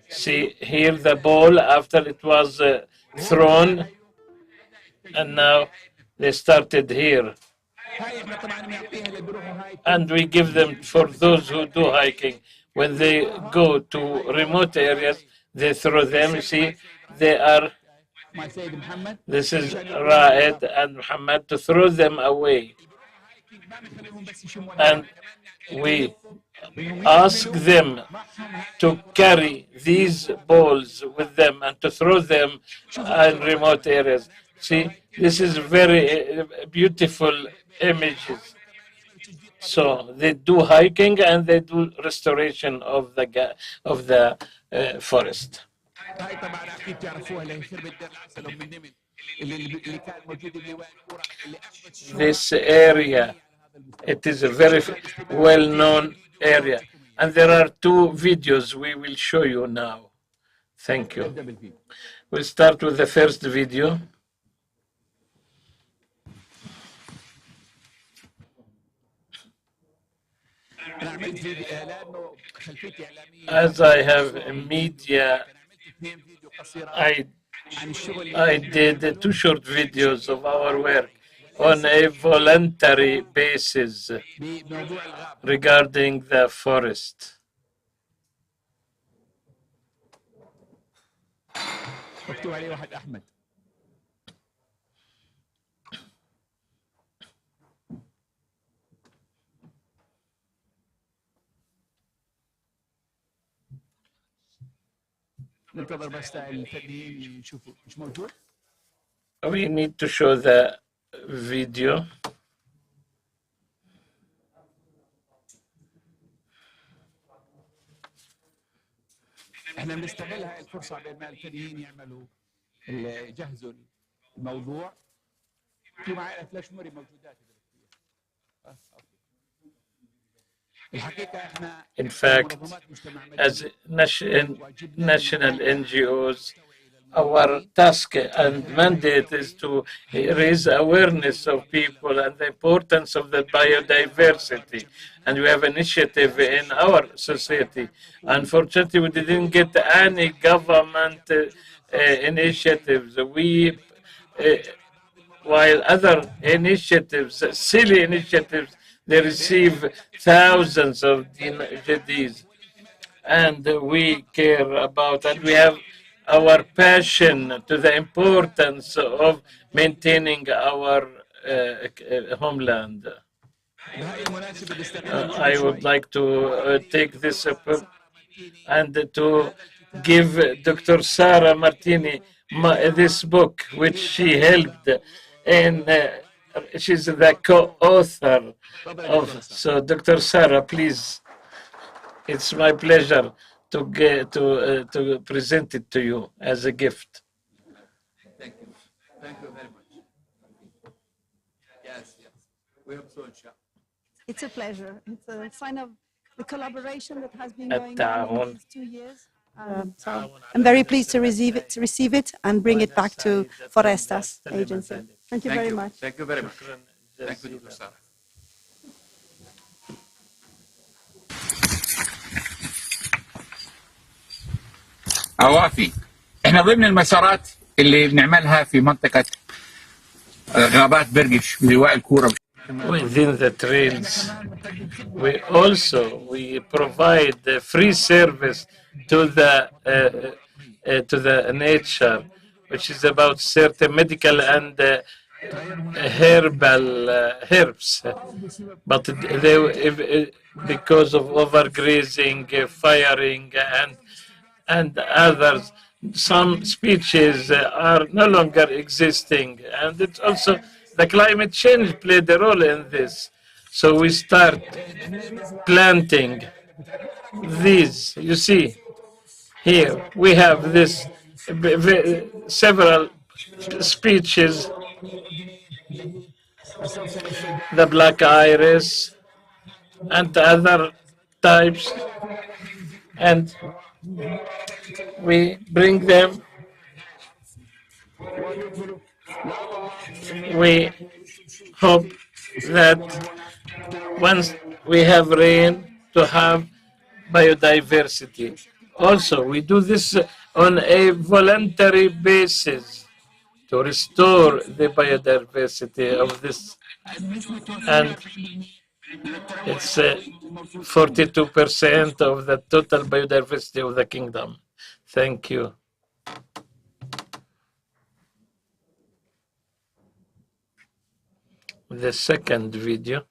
see here the ball after it was thrown, and now they started here. And we give them for those who do hiking. When they go to remote areas, they throw them. See, they are, this is Raed and Muhammad, to throw them away. And we ask them to carry these balls with them and to throw them in remote areas. See, this is very beautiful images. So they do hiking and they do restoration of the forest. This area, it is a very well-known area. And there are 2 videos we will show you now. Thank you. We'll start with the first video. As I have a media, I did 2 short videos of our work on a voluntary basis regarding the forest. مكتوب عليه واحد احمد. ننتظر بس الفنيين يشوفوا مش موجود. We need to show the video. احنا بنستغل هاي الفرصه بين ما الفنيين يعملوا يجهزوا الموضوع. في معي فلاش موري موجودات. In fact, as national NGOs, our task and mandate is to raise awareness of people and the importance of the biodiversity. And we have initiative in our society. Unfortunately, we didn't get any government initiatives. While other initiatives, silly initiatives, they receive thousands of GDs. And we care about, and we have our passion to the importance of maintaining our homeland. I would like to take this and to give Dr. Sara Martini this book, which she helped in. She's the co-author of. So, Dr. Sara, please. It's my pleasure to present it to you as a gift. Thank you. Thank you very much. Yes, yes. We hope so, inshallah. It's a pleasure. It's a sign of the collaboration that has been going on in these 2 years. So I'm very pleased to receive it and bring it back to Forestas Agency. Thank you very much. Thank you very much. Thank you, Dr. Sara. عوافي احنا ضمن المسارات اللي بنعملها في منطقة غابات برقش بلواء الكورة. Within the trails, we provide free service to the nature, which is about certain medical and herbal herbs. But because of overgrazing, firing, and others, some species are no longer existing, and it's also the climate change played a role in this. So we start planting these. You see, here we have this several species, the black iris and other types, and we bring them. We hope that once we have rain, to have biodiversity. Also, we do this on a voluntary basis to restore the biodiversity of this. And it's 42% of the total biodiversity of the kingdom. Thank you. The second video.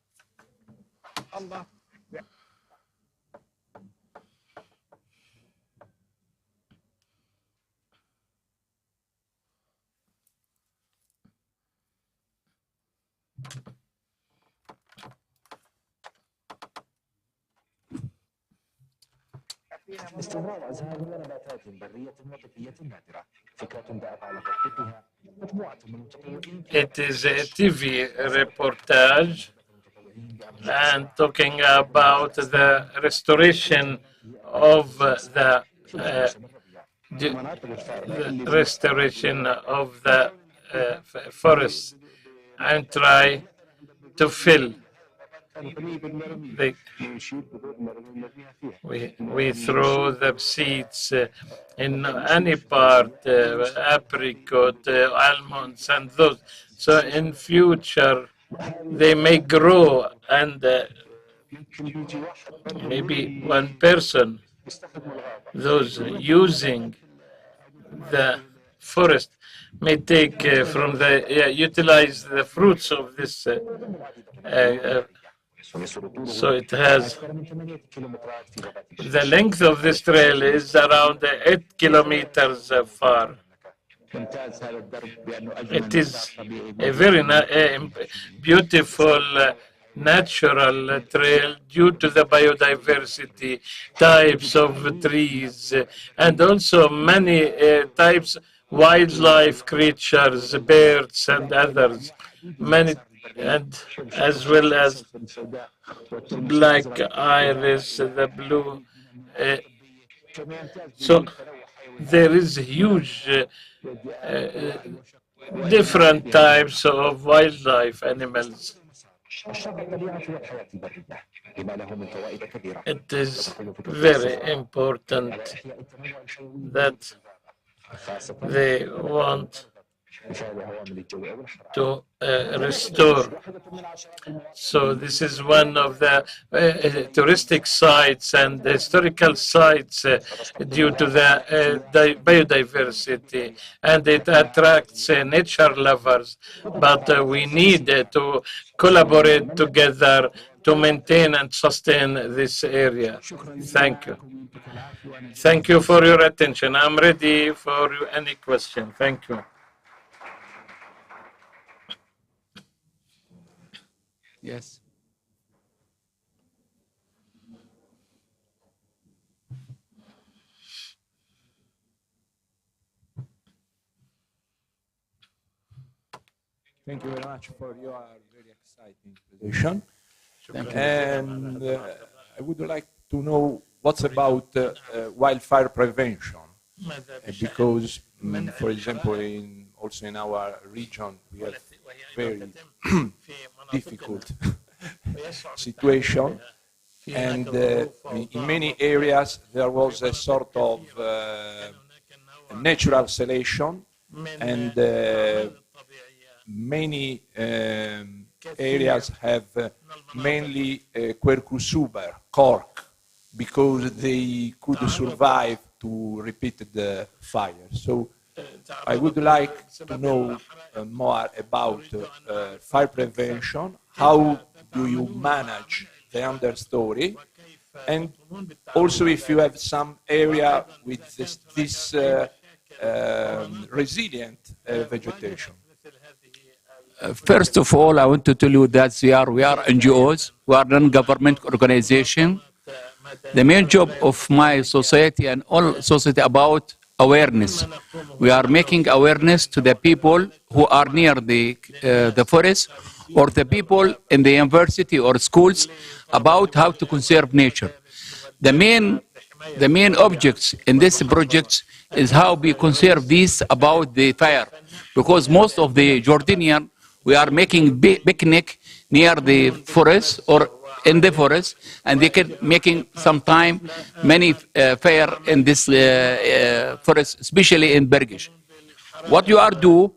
استمرار أزهار ونباتات برية وطبية نادرة فكرة بأت على تطبيقها مجموعة من المتطوعين. It is a TV reportage and talking about the restoration of the restoration of the forest and try to fill we throw the seeds in any part, apricot, almonds, and those. So in future, they may grow, and maybe one person, those using the forest, may take from the utilize the fruits of this. So it has the length of this trail is around 8 kilometers far. It is a very beautiful natural trail due to the biodiversity, types of trees, and also many types wildlife creatures, birds and others, many, and as well as black iris, the blue. So there is huge different types of wildlife animals. It is very important that they want to restore. So this is one of the touristic sites and historical sites due to the biodiversity, and it attracts nature lovers. But we need to collaborate together to maintain and sustain this area. Thank you. Thank you for your attention. I'm ready for any question. Thank you. Yes. Thank you very much for your very exciting presentation. And I would like to know what's about wildfire prevention, because, for example, also in our region, we have very difficult situation, and in many areas there was a sort of natural selection, and many areas have mainly quercus cork, because they could survive to repeated fire. So I would like to know more about fire prevention. How do you manage the understory? And also if you have some area with this resilient vegetation. First of all, I want to tell you that we are NGOs, we are non-government organization. The main job of my society and all society about awareness. We are making awareness to the people who are near the forest, or the people in the university or schools, about how to conserve nature. The main objects in this project is how we conserve this about the fire, because most of the Jordanian, we are making picnic near the forest or in the forest, and they can making sometime many fire in this forest, especially in Bergish. What you are do,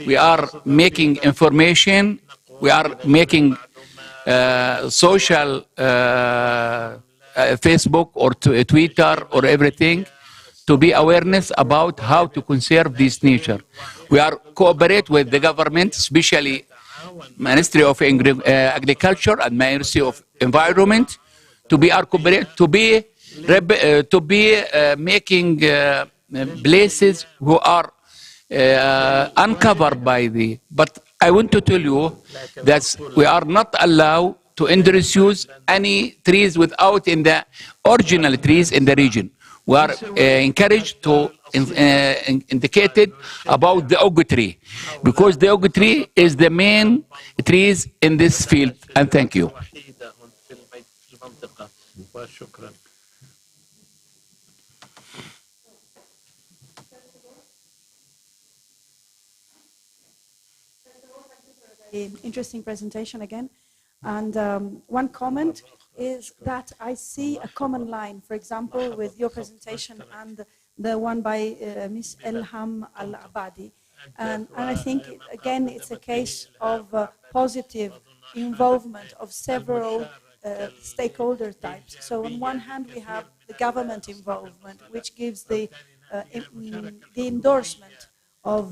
we are making information, we are making social Facebook or Twitter or everything, to be awareness about how to conserve this nature. We are cooperate with the government, especially Ministry of Agriculture and Ministry of Environment, to be our cooperate, to be making places who are uncovered by the. But I want to tell you that we are not allowed to introduce any trees without in the original trees in the region. We are encouraged to indicate about the oak tree, because the oak tree is the main trees in this field. And thank you. Interesting presentation again. And one comment is that I see a common line, for example, with your presentation and the one by Ms. Elham Al-Abadi. And I think, again, it's a case of positive involvement of several stakeholder types. So on one hand, we have the government involvement, which gives the endorsement of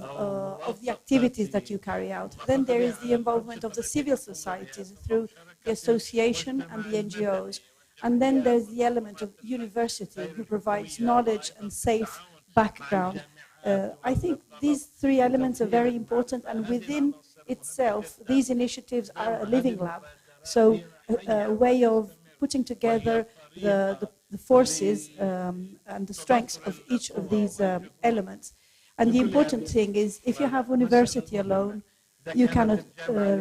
the activities that you carry out. Then there is the involvement of the civil societies through the association and the NGOs. And then there's the element of university, who provides knowledge and safe background. I think these three elements are very important, and within itself, these initiatives are a living lab. So a way of putting together the forces and the strengths of each of these elements. And the important thing is, if you have university alone, you cannot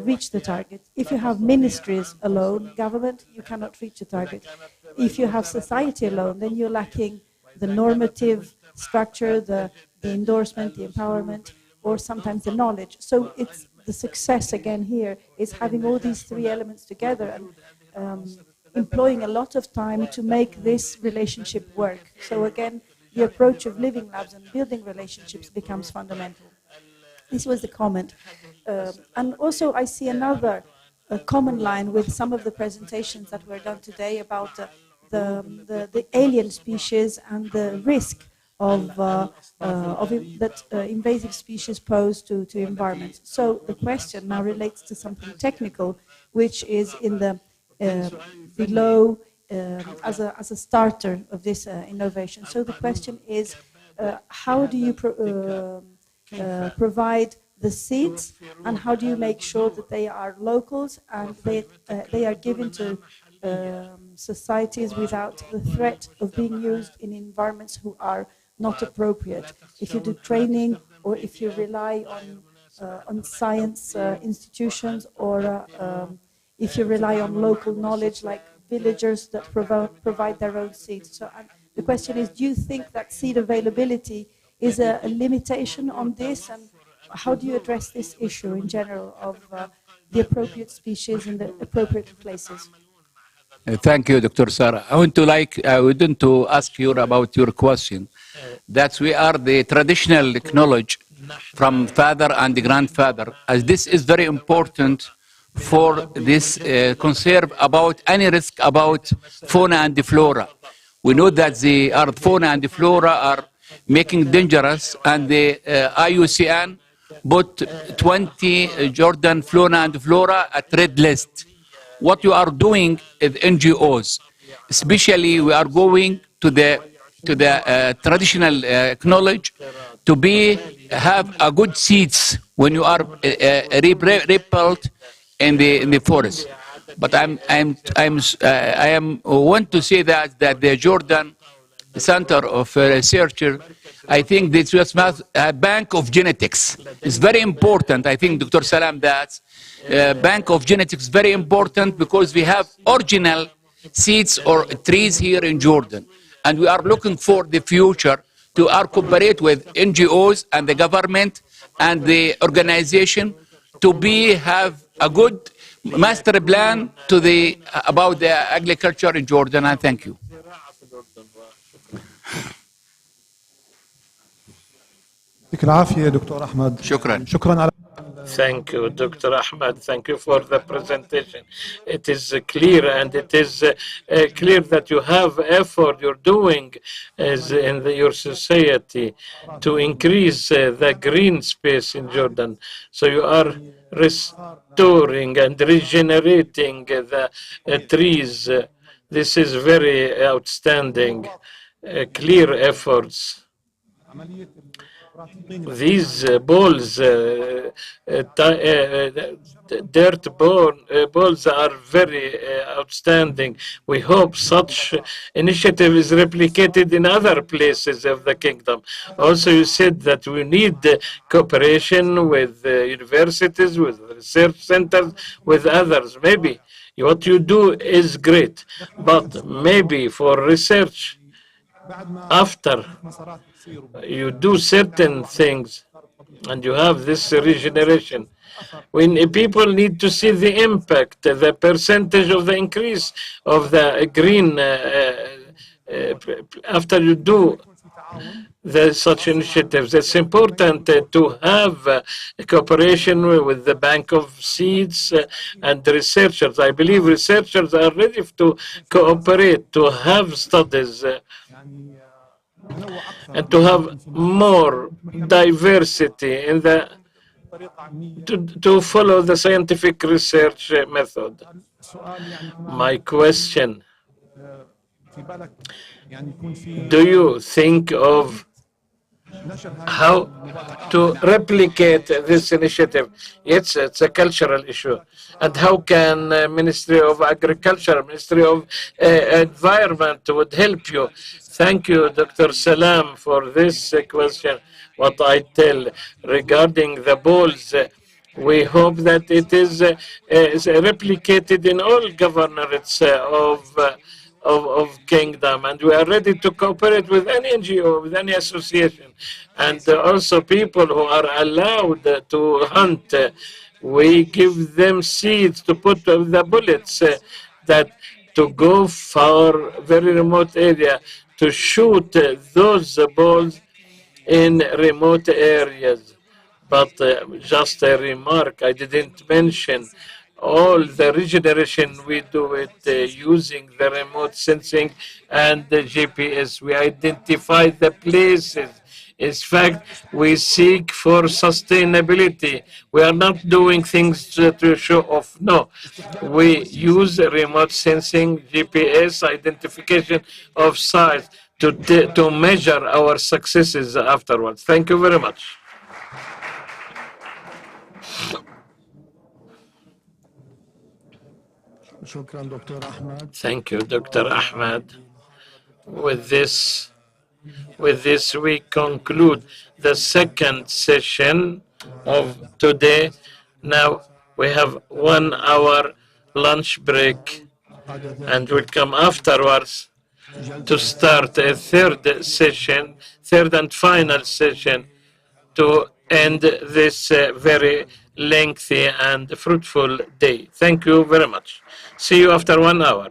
reach the target. If you have ministries alone, government, you cannot reach the target. If you have society alone, then you're lacking the normative structure, the endorsement, the empowerment, or sometimes the knowledge. So it's the success again here is having all these three elements together and employing a lot of time to make this relationship work. So again, the approach of living labs and building relationships becomes fundamental. This was the comment. And also I see another common line with some of the presentations that were done today about the alien species and the risk of that invasive species pose to environment. So the question now relates to something technical, which is in the below as a starter of this innovation. So the question is, how do you provide the seeds, and how do you make sure that they are locals and they are given to societies without the threat of being used in environments who are not appropriate? If you do training, or if you rely on science institutions, or if you rely on local knowledge like villagers that provide their own seeds. So the question is, do you think that seed availability is a limitation on this, and how do you address this issue in general of the appropriate species in the appropriate places? Thank you, Dr. Sarah. I want to ask you about your question. That we are the traditional knowledge from father and grandfather, as this is very important for this conserve about any risk about fauna and flora. We know that the fauna and flora are making dangerous, and the IUCN put 20 Jordan fauna and flora at red list. What you are doing is NGOs, especially we are going to the traditional knowledge to have a good seeds when you are repelled in the forest. But I want to say that the Jordan Center of Researcher, I think this was a bank of genetics. It's very important. I think Dr. Salam, that bank of genetics is very important because we have original seeds or trees here in Jordan, and we are looking for the future to cooperate with NGOs and the government and the organization to have a good master plan about the agriculture in Jordan. And thank you. يعطيك العافية دكتور أحمد. شكرا على. Thank you, Dr. Ahmed. Thank you for the presentation. It is clear, and it is clear that you have effort you're doing as in your society to increase the green space in Jordan. So you are restoring and regenerating the trees. This is very outstanding, clear efforts. These balls, dirt balls are very outstanding. We hope such initiative is replicated in other places of the kingdom. Also, you said that we need cooperation with universities, with research centers, with others. Maybe what you do is great, but maybe for research, after you do certain things, and you have this regeneration. When people need to see the impact, the percentage of the increase of the green after you do such initiatives. It's important to have cooperation with the Bank of Seeds and researchers. I believe researchers are ready to cooperate, to have studies, and to have more diversity in the to follow the scientific research method. My question, do you think of how to replicate this initiative? It's a cultural issue. And how can Ministry of Agriculture, Ministry of Environment would help you? Thank you, Dr. Salam, for this question. What I tell regarding the balls, we hope that it is replicated in all governorates of kingdom, and we are ready to cooperate with any NGO, with any association, and also people who are allowed to hunt. We give them seeds to put the bullets that to go for very remote area to shoot those balls in remote areas. But just a remark, I didn't mention all the regeneration we do it using the remote sensing and the GPS. We identify the places. In fact, we seek for sustainability. We are not doing things to show off. No, we use remote sensing, GPS identification of sites to measure our successes afterwards. Thank you very much. Thank you, Dr. Ahmed. With this, we conclude the second session of today. Now we have 1 hour lunch break, and we'll come afterwards to start a third session, third and final session, to end this very lengthy and fruitful day. Thank you very much. See you after 1 hour.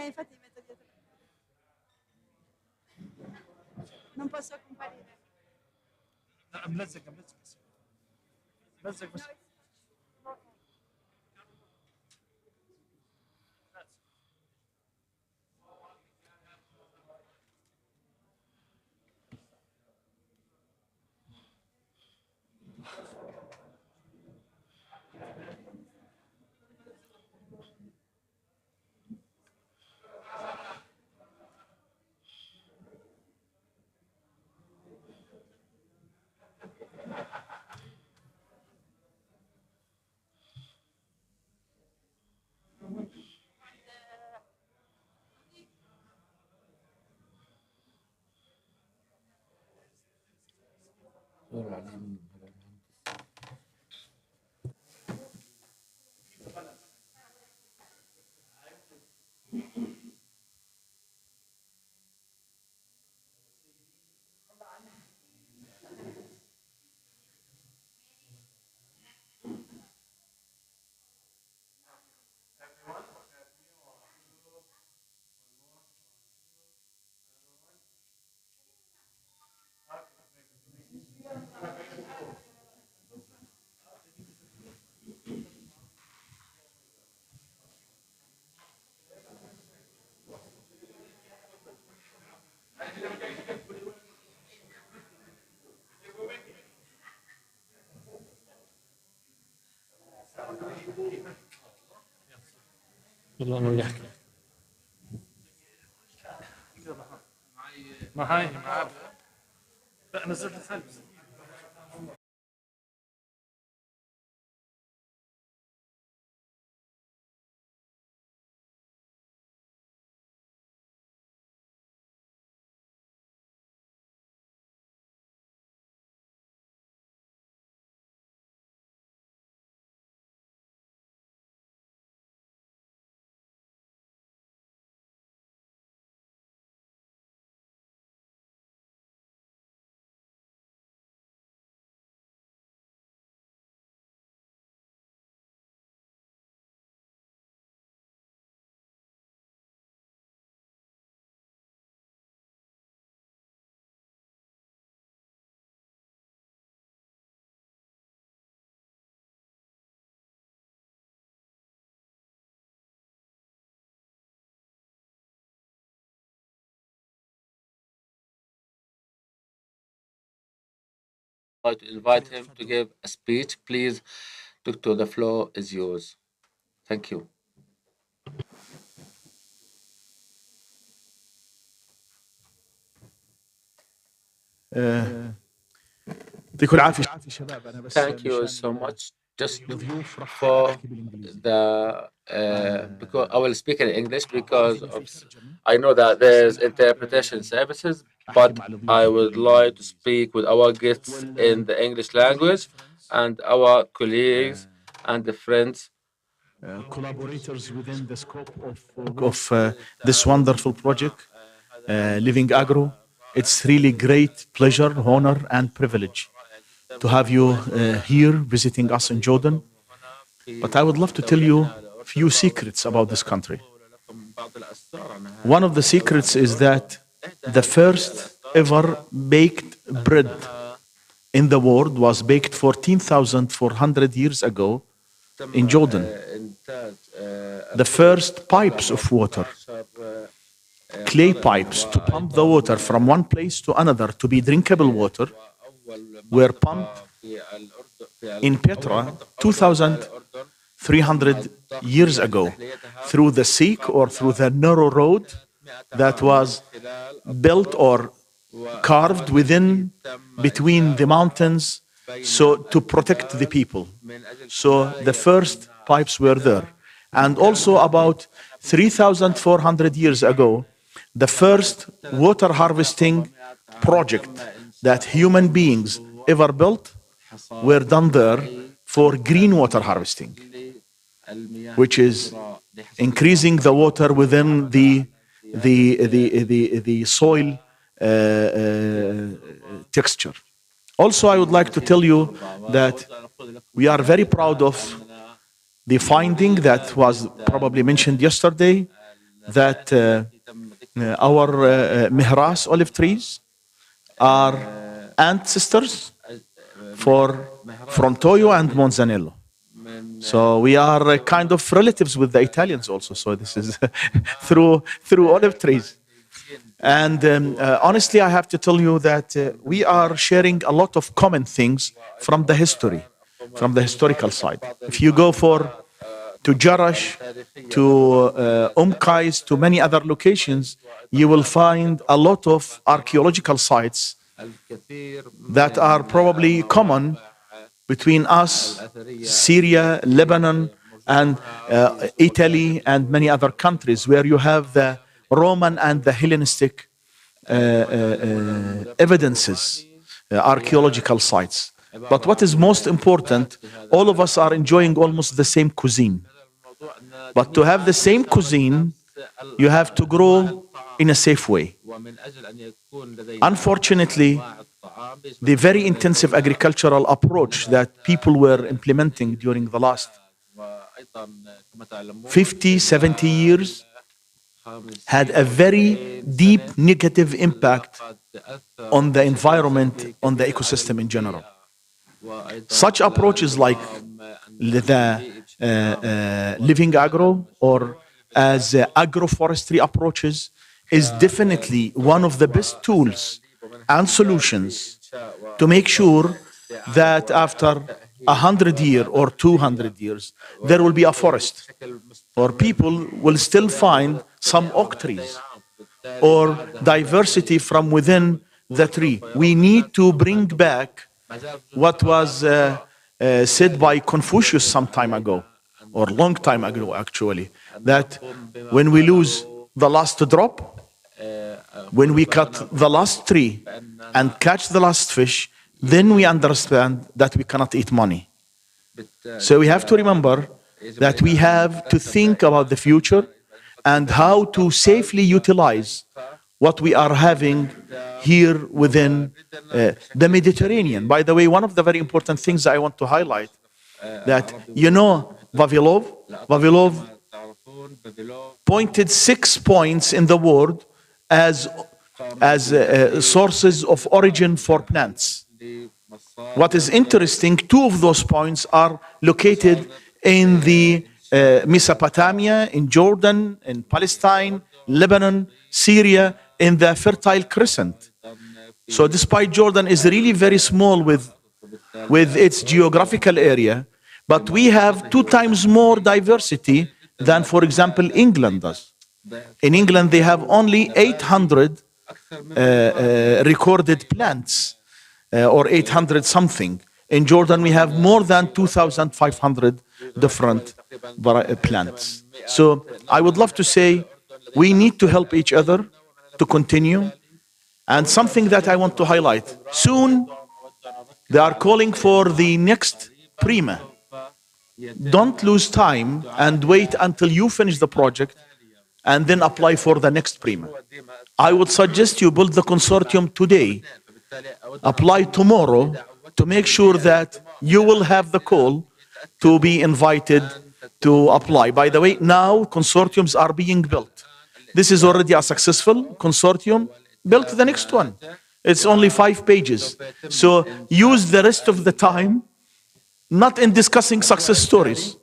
infatti mi metto dietro. Non posso comparire. ملزق بس والله ما يحكي ما هاي ما لا نزلت الثلج like to invite him to give a speech. Please, Doctor, the floor is yours. Thank you. يعطيكم العافية شباب أنا بس Thank you so much. Just for the because I will speak in English because of, I know that there's interpretation services, but I would like to speak with our guests in the English language and our colleagues and the friends. collaborators within the scope of this wonderful project, Living Agro. It's really great pleasure, honor, and privilege to have you here visiting us in Jordan. But I would love to tell you a few secrets about this country. One of the secrets is that the first ever baked bread in the world was baked 14,400 years ago in Jordan. The first pipes of water, clay pipes to pump the water from one place to another to be drinkable water, were pumped in Petra 2,300 years ago through the Sikh or through the narrow road that was built or carved between the mountains so to protect the people. So the first pipes were there. And also about 3,400 years ago, the first water harvesting project that human beings ever built were done there for green water harvesting, which is increasing the water within the soil texture. Also, I would like to tell you that we are very proud of the finding that was probably mentioned yesterday, that our Mihras olive trees are ancestors from Toyo and Monzanello. So we are kind of relatives with the Italians also. So this is through olive trees. And honestly, I have to tell you that we are sharing a lot of common things from the history, from the historical side. If you go to Jarash, to Qais, to many other locations, you will find a lot of archaeological sites that are probably common between us, Syria, Lebanon, and Italy, and many other countries where you have the Roman and the Hellenistic evidences, archaeological sites. But what is most important, all of us are enjoying almost the same cuisine. But to have the same cuisine, you have to grow in a safe way. Unfortunately, the very intensive agricultural approach that people were implementing during the last 50, 70 years had a very deep negative impact on the environment, on the ecosystem in general. Such approaches like the living agro or as agroforestry approaches is definitely one of the best tools and solutions to make sure that after 100 years or 200 years, there will be a forest, or people will still find some oak trees, or diversity from within the tree. We need to bring back what was said by Confucius some time ago, or long time ago actually, that when we lose the last drop, when we cut the last tree and catch the last fish, then we understand that we cannot eat money. So we have to remember that we have to think about the future and how to safely utilize what we are having here within the Mediterranean. By the way, one of the very important things I want to highlight that, you know, Vavilov pointed 6 points in the world as sources of origin for plants. What is interesting, 2 of those points are located in the Mesopotamia, in Jordan, in Palestine, Lebanon, Syria, in the Fertile Crescent. So despite Jordan is really very small with its geographical area, but we have 2 times more diversity than, for example, England does. In England, they have only 800 recorded plants, or 800 something. In Jordan, we have more than 2,500 different plants. So I would love to say we need to help each other to continue. And something that I want to highlight, soon they are calling for the next Prima. Don't lose time and wait until you finish the project and then apply for the next Prima. I would suggest you build the consortium today, apply tomorrow to make sure that you will have the call to be invited to apply. By the way, now consortiums are being built. This is already a successful consortium. Build the next one. It's only 5 pages. So use the rest of the time not in discussing success stories.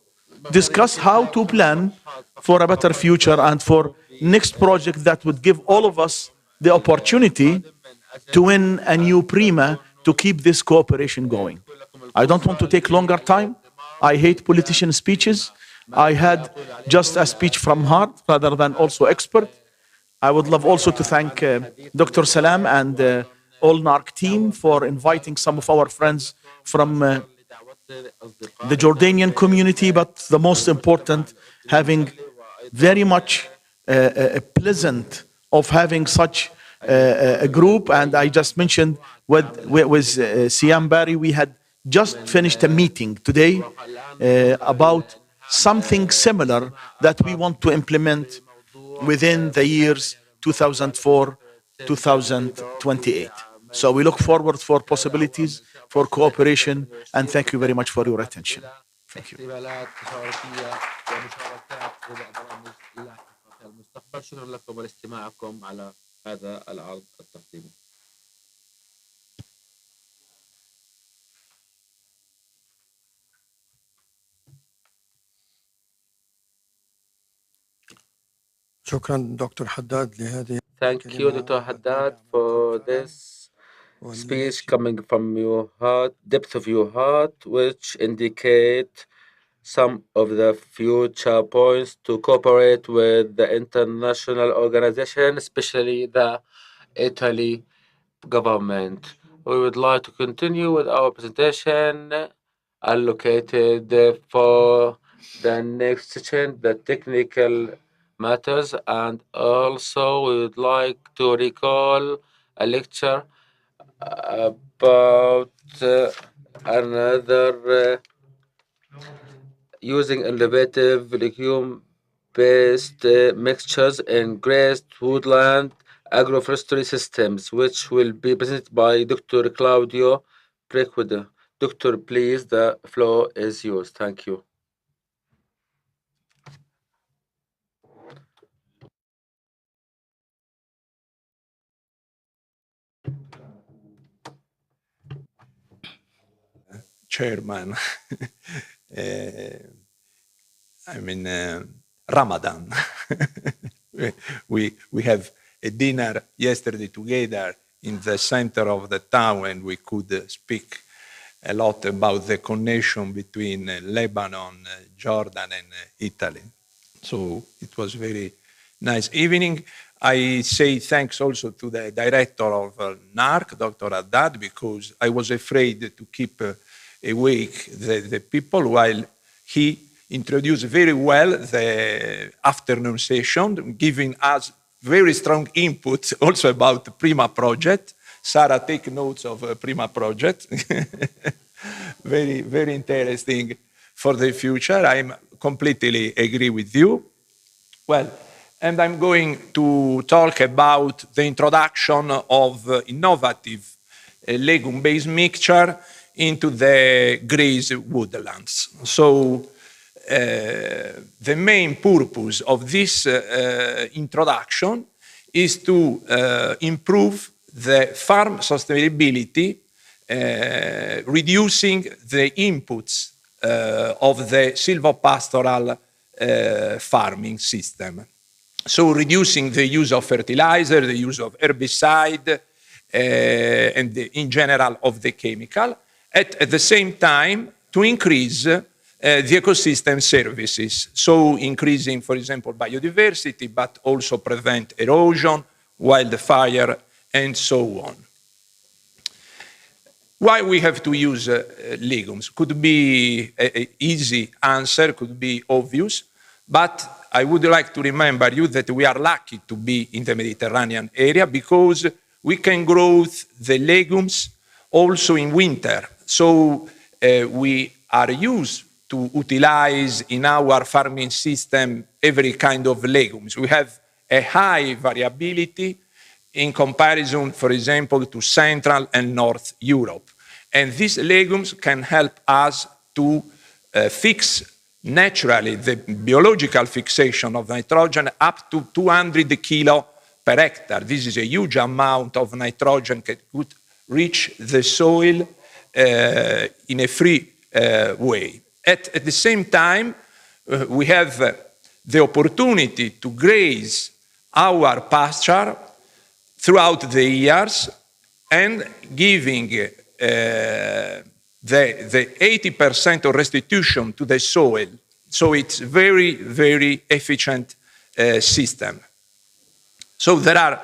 Discuss how to plan for a better future and for next project that would give all of us the opportunity to win a new Prima to keep this cooperation going. I don't want to take longer time. I hate politician speeches. I had just a speech from heart rather than also expert. I would love also to thank Dr. Salam and all NARC team for inviting some of our friends from the Jordanian community, but the most important, having very much pleasant of having such a group. And I just mentioned with Siam Bari, we had just finished a meeting today about something similar that we want to implement within the years 2004-2028. So we look forward for possibilities for cooperation, and thank you very much for your attention. Thank you. شكرا لكم ولاستماعكم على هذا العرض التقديمي. شكرا دكتور حداد لهذه Thank you, Dr. Haddad, for this speech coming from your heart, depth of your heart, which indicate some of the future points to cooperate with the international organization, especially the Italy government. We would like to continue with our presentation allocated for the next session, the technical matters, and also we would like to recall a lecture about another using innovative legume-based mixtures in Grazed Woodland agroforestry systems, which will be presented by Dr. Claudio Prequida. Doctor, please, the floor is yours. Thank you. Chairman. Ramadan. we have a dinner yesterday together in the center of the town, and we could speak a lot about the connection between Lebanon, Jordan, and Italy. So it was very nice evening. I say thanks also to the director of NARC, Dr. Haddad, because I was afraid to keep awake the people while he introduced very well the afternoon session, giving us very strong input also about the Prima project. Sarah, take notes of Prima project. Very, very interesting for the future. I completely agree with you. Well, and I'm going to talk about the introduction of innovative legume-based mixture into the Grazed Woodlands. So the main purpose of this introduction is to improve the farm sustainability, reducing the inputs of the silvopastoral farming system. So reducing the use of fertilizer, the use of herbicide, and in general of the chemical, at the same time to increase the ecosystem services, so increasing, for example, biodiversity, but also prevent erosion, wildfire, and so on. Why we have to use legumes? Could be an easy answer, could be obvious, but I would like to remember you that we are lucky to be in the Mediterranean area because we can grow the legumes also in winter. So we are used to utilize in our farming system every kind of legumes. We have a high variability in comparison, for example, to Central and North Europe. And these legumes can help us to fix naturally the biological fixation of nitrogen up to 200 kilo per hectare. This is a huge amount of nitrogen that could reach the soil in a free way. At the same time, we have the opportunity to graze our pasture throughout the years and giving the 80% of restitution to the soil. So it's very, very efficient system. So there are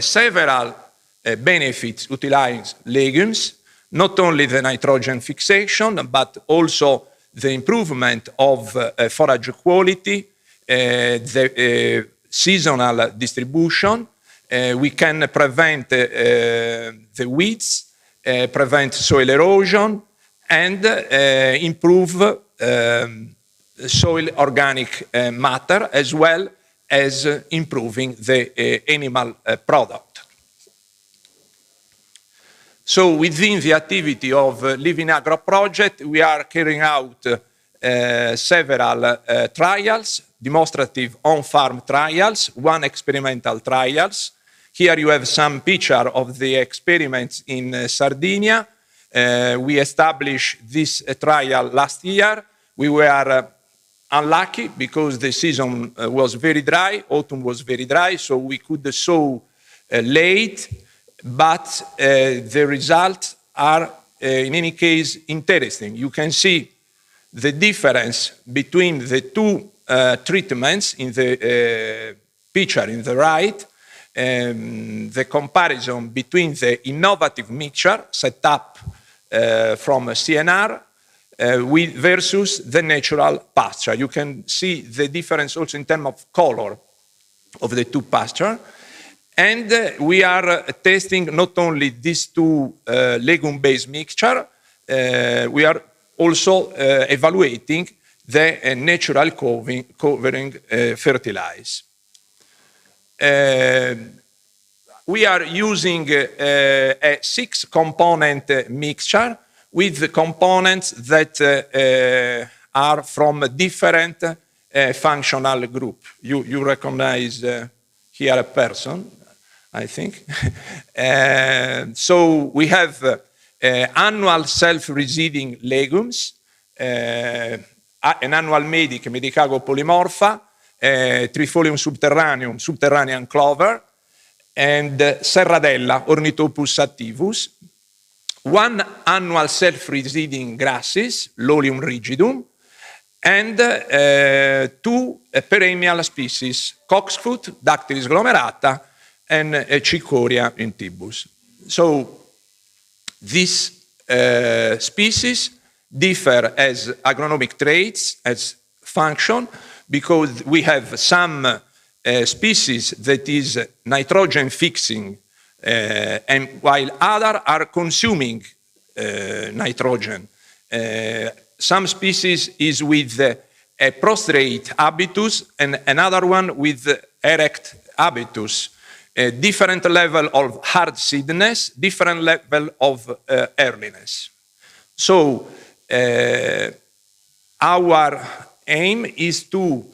several benefits utilizing legumes, not only the nitrogen fixation, but also the improvement of forage quality, the seasonal distribution. We can prevent the weeds, prevent soil erosion, and improve soil organic matter, as well as improving the animal product. So within the activity of Living Agro project, we are carrying out several trials, demonstrative on-farm trials, one experimental trials. Here you have some picture of the experiments in Sardinia. We established this trial last year. We were unlucky because the season was very dry, autumn was very dry, so we could sow late, but the results are in any case interesting. You can see the difference between the two treatments in the picture in the right, the comparison between the innovative mixture set up from CNR versus the natural pasture. You can see the difference also in terms of color of the two pasture. And we are testing not only these two legume-based mixture, we are also evaluating the natural covering fertilizer. We are using a 6-component mixture with the components that are from different functional group. You recognize here a person, I think. So we have annual self-reseeding legumes, an annual medic, Medicago polymorpha, Trifolium subterraneum, subterranean clover, and Serradella, Ornithopus sativus. One annual self-reseeding grasses, Lolium rigidum, and two perennial species, cocksfoot, Dactylis glomerata, and Cicoria intybus. So these species differ as agronomic traits, as function, because we have some species that is nitrogen fixing, and while other are consuming nitrogen. Some species is with a prostrate habitus and another one with erect habitus. A different level of hard seedness, different level of earliness. So our aim is to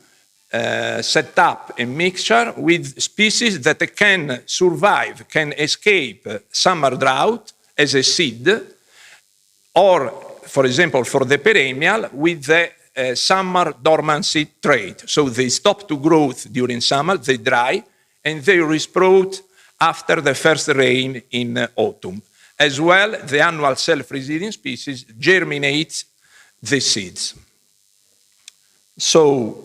set up a mixture with species that can survive, can escape summer drought as a seed, or, for example, for the perennial, with the summer dormancy trait. So they stop to growth during summer, they dry, and they resprout after the first rain in autumn. As well, the annual self-reseeding species germinates the seeds. So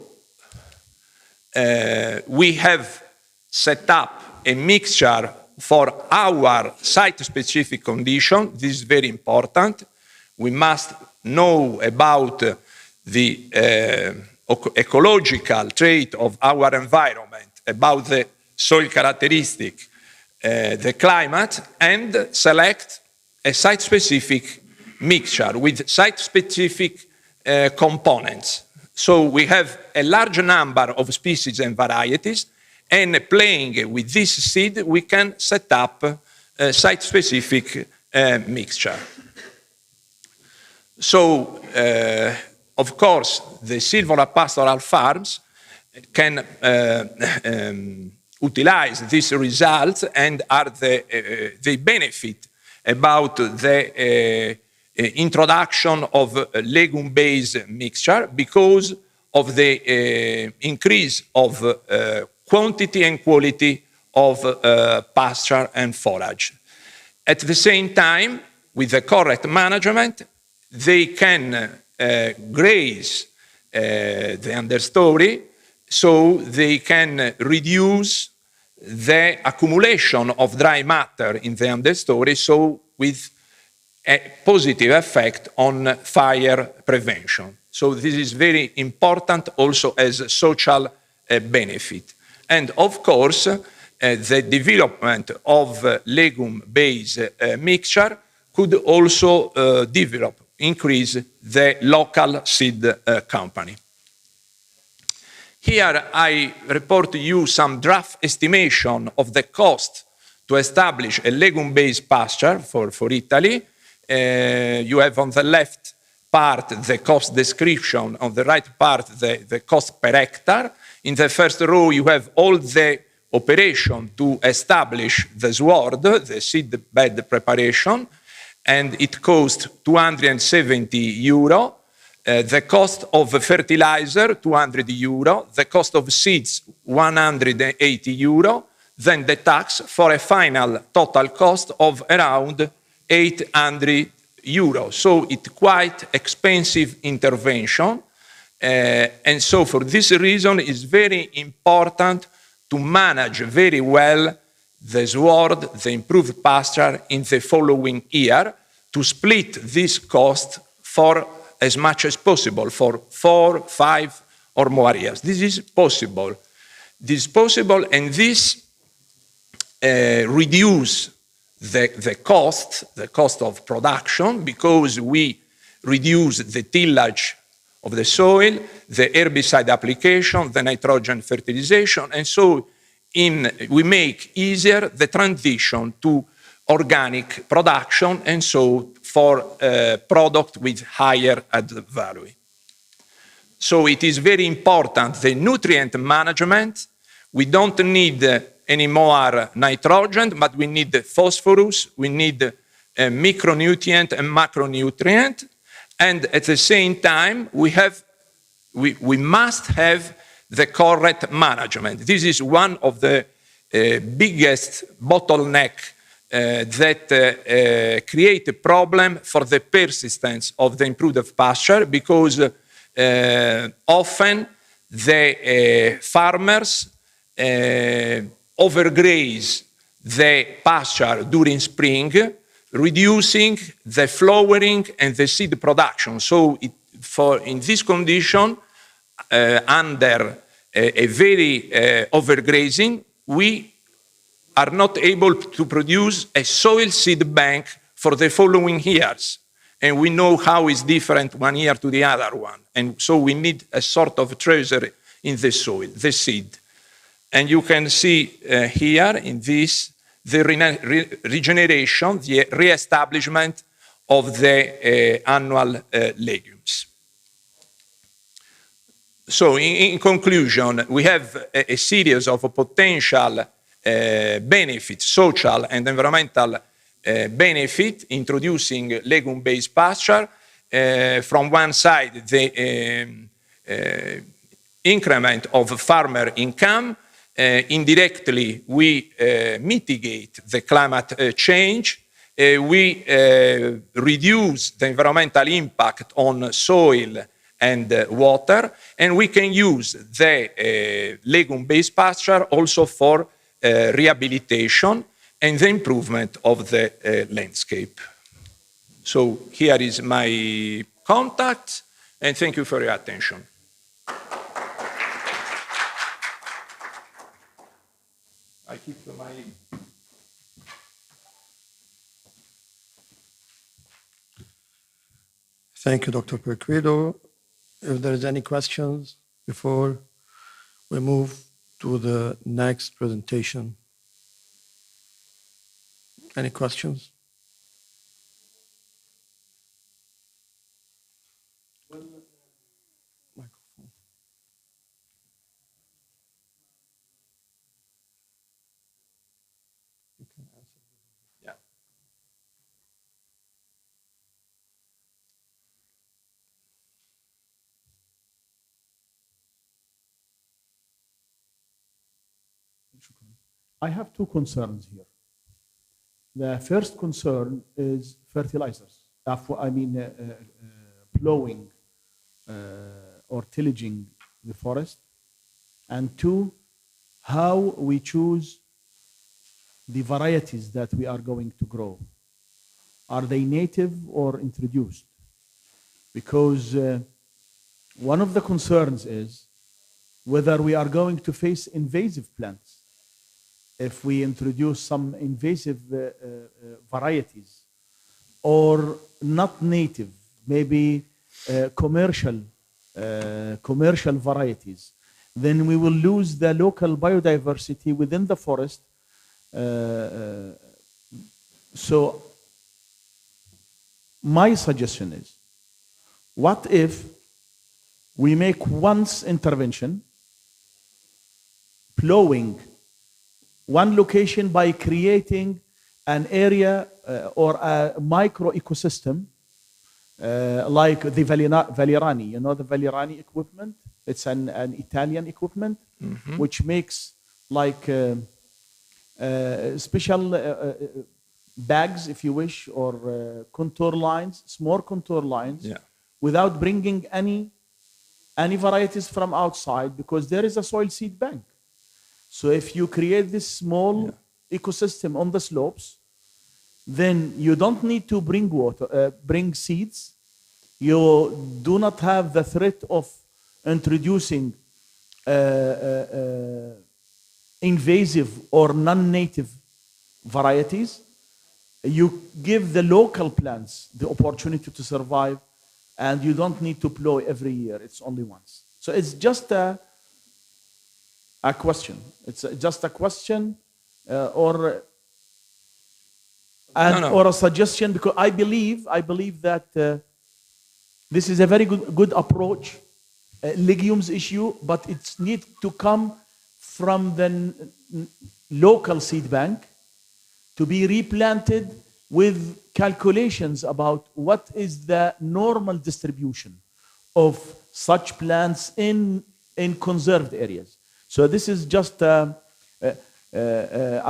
we have set up a mixture for our site-specific condition. This is very important. We must know about the ecological trait of our environment, about the soil characteristic, the climate, and select a site-specific mixture with site-specific components. So we have a large number of species and varieties, and playing with this seed, we can set up a site-specific mixture. So, of course, the silvopastoral farms can utilize these results and are they benefit about the introduction of legume-based mixture because of the increase of quantity and quality of pasture and forage. At the same time, with the correct management, they can graze the understory, so they can reduce the accumulation of dry matter in the understory, so with a positive effect on fire prevention. So this is very important also as a social benefit. And of course, the development of legume-based mixture could also increase the local seed company. Here I report to you some draft estimation of the cost to establish a legume-based pasture for Italy. You have on the left part, the cost description, on the right part, the cost per hectare. In the first row, you have all the operation to establish the sward, the seed bed preparation, and it cost 270 euro. The cost of fertilizer, 200 euro. The cost of seeds, 180 euro. Then the tax for a final total cost of around 800 euro. So it's quite expensive intervention. And so for this reason, it's very important to manage very well the sward, the improved pasture in the following year, to split this cost for as much as possible, for 4, 5 or more years. This is possible. This is possible, and this reduce the cost of production, because we reduce the tillage of the soil, the herbicide application, the nitrogen fertilization, and so we make easier the transition to organic production, and so for product with higher added value. So it is very important, the nutrient management. We don't need any more nitrogen, but we need phosphorus, we need micronutrient and macronutrient, and at the same time, we must have the correct management. This is one of the biggest bottleneck that create a problem for the persistence of the improved pasture, because often the farmers overgraze the pasture during spring, reducing the flowering and the seed production. So in this condition, under a very overgrazing, we are not able to produce a soil seed bank for the following years. And we know how it's different one year to the other one. And so we need a sort of treasury in the soil, the seed. And you can see here in this, the regeneration, the re-establishment of the annual legumes. So in conclusion, we have a series of potential benefits, social and environmental benefit, introducing legume-based pasture. From one side, the increment of farmer income. Indirectly, we mitigate the climate change. We reduce the environmental impact on soil and water, and we can use the legume-based pasture also for rehabilitation and the improvement of the landscape. So here is my contact, and thank you for your attention. I keep my... Thank you, Dr. Perquedo. If there is any questions before we move to the next presentation. Any questions? I have two concerns here. The first concern is fertilizers. Plowing or tillaging the forest. And two, how we choose the varieties that we are going to grow. Are they native or introduced? Because one of the concerns is whether we are going to face invasive plants if we introduce some invasive varieties, or not native, maybe commercial varieties. Then we will lose the local biodiversity within the forest. So my suggestion is What if we make once intervention, plowing one location by creating an area or a micro ecosystem like the Valirani, you know the Valirani equipment? It's an Italian equipment which makes like special bags, if you wish, or contour lines, small contour lines, without bringing any varieties from outside, because there is a soil seed bank. So if you create this small ecosystem on the slopes, then you don't need to bring water, bring seeds. You do not have the threat of introducing invasive or non-native varieties. You give the local plants the opportunity to survive, and you don't need to plow every year. It's only once. So it's just a question. It's just a question or a suggestion, because I believe that this is a very good approach, legumes issue, but it needs to come from the local seed bank to be replanted with calculations about what is the normal distribution of such plants in conserved areas. So this is just a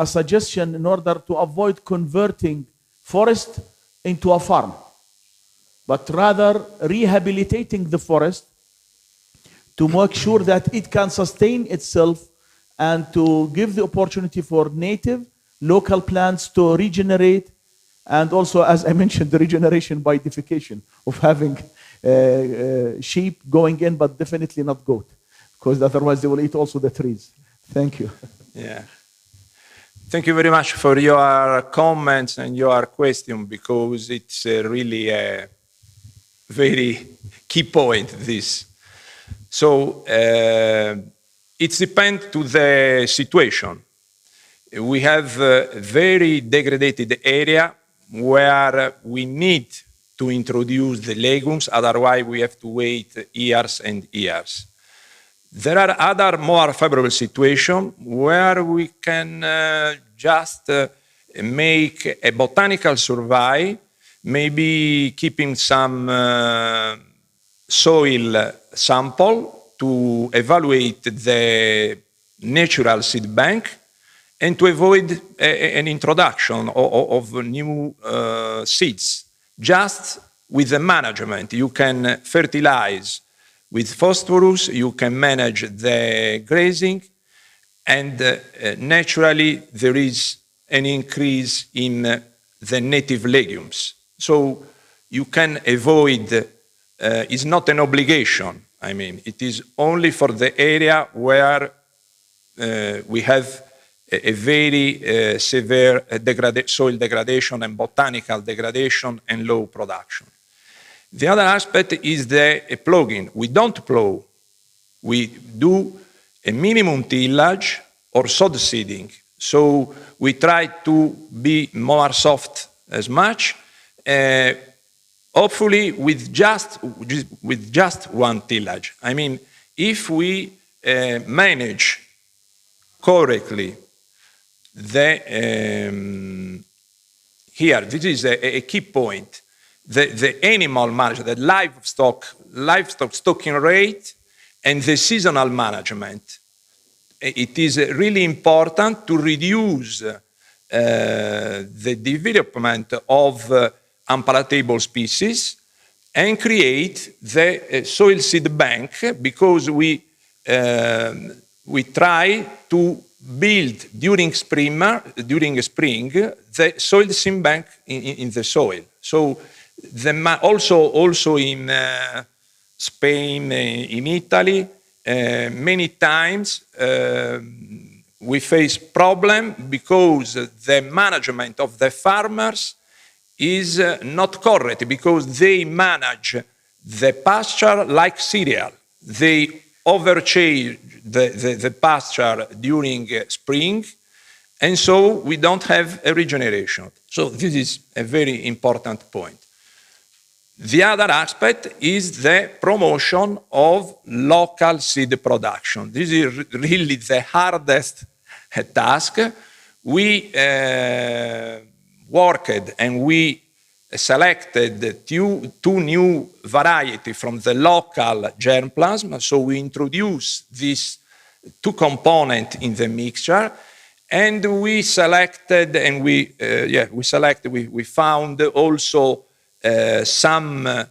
suggestion in order to avoid converting forest into a farm, but rather rehabilitating the forest to make sure that it can sustain itself and to give the opportunity for native local plants to regenerate, and also, as I mentioned, the regeneration by defecation of having sheep going in, but definitely not goat, because otherwise they will eat also the trees. Thank you. Yeah. Thank you very much for your comments and your question, because it's really a very key point, this. So it depends to the situation. We have a very degraded area where we need to introduce the legumes, otherwise we have to wait years and years. There are other more favorable situations where we can just make a botanical survey, maybe keeping some soil sample to evaluate the natural seed bank, and to avoid an introduction of new seeds. Just with the management, you can fertilize with phosphorus, you can manage the grazing, and naturally there is an increase in the native legumes. So you can avoid, it's not an obligation, I mean, it is only for the area where we have a very severe soil degradation and botanical degradation and low production. The other aspect is the ploughing. We don't plough. We do a minimum tillage or sod seeding. So we try to be more soft as much, hopefully with just one tillage. I mean, if we manage correctly here, this is a key point. The animal management, the livestock stocking rate, and the seasonal management. It is really important to reduce the development of unpalatable species and create the soil seed bank, because we try to build during spring the soil seed bank in the soil. So also in Spain, in Italy, many times we face problem because the management of the farmers is not correct, because they manage the pasture like cereal. They overchange the pasture during spring, and so we don't have a regeneration. So this is a very important point. The other aspect is the promotion of local seed production. This is really the hardest task. We worked and we selected two new varieties from the local germplasm. So we introduced these two components in the mixture, and we selected and we found also some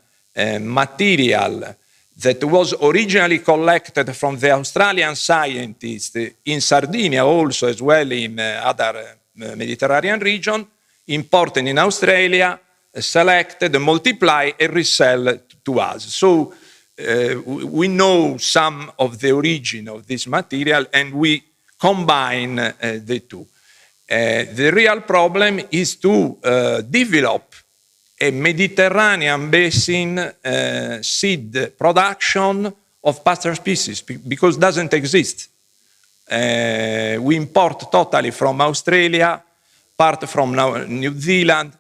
material that was originally collected from the Australian scientists in Sardinia, also as well in other Mediterranean region, imported in Australia, selected, multiplied, and resell to us. So we know some of the origin of this material, and we combine the two. The real problem is to develop a Mediterranean basin seed production of pasture species, because it doesn't exist. We import totally from Australia, part from New Zealand,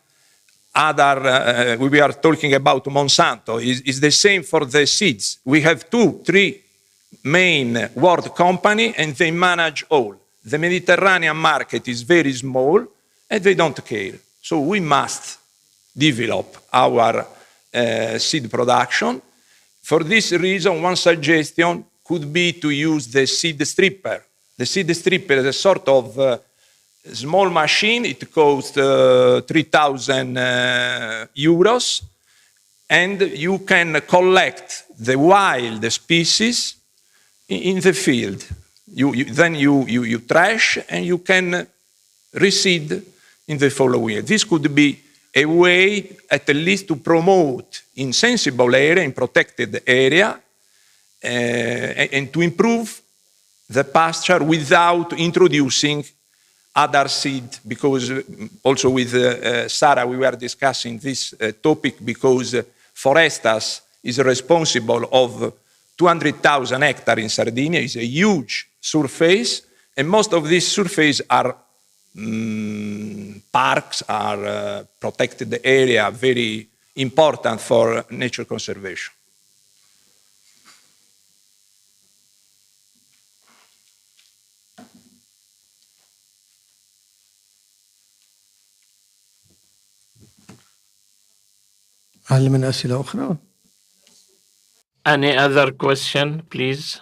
other, we are talking about Monsanto, is the same for the seeds. We have 2-3 main world companies and they manage all. The Mediterranean market is very small and they don't care. So we must develop our seed production. For this reason, one suggestion could be to use the seed stripper. The seed stripper is a sort of small machine. It costs 3,000 euros, and you can collect the wild species in the field. Then you trash and you can reseed in the following year. This could be a way at least to promote in sensible area, in protected area, and to improve the pasture without introducing other seed, because also with Sarah we were discussing this topic, because Forestas is responsible of 200,000 hectares in Sardinia. It's a huge surface, and most of these surfaces are parks, are protected area, very important for nature conservation. هل من أسئلة أخرى؟ Any other question, please?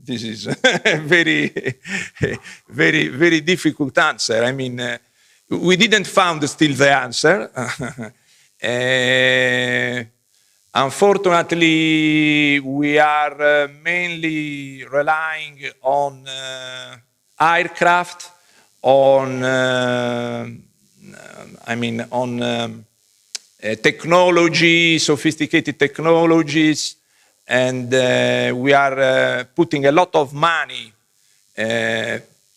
This is a very difficult answer. I mean, we didn't find still the answer. Unfortunately, we are mainly relying on aircraft, on technology, sophisticated technologies, and we are putting a lot of money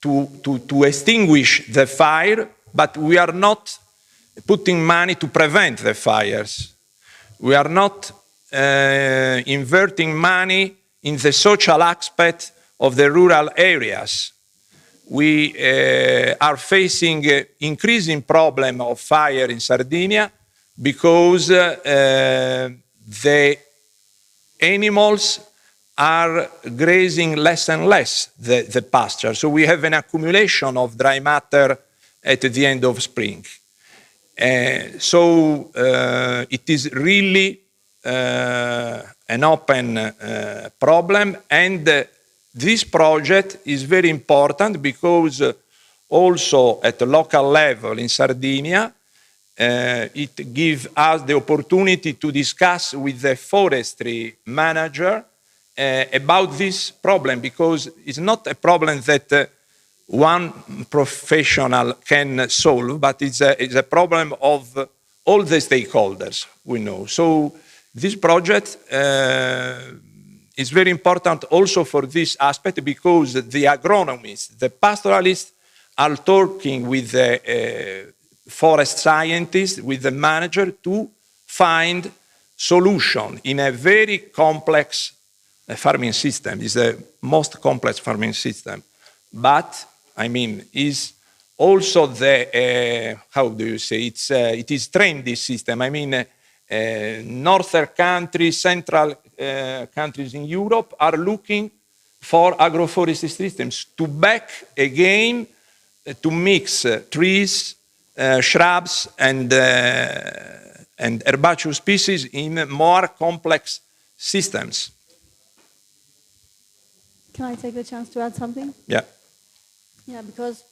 to extinguish the fire, but we are not putting money to prevent the fires. We are not inverting money in the social aspect of the rural areas. We are facing increasing problem of fire in Sardinia because the animals are grazing less and less the pasture. So we have an accumulation of dry matter at the end of spring. So it is really an open problem, and this project is very important because also at the local level in Sardinia, it gives us the opportunity to discuss with the forestry manager about this problem, because it's not a problem that one professional can solve, but it's a problem of all the stakeholders we know. So this project is very important also for this aspect, because the agronomists, the pastoralists are talking with the forest scientists, with the manager to find solution in a very complex farming system. It's the most complex farming system. But, I mean, is also the, how do you say, it is trendy system. I mean, northern countries, central countries in Europe are looking for agroforestry systems to back again, to mix trees, shrubs, and herbaceous species in more complex systems. Can I take the chance to add something? Yeah. Yeah, because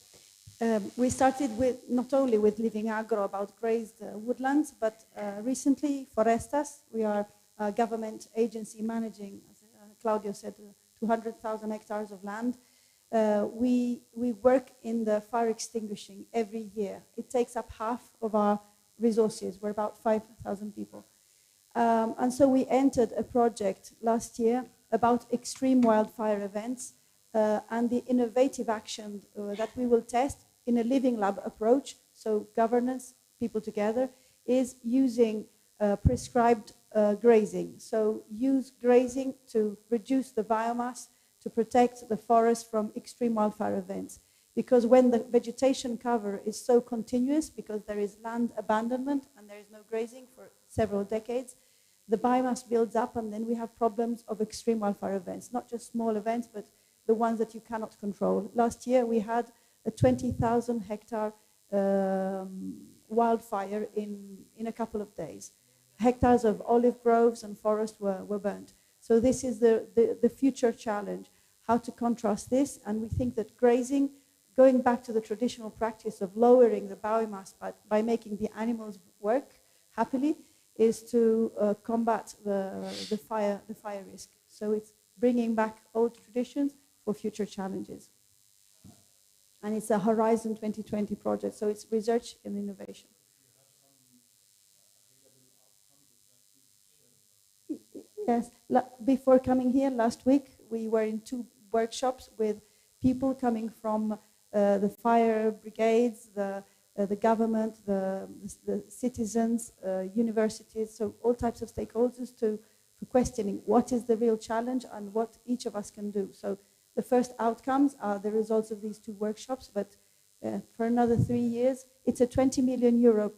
we started with not only with Living Agro about grazed woodlands, but recently Forestas, we are a government agency managing, as Claudio said, 200,000 hectares of land. We work in the fire extinguishing every year. It takes up half of our resources. We're about 5,000 people. And so we entered a project last year about extreme wildfire events and the innovative action that we will test in a living lab approach. So governance, people together, is using prescribed grazing. So use grazing to reduce the biomass, to protect the forest from extreme wildfire events. Because when the vegetation cover is so continuous, because there is land abandonment and there is no grazing for several decades, the biomass builds up and then we have problems of extreme wildfire events, not just small events, but the ones that you cannot control. Last year we had a 20,000 hectare wildfire in a couple of days. Hectares of olive groves and forests were burnt. So this is the future challenge, how to contrast this. And we think that grazing, going back to the traditional practice of lowering the biomass by making the animals work happily, is to combat the fire risk. So it's bringing back old traditions for future challenges. And it's a Horizon 2020 project, so it's research and innovation. Yes, before coming here last week, we were in 2 workshops with people coming from the fire brigades, the government, the citizens, universities, so all types of stakeholders for questioning what is the real challenge and what each of us can do. So the first outcomes are the results of these 2 workshops, but for another 3 years, it's a 20 million euro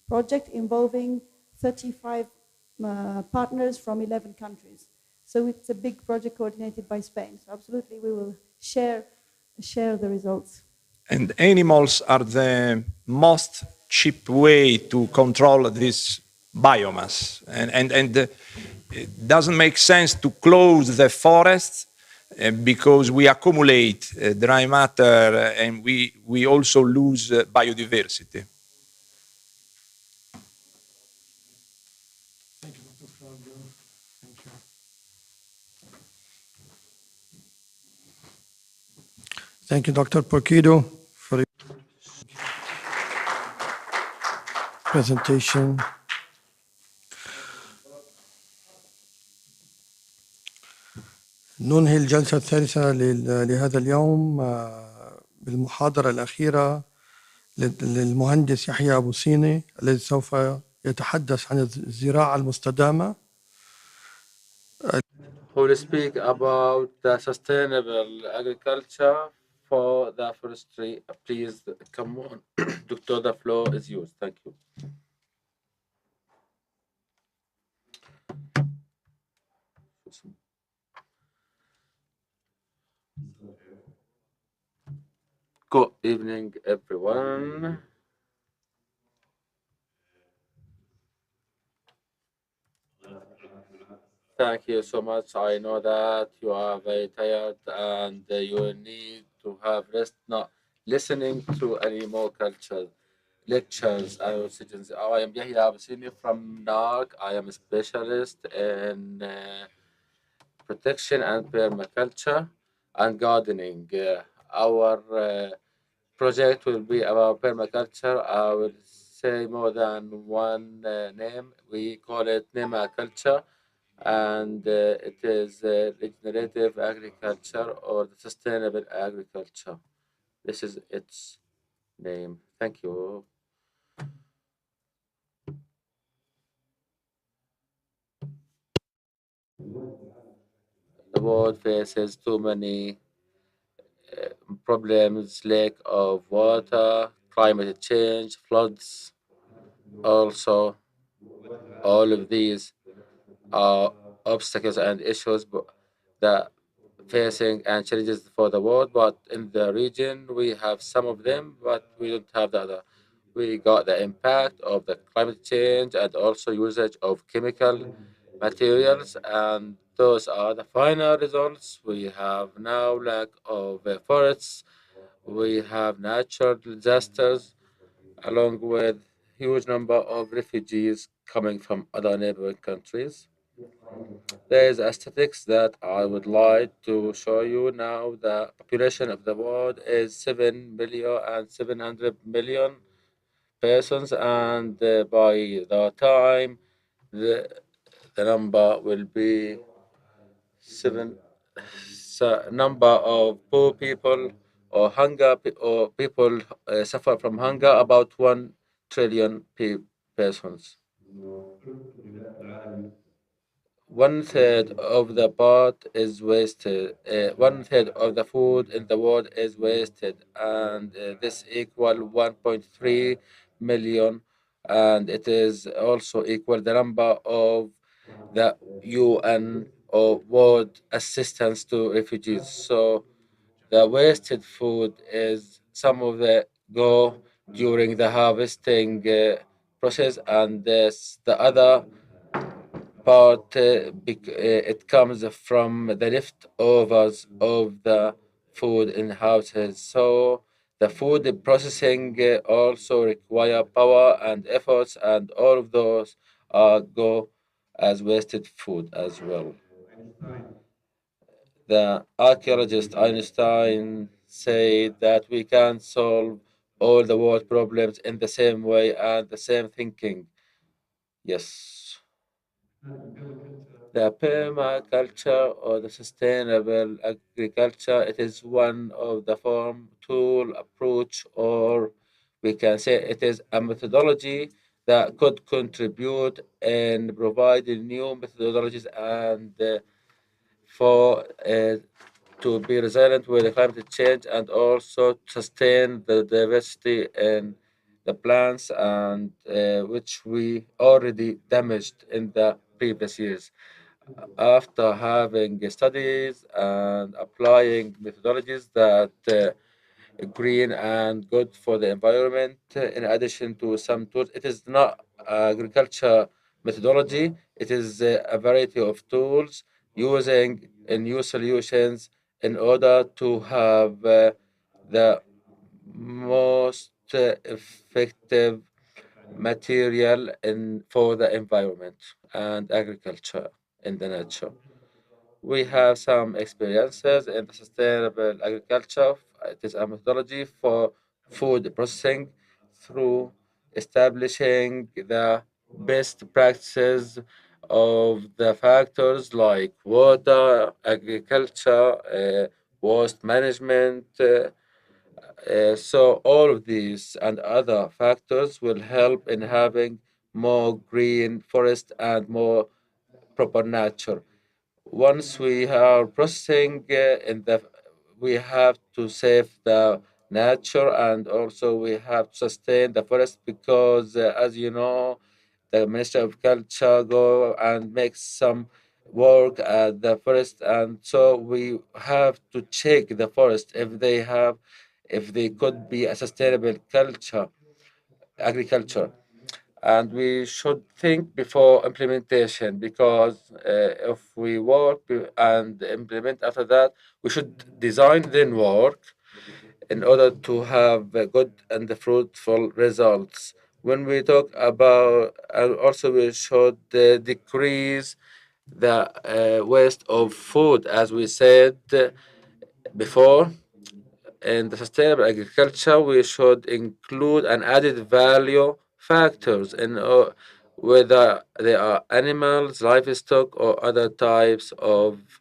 project involving 35 partners from 11 countries. So it's a big project coordinated by Spain. So absolutely, we will share the results. And animals are the most cheap way to control this biomass. And it doesn't make sense to close the forests because we accumulate dry matter and we also lose biodiversity. Thank you, Dr. Claudio. Thank you. Thank you, Dr. Porquido, for your presentation. ننهي الجلسة الثالثة لهذا اليوم بالمحاضرة الأخيرة للمهندس يحيى أبو صيني الذي سوف يتحدث عن الزراعة المستدامة. Who will speak about the sustainable agriculture for the forestry. Please come on. Doctor, the floor is yours. Thank you. Good evening, everyone. Thank you so much. I know that you are very tired and you need to have rest, not listening to any more culture lectures. I am Yahya Abasini from NARC. I am a specialist in protection and permaculture and gardening. Our project will be about permaculture. I will say more than one name. We call it culture, and it is regenerative agriculture or the sustainable agriculture. This is its name. Thank you. The world faces too many problems, lack of water, climate change, floods. Also, all of these are obstacles and issues that facing and challenges for the world. But in the region, we have some of them, but we don't have the other. We got the impact of the climate change and also usage of chemical materials, and those are the final results. We have now lack of forests. We have natural disasters, along with huge number of refugees coming from other neighboring countries. There is a statistics that I would like to show you now. The population of the world is 7,700,000,000 persons, and by the time the, the number will be seven number of poor people or or people suffer from hunger about 1 trillion persons. One third of the pot is wasted. One third of the food in the world is wasted, and this equal 1.3 million, and it is also equal the number of the UN or World Assistance to Refugees. So the wasted food is some of the go during the harvesting process, and the other part it comes from the leftovers of the food in houses. So the food processing also require power and efforts, and all of those go as wasted food as well. The archaeologist Einstein said that we can solve all the world problems in the same way and the same thinking. Yes. The permaculture or the sustainable agriculture, it is one of the form, tool, approach, or we can say it is a methodology that could contribute in providing new methodologies and for to be resilient with the climate change and also sustain the diversity in the plants and which we already damaged in the previous years. After having studies and applying methodologies that green and good for the environment, in addition to some tools, it is not agriculture methodology. It is a variety of tools using new solutions in order to have the most effective material in for the environment and agriculture in the nature. We have some experiences in the sustainable agriculture. It is a methodology for food processing through establishing the best practices of the factors like water, agriculture, waste management. So all of these and other factors will help in having more green forest and more proper nature. Once we are processing in the, we have to save the nature and also we have to sustain the forest because, as you know, the Minister of Culture go and make some work at the forest, and so we have to check the forest if they could be a sustainable culture agriculture, and we should think before implementation because if we work and implement after that, we should design then work in order to have good and fruitful results. When we talk about, also we should decrease the waste of food, as we said before. In the sustainable agriculture, we should include an added value factors in whether they are animals, livestock, or other types of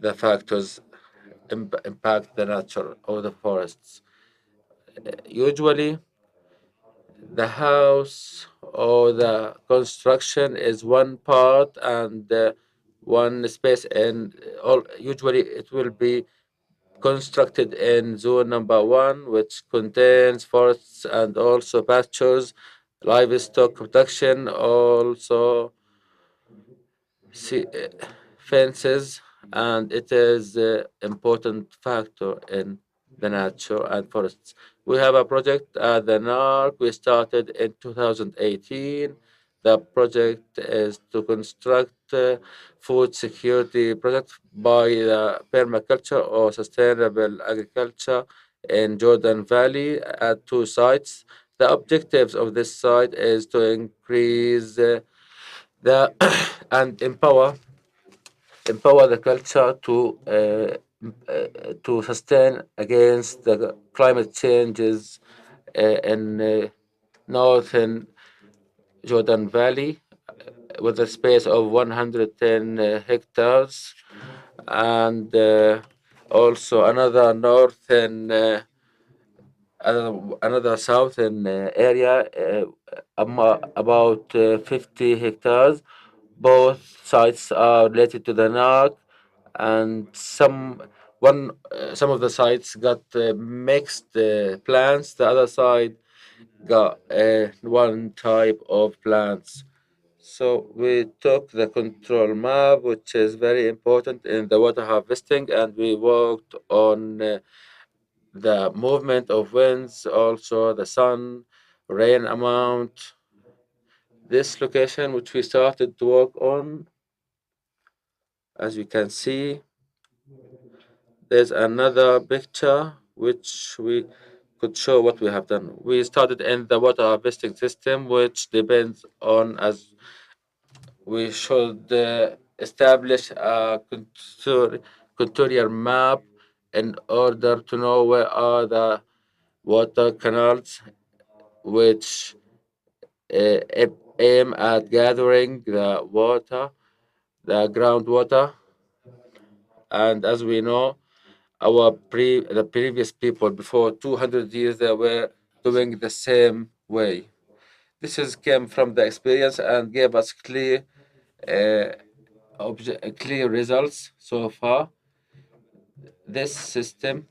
the factors. impact the nature or the forests. Usually, the house or the construction is one part and one space, and all usually it will be constructed in zone number one, which contains forests and also pastures, livestock protection, also see, fences, and it is an important factor in the nature and forests. We have a project at the NARC. We started in 2018. The project is to construct food security project by the permaculture or sustainable agriculture in Jordan Valley at two sites. The objectives of this site is to increase the and empower the culture to sustain against the climate changes in northern Jordan Valley with a space of 110 hectares, and also another northern another southern area about 50 hectares. Both sites are related to the NAC, and some of the sites got mixed plants. The other side got one type of plants. So we took the control map, which is very important in the water harvesting, and we worked on the movement of winds, also the sun, rain amount. This location, which we started to work on, as you can see, there's another picture which we could show what we have done. We started in the water harvesting system, which depends on as we should establish a contour map in order to know where are the water canals which aim at gathering the water, the groundwater. And as we know, the previous people before 200 years they were doing the same way. This is came from the experience and gave us uh, clear results so far. This system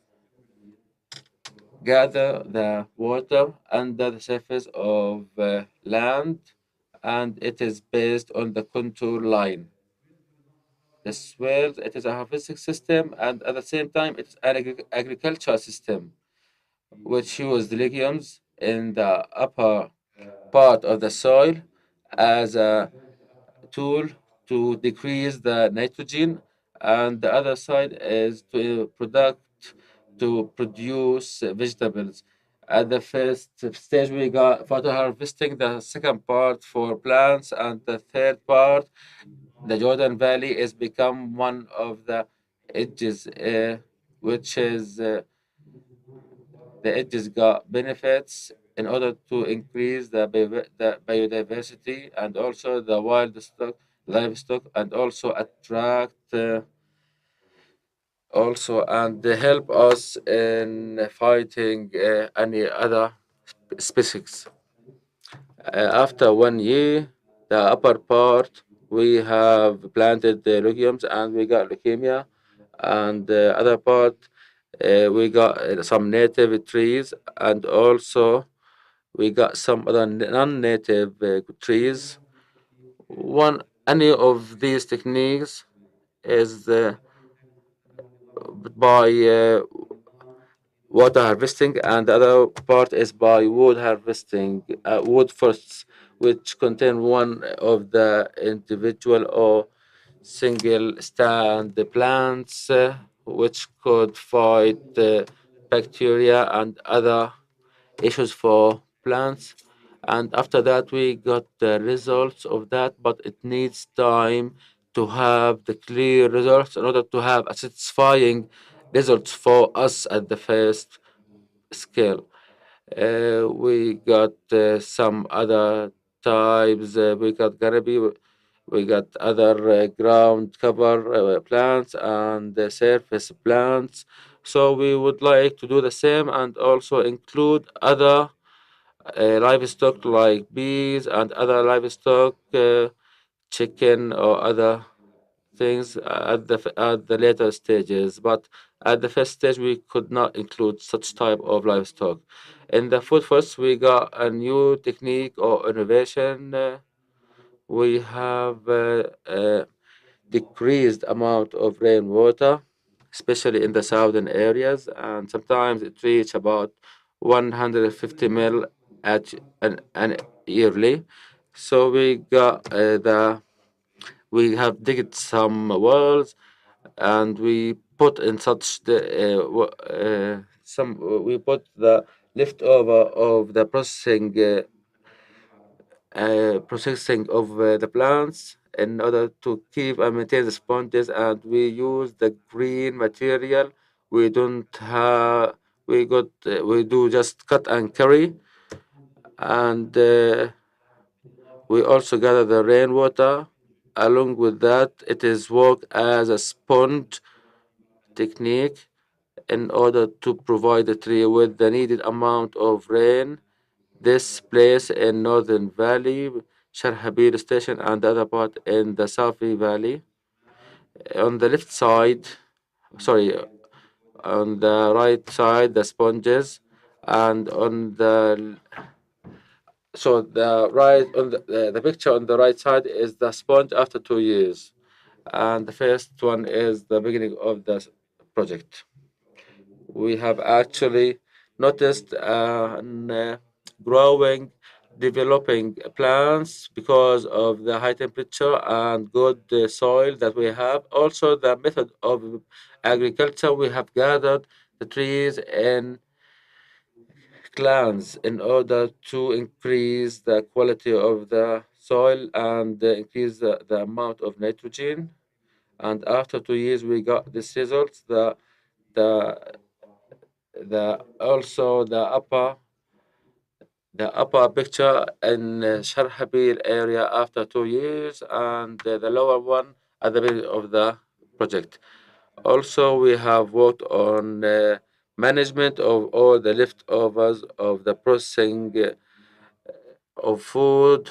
gather the water under the surface of land, and it is based on the contour line. This where it is a harvesting system, and at the same time it's an agricultural system which use legumes in the upper part of the soil as a tool to decrease the nitrogen, and the other side is to produce vegetables. At the first stage, we got photo harvesting, the second part for plants, and the third part, the Jordan Valley, is become one of the edges, which is the edges got benefits in order to increase the biodiversity and also the livestock, and also attract also and help us in fighting any other species. After 1 year, the upper part we have planted the legumes and we got leukemia, and the other part we got some native trees, and also we got some other non-native trees. Any of these techniques is by water harvesting, and the other part is by wood harvesting, wood forests, which contain one of the individual or single stand plants, which could fight bacteria and other issues for plants. And after that, we got the results of that, but it needs time to have the clear results in order to have a satisfying results for us at the first scale. We got some other types. We got Garabi, We got other ground cover plants and surface plants. So we would like to do the same and also include other livestock like bees and other livestock, chicken or other things at the later stages. But at the first stage, we could not include such type of livestock. In the food first, we got a new technique or innovation. We have decreased amount of rainwater, especially in the southern areas, and sometimes it reach about 150 mil an yearly. So we have digged some wells, and we put in such we put the leftover of the processing of the plants in order to keep and maintain the sponges, and we use the green material. We don't have we do just cut and carry, and we also gather the rainwater. Along with that, it is work as a sponge technique in order to provide the tree with the needed amount of rain. This place in Northern Valley, Sharhabil Station, and the other part in the Safi Valley. On the left side, sorry, on the right side, the sponges, and on the so the right on the picture on the right side is the sponge after 2 years, and the first one is the beginning of the project. We have actually noticed growing, developing plants because of the high temperature and good soil that we have. Also, the method of agriculture, we have gathered the trees in clans in order to increase the quality of the soil and increase the amount of nitrogen. And after 2 years, we got these results. The also the upper picture in Sharhabil area after 2 years, and the lower one at the beginning of the project. Also, we have worked on management of all the leftovers of the processing of food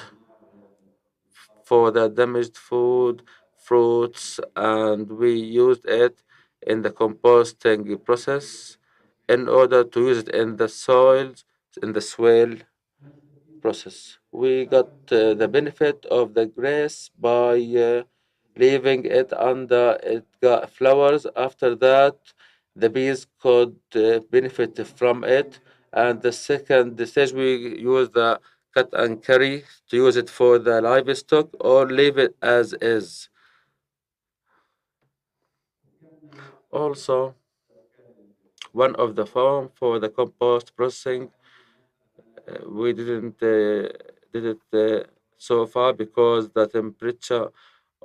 for the damaged food, fruits, and we used it in the composting process in order to use it in the soils, in the soil process. We got the benefit of the grass by leaving it under it got flowers. After that, the bees could benefit from it. And the second stage, we use the cut and carry to use it for the livestock or leave it as is. Also, one of the form for the compost processing, we didn't did it so far because the temperature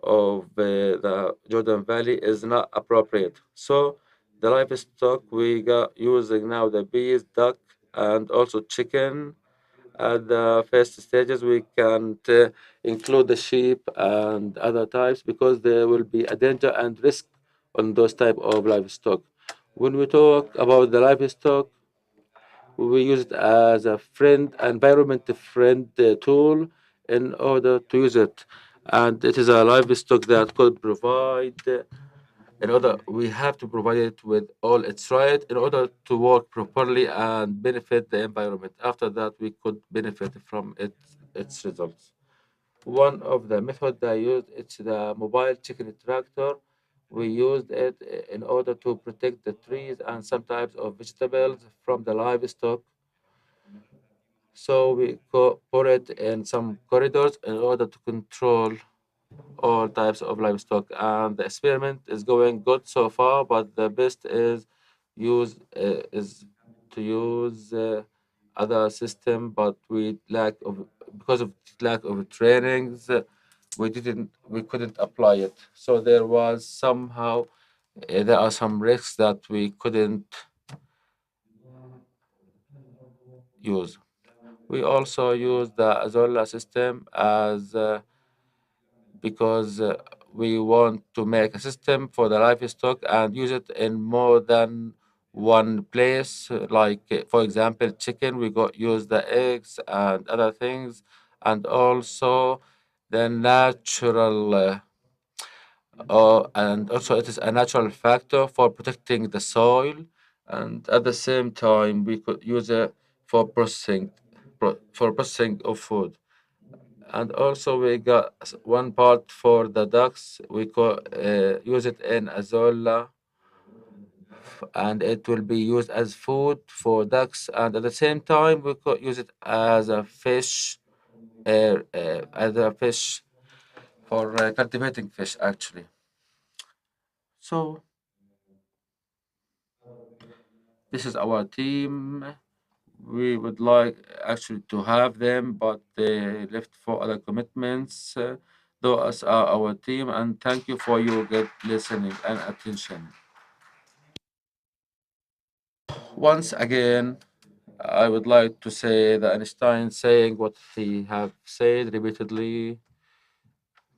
of the Jordan Valley is not appropriate. So the livestock we got using now the bees, duck, and also chicken. At the first stages, we can't include the sheep and other types because there will be a danger and risk on those type of livestock. When we talk about the livestock, we use it as a friend, environment friend tool in order to use it. And it is a livestock that could provide, in order, we have to provide it with all its right in order to work properly and benefit the environment. After that, we could benefit from its results. One of the methods I used, it's the mobile chicken tractor. We used it in order to protect the trees and some types of vegetables from the livestock. So we put it in some corridors in order to control all types of livestock. And the experiment is going good so far, but the best is to use other system, but we lack of because of lack of trainings, we couldn't apply it. So there are some risks that we couldn't use. We also use the Azolla system as because we want to make a system for the livestock and use it in more than one place. Like, for example, chicken, we got use the eggs and other things, and also the natural. And also it is a natural factor for protecting the soil, and at the same time we could use it for processing of food. And also we got one part for the ducks. We could use it in Azolla, and it will be used as food for ducks. And at the same time, we could use it as a fish for cultivating fish, actually. So this is our team. We would like actually to have them, but they left for other commitments. Those are our team, and thank you for your good listening and attention. Once again, I would like to say that Einstein saying what he have said repeatedly,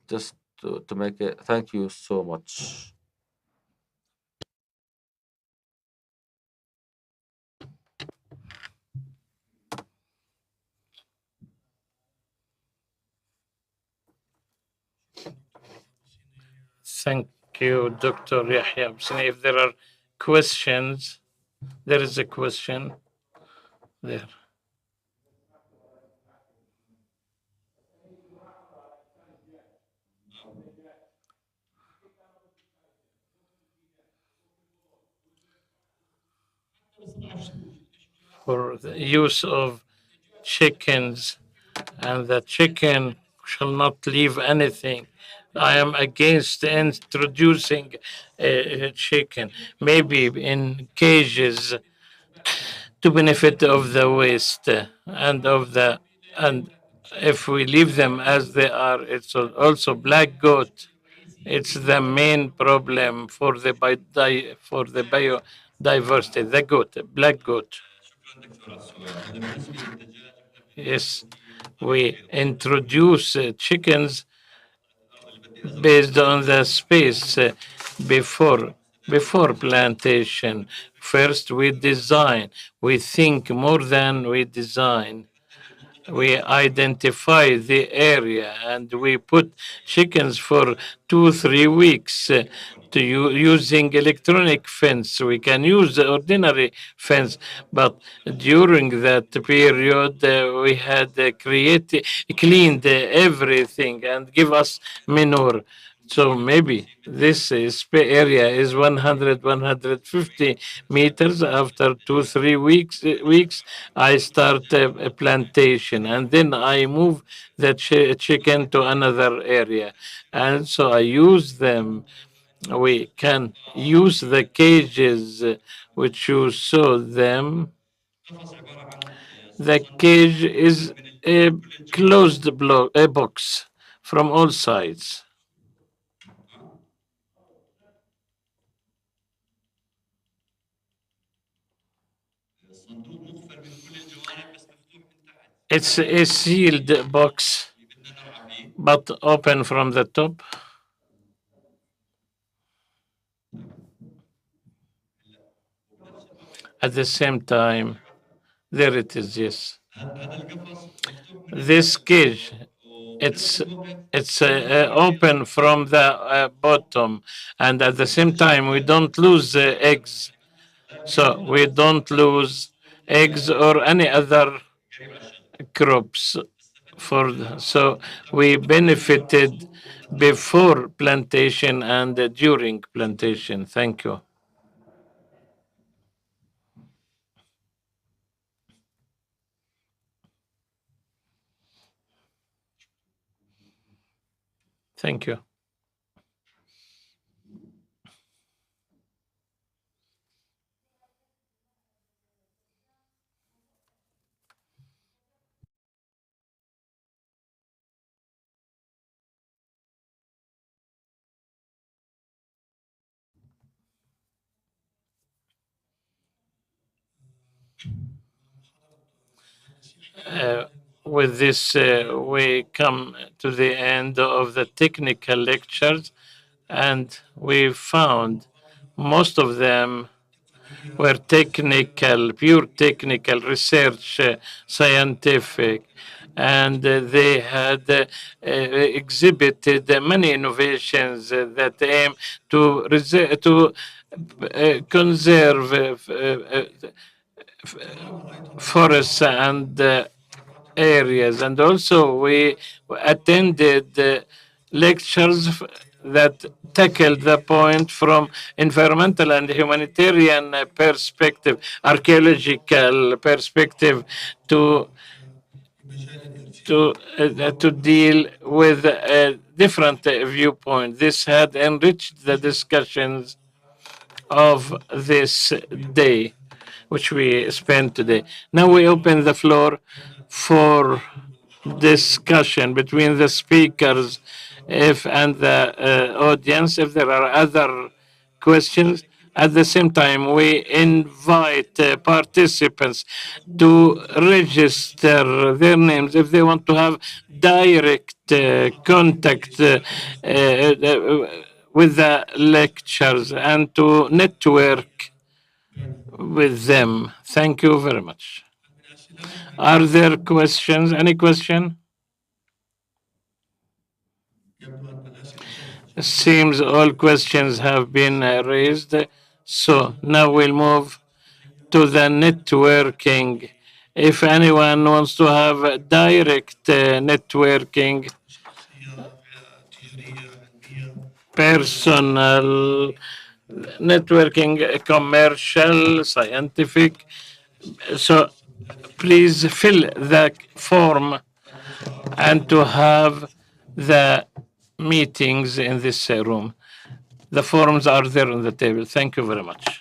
just to make it. Thank you so much. Thank you, Dr. Yahya Hussein. If there are questions, there is a question there. For the use of chickens, and the chicken shall not leave anything. I am against introducing a chicken, maybe in cages to benefit of the waste and of the and if we leave them as they are, it's also black goat. It's the main problem for the for the biodiversity. The goat, black goat. Yes, we introduce chickens based on the space before plantation. First, we design. We think more than we design. We identify the area and we put chickens for 2 3 weeks to using electronic fence. We can use the ordinary fence, but during that period we had cleaned everything and give us manure. So maybe this area is 100, 150 meters. After 2 3 weeks, I start a plantation, and then I move the chicken to another area, and so I use them. We can use the cages which you saw them. The cage is a closed a box from all sides. It's a sealed box, but open from the top. At the same time, there it is, yes. This cage, it's open from the bottom, and at the same time, we don't lose eggs. So we don't lose eggs or any other crops so we benefited before plantation and during plantation. Thank you. Thank you. with this, we come to the end of the technical lectures, and we found most of them were technical, pure technical research, scientific, and they had exhibited many innovations that aim to conserve forests and areas. And also we attended lectures that tackled the point from environmental and humanitarian perspective, archaeological perspective, to deal with a different viewpoint. This had enriched the discussions of this day, which we spent today. Now we open the floor for discussion between the speakers and the audience. If there are other questions, at the same time, we invite participants to register their names if they want to have direct contact with the lectures and to network with them. Thank you very much. Are there questions? Any question? Seems all questions have been raised. So now we'll move to the networking. If anyone wants to have direct networking, personal networking, commercial, scientific, so please fill the form and to have the meetings in this room. The forms are there on the table. Thank you very much.